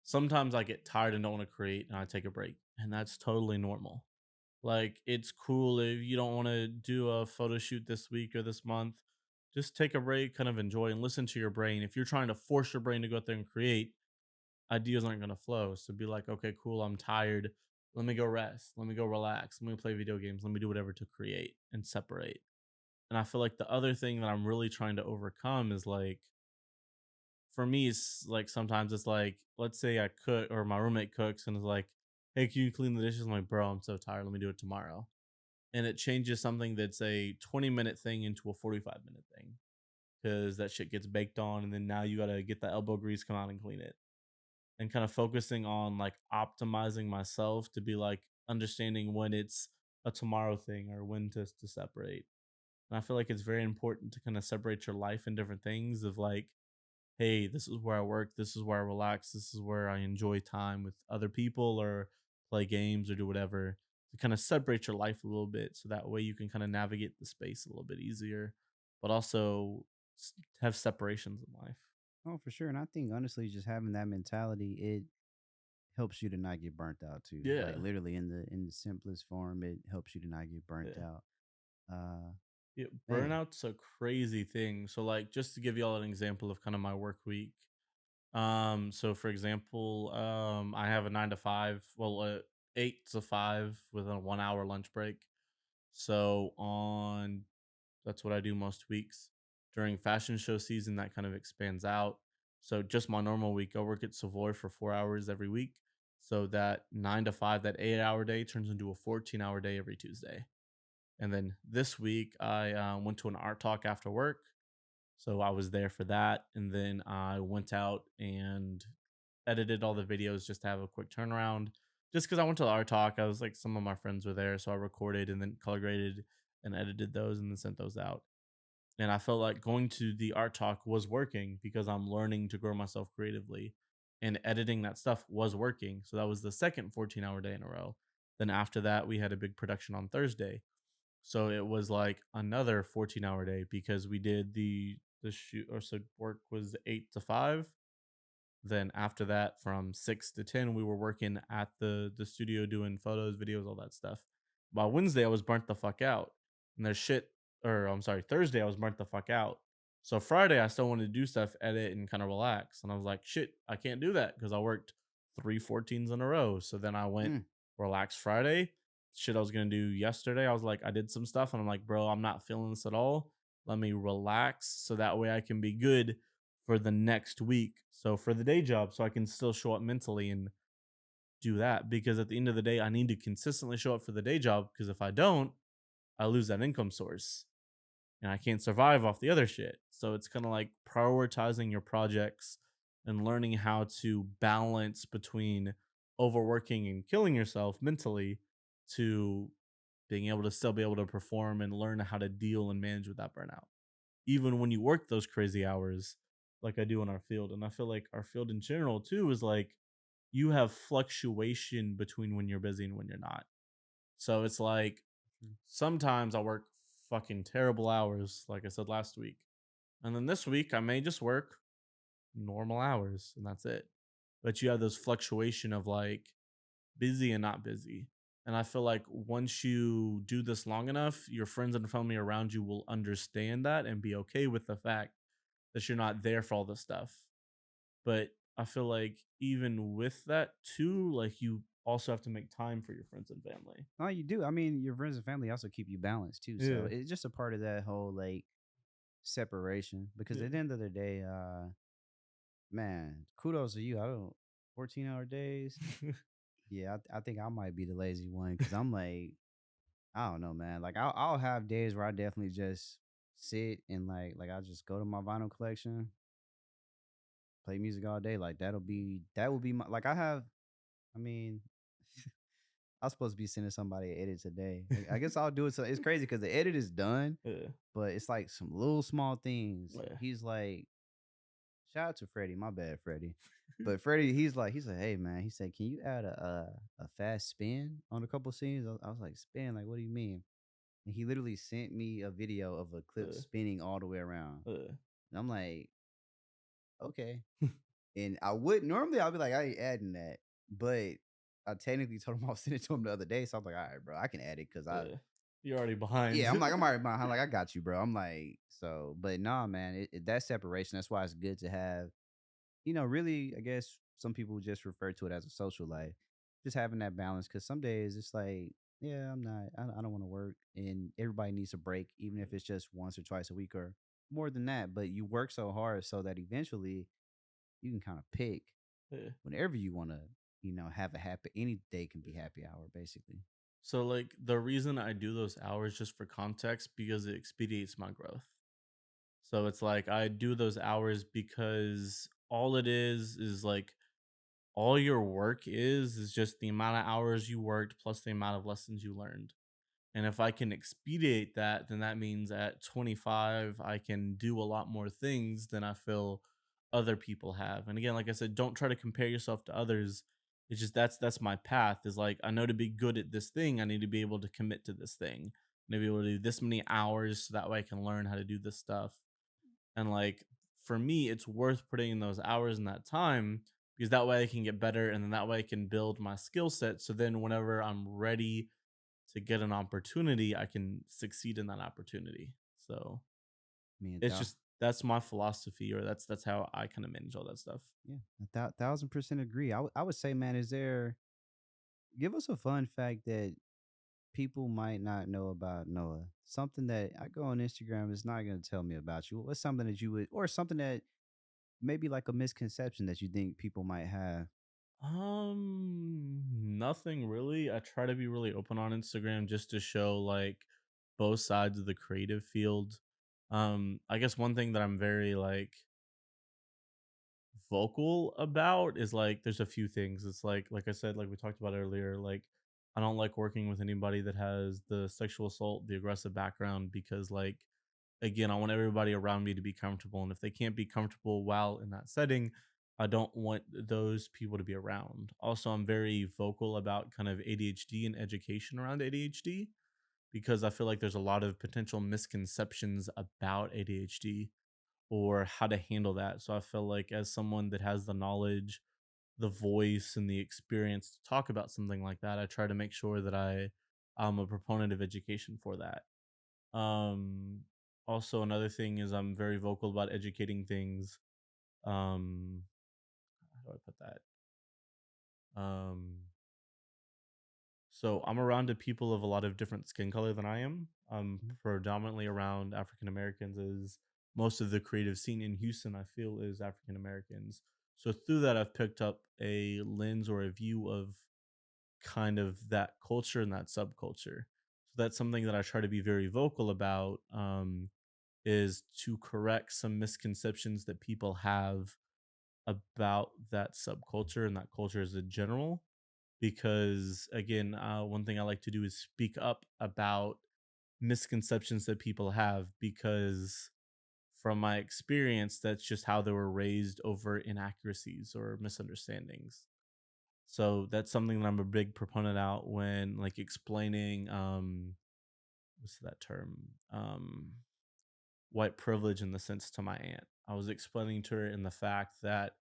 sometimes I get tired and don't want to create and I take a break, and that's totally normal. Like, it's cool if you don't want to do a photo shoot this week or this month. Just take a break, kind of enjoy and listen to your brain. If you're trying to force your brain to go out there and create, ideas aren't going to flow. So be like, okay, cool, I'm tired. Let me go rest. Let me go relax. Let me play video games. Let me do whatever to create and separate. And I feel like the other thing that I'm really trying to overcome is like, for me, it's like sometimes it's like, let's say I cook or my roommate cooks and is like, hey, can you clean the dishes? I'm like, bro, I'm so tired. Let me do it tomorrow. And it changes something that's a 20-minute thing into a 45-minute thing because that shit gets baked on. And then now you got to get the elbow grease, come out and clean it. And kind of focusing on like optimizing myself to be like understanding when it's a tomorrow thing or when to separate. And I feel like it's very important to kind of separate your life in different things of like, hey, this is where I work, this is where I relax, this is where I enjoy time with other people or play games or do whatever to kind of separate your life a little bit so that way you can kind of navigate the space a little bit easier, but also have separations in life. Oh, for sure. And I think honestly, just having that mentality, it helps you to not get burnt out too. Like Yeah. literally in the simplest form, it helps you to not get burnt Yeah. out. Uh Yeah, Man, burnout's a crazy thing. So like just to give y'all an example of kind of my work week. So for example, I have a 9 to 5, well, 8 to 5 with a 1 hour lunch break. So on that's what I do most weeks. During fashion show season, that kind of expands out. So just my normal week, I work at Savoy for 4 hours every week. So that 9 to 5, that 8 hour day turns into a 14-hour day every Tuesday. And then this week, I went to an art talk after work. So I was there for that. And then I went out and edited all the videos just to have a quick turnaround. Just because I went to the art talk, I was like, some of my friends were there. So I recorded and then color graded and edited those and then sent those out. And I felt like going to the art talk was working because I'm learning to grow myself creatively. And editing that stuff was working. So that was the second 14-hour day in a row. Then after that, we had a big production on Thursday. So it was like another 14-hour day because we did the shoot or so work was 8 to 5. Then after that, from 6 to 10, we were working at the studio doing photos, videos, all that stuff. By Wednesday, I was burnt the fuck out. And there's shit, or I'm sorry, Thursday, I was burnt the fuck out. So Friday, I still wanted to do stuff, edit, and kind of relax. And I was like, shit, I can't do that because I worked 3 14s in a row. So then I went mm, relax Friday. Shit, I was gonna do yesterday. I was like, I did some stuff, and I'm like, bro, I'm not feeling this at all. Let me relax so that way I can be good for the next week. So for the day job, so I can still show up mentally and do that because at the end of the day, I need to consistently show up for the day job because if I don't, I lose that income source and I can't survive off the other shit. So it's kind of like prioritizing your projects and learning how to balance between overworking and killing yourself mentally to being able to still be able to perform and learn how to deal and manage with that burnout even when you work those crazy hours, like I do in our field. And I feel like our field in general too is like you have fluctuation between when you're busy and when you're not. So it's like Mm. sometimes I work fucking terrible hours, like I said last week. And then this week I may just work normal hours and that's it. But you have those fluctuation of like busy and not busy. And I feel like once you do this long enough, your friends and family around you will understand that and be okay with the fact that you're not there for all this stuff. But I feel like even with that too, like you also have to make time for your friends and family. Oh, you do. I mean, your friends and family also keep you balanced too. So Yeah. it's just a part of that whole like separation. Because at the Yeah. end of the day, man, kudos to you. I don't 14-hour days. Yeah, I think I might be the lazy one because I'm like, I don't know, man. Like I'll have days where I definitely just sit and like I just go to my vinyl collection, play music all day. Like that will be my like I have. I mean, I'm supposed to be sending somebody an edit today. I guess I'll do it. So it's crazy because the edit is done, Yeah. but it's like some little small things. Yeah. He's like, shout out to Freddie. My bad, Freddie. But Freddie, he's like, hey man, he said, can you add a fast spin on a couple scenes? I was like, spin? Like, what do you mean? And he literally sent me a video of a clip Yeah. spinning all the way around. Yeah. And I'm like, okay. And I would normally I'll be like, I ain't adding that. But I technically told him I'll send it to him the other day. So I was like, all right, bro, I can add it because I Yeah. You're already behind. yeah, I'm like, I'm already behind. Like, I got you, bro. I'm like, so, but nah, man, that separation, that's why it's good to have, really, I guess some people just refer to it as a social life. Just having that balance. Cause some days it's like, yeah, I don't want to work. And everybody needs a break, even if it's just once or twice a week or more than that. But you work so hard so that eventually you can kind of pick Yeah. whenever you want to, have a happy, any day can be happy hour, basically. So like the reason I do those hours just for context because it expedites my growth. So it's like I do those hours because all it is like all your work is just the amount of hours you worked plus the amount of lessons you learned. And if I can expedite that, then that means at 25, I can do a lot more things than I feel other people have. And again, like I said, don't try to compare yourself to others. It's just that's my path. Is like I know to be good at this thing, I need to be able to commit to this thing. I need to be able to do this many hours so that way I can learn how to do this stuff. And like for me, it's worth putting in those hours and that time because that way I can get better and then that way I can build my skill set. So then whenever I'm ready to get an opportunity, I can succeed in that opportunity. So Me and it's thou. just that's my philosophy, or that's how I kind of manage all that stuff. Yeah, 1,000% agree. I would say, man, give us a fun fact that people might not know about Noah. Something that I go on Instagram is not going to tell me about you. What's something that you would, or something that maybe like a misconception that you think people might have? Nothing really. I try to be really open on Instagram just to show like both sides of the creative field. I guess one thing that I'm very like vocal about is like there's a few things. It's like I said, like we talked about earlier, like I don't like working with anybody that has the sexual assault, the aggressive background because like again, I want everybody around me to be comfortable and if they can't be comfortable while in that setting, I don't want those people to be around. Also, I'm very vocal about kind of ADHD and education around ADHD because I feel like there's a lot of potential misconceptions about ADHD or how to handle that. So I feel like as someone that has the knowledge, the voice, and the experience to talk about something like that, I try to make sure that I'm a proponent of education for that. Um, Also, another thing is I'm very vocal about educating things. Um, how do I put that? Um, So I'm around to people of a lot of different skin color than I am. I'm Mhm. predominantly around African Americans as most of the creative scene in Houston I feel is African Americans. So through that I've picked up a lens or a view of kind of that culture and that subculture. So that's something that I try to be very vocal about is to correct some misconceptions that people have about that subculture and that culture as a general because again one thing I like to do is speak up about misconceptions that people have because from my experience, that's just how they were raised over inaccuracies or misunderstandings. So that's something that I'm a big proponent out when like explaining what's that term? White privilege in the sense to my aunt. I was explaining to her in the fact that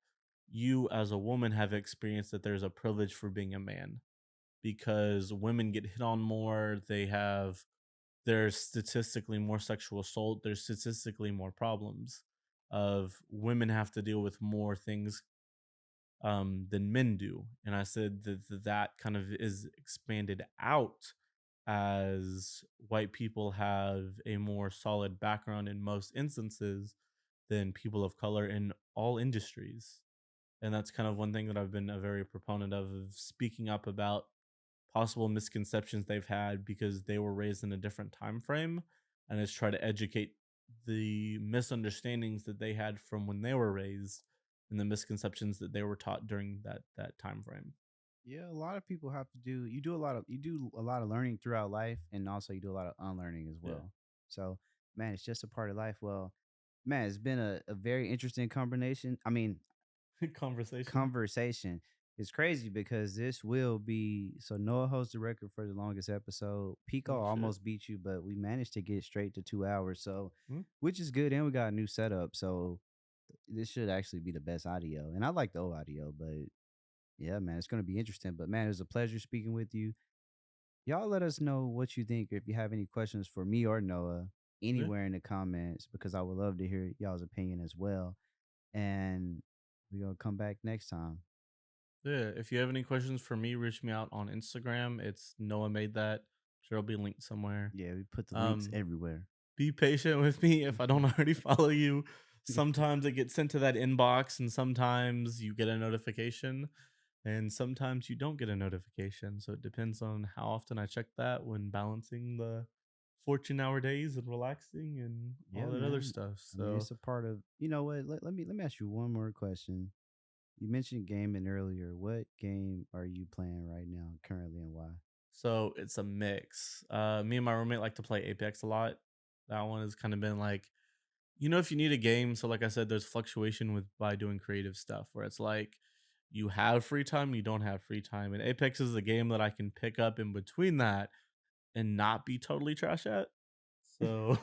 you as a woman have experienced that there's a privilege for being a man because women get hit on more, there's statistically more sexual assault, there's statistically more problems of women have to deal with more things than men do. And I said that kind of is expanded out as white people have a more solid background in most instances than people of color in all industries. And that's kind of one thing that I've been a very proponent of speaking up about possible misconceptions they've had because they were raised in a different time frame, and is try to educate the misunderstandings that they had from when they were raised and the misconceptions that they were taught during that time frame. Yeah, a lot of people have to do you do a lot of learning throughout life, and also you do a lot of unlearning as Yeah. well. So, man, it's just a part of life. Well, man, it's been a very interesting combination. I mean, Conversation. conversation. It's crazy because this will be so Noah holds the record for the longest episode. Pico Oh shit. almost beat you, but we managed to get straight to 2 hours. So, Hmm? which is good, and we got a new setup. So this should actually be the best audio. And I like the old audio, but yeah, man, it's gonna be interesting. But man, it was a pleasure speaking with you. Y'all let us know what you think, if you have any questions for me or Noah Yeah. anywhere in the comments, because I would love to hear y'all's opinion as well. And we're gonna come back next time. Yeah. If you have any questions for me, reach me out on Instagram. It's Noah made that. Sure, it'll be linked somewhere. Yeah, we put the links Um, everywhere. be patient with me if I don't already follow you. Sometimes it gets sent to that inbox, and sometimes you get a notification, and sometimes you don't get a notification. So it depends on how often I check that when balancing the 14-hour days and relaxing and all Yeah, that other man. stuff. I mean, So, it's a part of you know what? Let me ask you one more question. You mentioned gaming earlier. What game are you playing right now, currently, and why? so it's a mix. Me and my roommate like to play Apex a lot. That one has kind of been like, if you need a game, so like I said, there's fluctuation with by doing creative stuff where it's like you have free time, you don't have free time. And Apex is a game that I can pick up in between that and not be totally trash at. So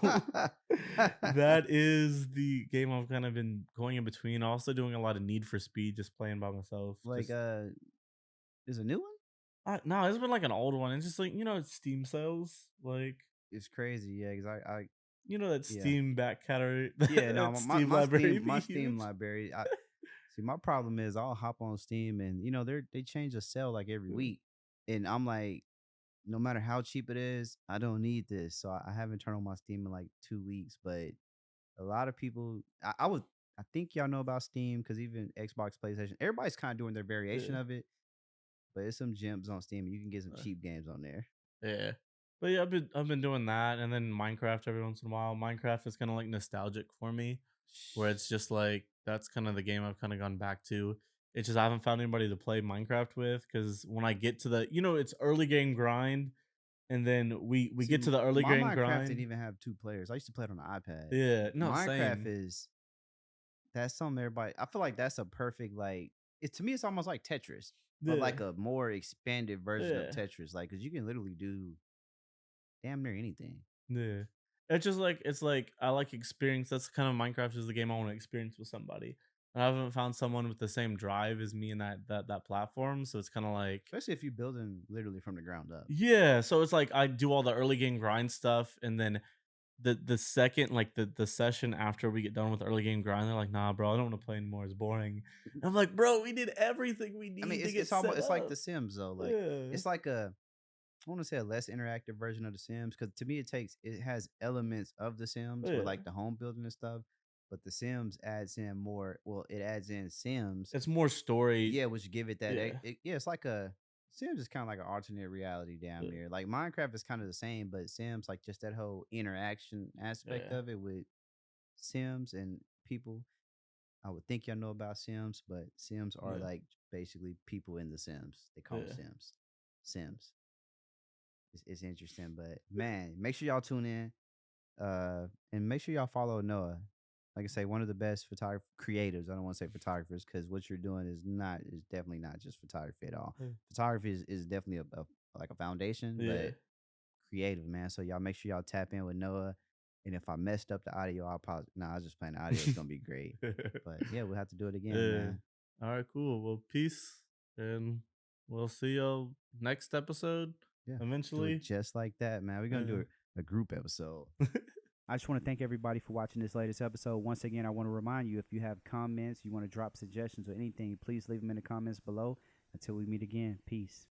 that is the game I've kind of been going in between. Also doing a lot of Need for Speed, just playing by myself. like, Just is a new one? no, it's been like an old one. It's just like it's Steam sales, like It's crazy, yeah. Cause I that yeah. Steam back category, Yeah, no, that Steam library My be Steam huge. library, I see, my problem is I'll hop on Steam and, they change the sale, like, every Yeah. week, and I'm like, no matter how cheap it is, I don't need this, so I haven't turned on my Steam in, like, 2 weeks, but a lot of people I think y'all know about Steam because even Xbox, PlayStation, everybody's kinda doing their variation Yeah. of it, but it's some gems on Steam, you can get some Uh, cheap games on there. yeah. But yeah, I've been doing that, and then Minecraft every once in a while. Minecraft is kind of like nostalgic for me, where it's just like that's kind of the game I've kind of gone back to. It's just I haven't found anybody to play Minecraft with because when I get to it's early game grind, and then we See, get to the early my game Minecraft didn't grind. even have 2 players. I used to play it on the iPad. Yeah, no, Minecraft same. is that's something everybody I feel like that's a perfect, like to me, it's almost like Tetris, but Yeah, like a more expanded version of yeah. Tetris, like, because you can literally do damn near anything. Yeah. It's like I like experience. That's kind of Minecraft is the game I want to experience with somebody. And I haven't found someone with the same drive as me in that platform. So it's kind of like Especially if you're building literally from the ground up. yeah. So it's like I do all the early game grind stuff, and then the second like the session after we get done with the early game grind, they're like, nah, bro, I don't want to play anymore. It's boring. I'm like, bro, we did everything we I mean, need to it's get it's almost set it's like up. The Sims though. Like, Yeah. it's like a I want to say a less interactive version of The Sims, because to me it has elements of The Sims with Yeah. like the home building and stuff, but The Sims adds in more. Well, it adds in Sims. It's more story. Yeah, which give it that Yeah. yeah, it's like a Sims is kind of like an alternate reality damn Yeah. near. Like Minecraft is kind of the same, but Sims, like, just that whole interaction aspect Yeah. of it with Sims and people. I would think y'all know about Sims, but Sims are Yeah. like basically people in the Sims. They call them Yeah. Sims. Sims. It's interesting, but man, make sure y'all tune in. And make sure y'all follow Noah. like I say, one of the best photographer creatives. I don't want to say photographers because what you're doing is definitely not just photography at all. Yeah. Photography is definitely like a foundation, Yeah. but creative, man. So y'all make sure y'all tap in with Noah. And if I messed up the audio, I'll pause. No, I was just playing. The audio is gonna be great. But yeah, we'll have to do it again, Yeah. man. All right, cool. Well, peace, and we'll see you next episode Yeah, do it eventually. just like that, man. We're gonna do Yeah. a group episode. I just want to thank everybody for watching this latest episode. Once again, I want to remind you, if you have comments, you want to drop suggestions or anything, please leave them in the comments below. Until we meet again, peace.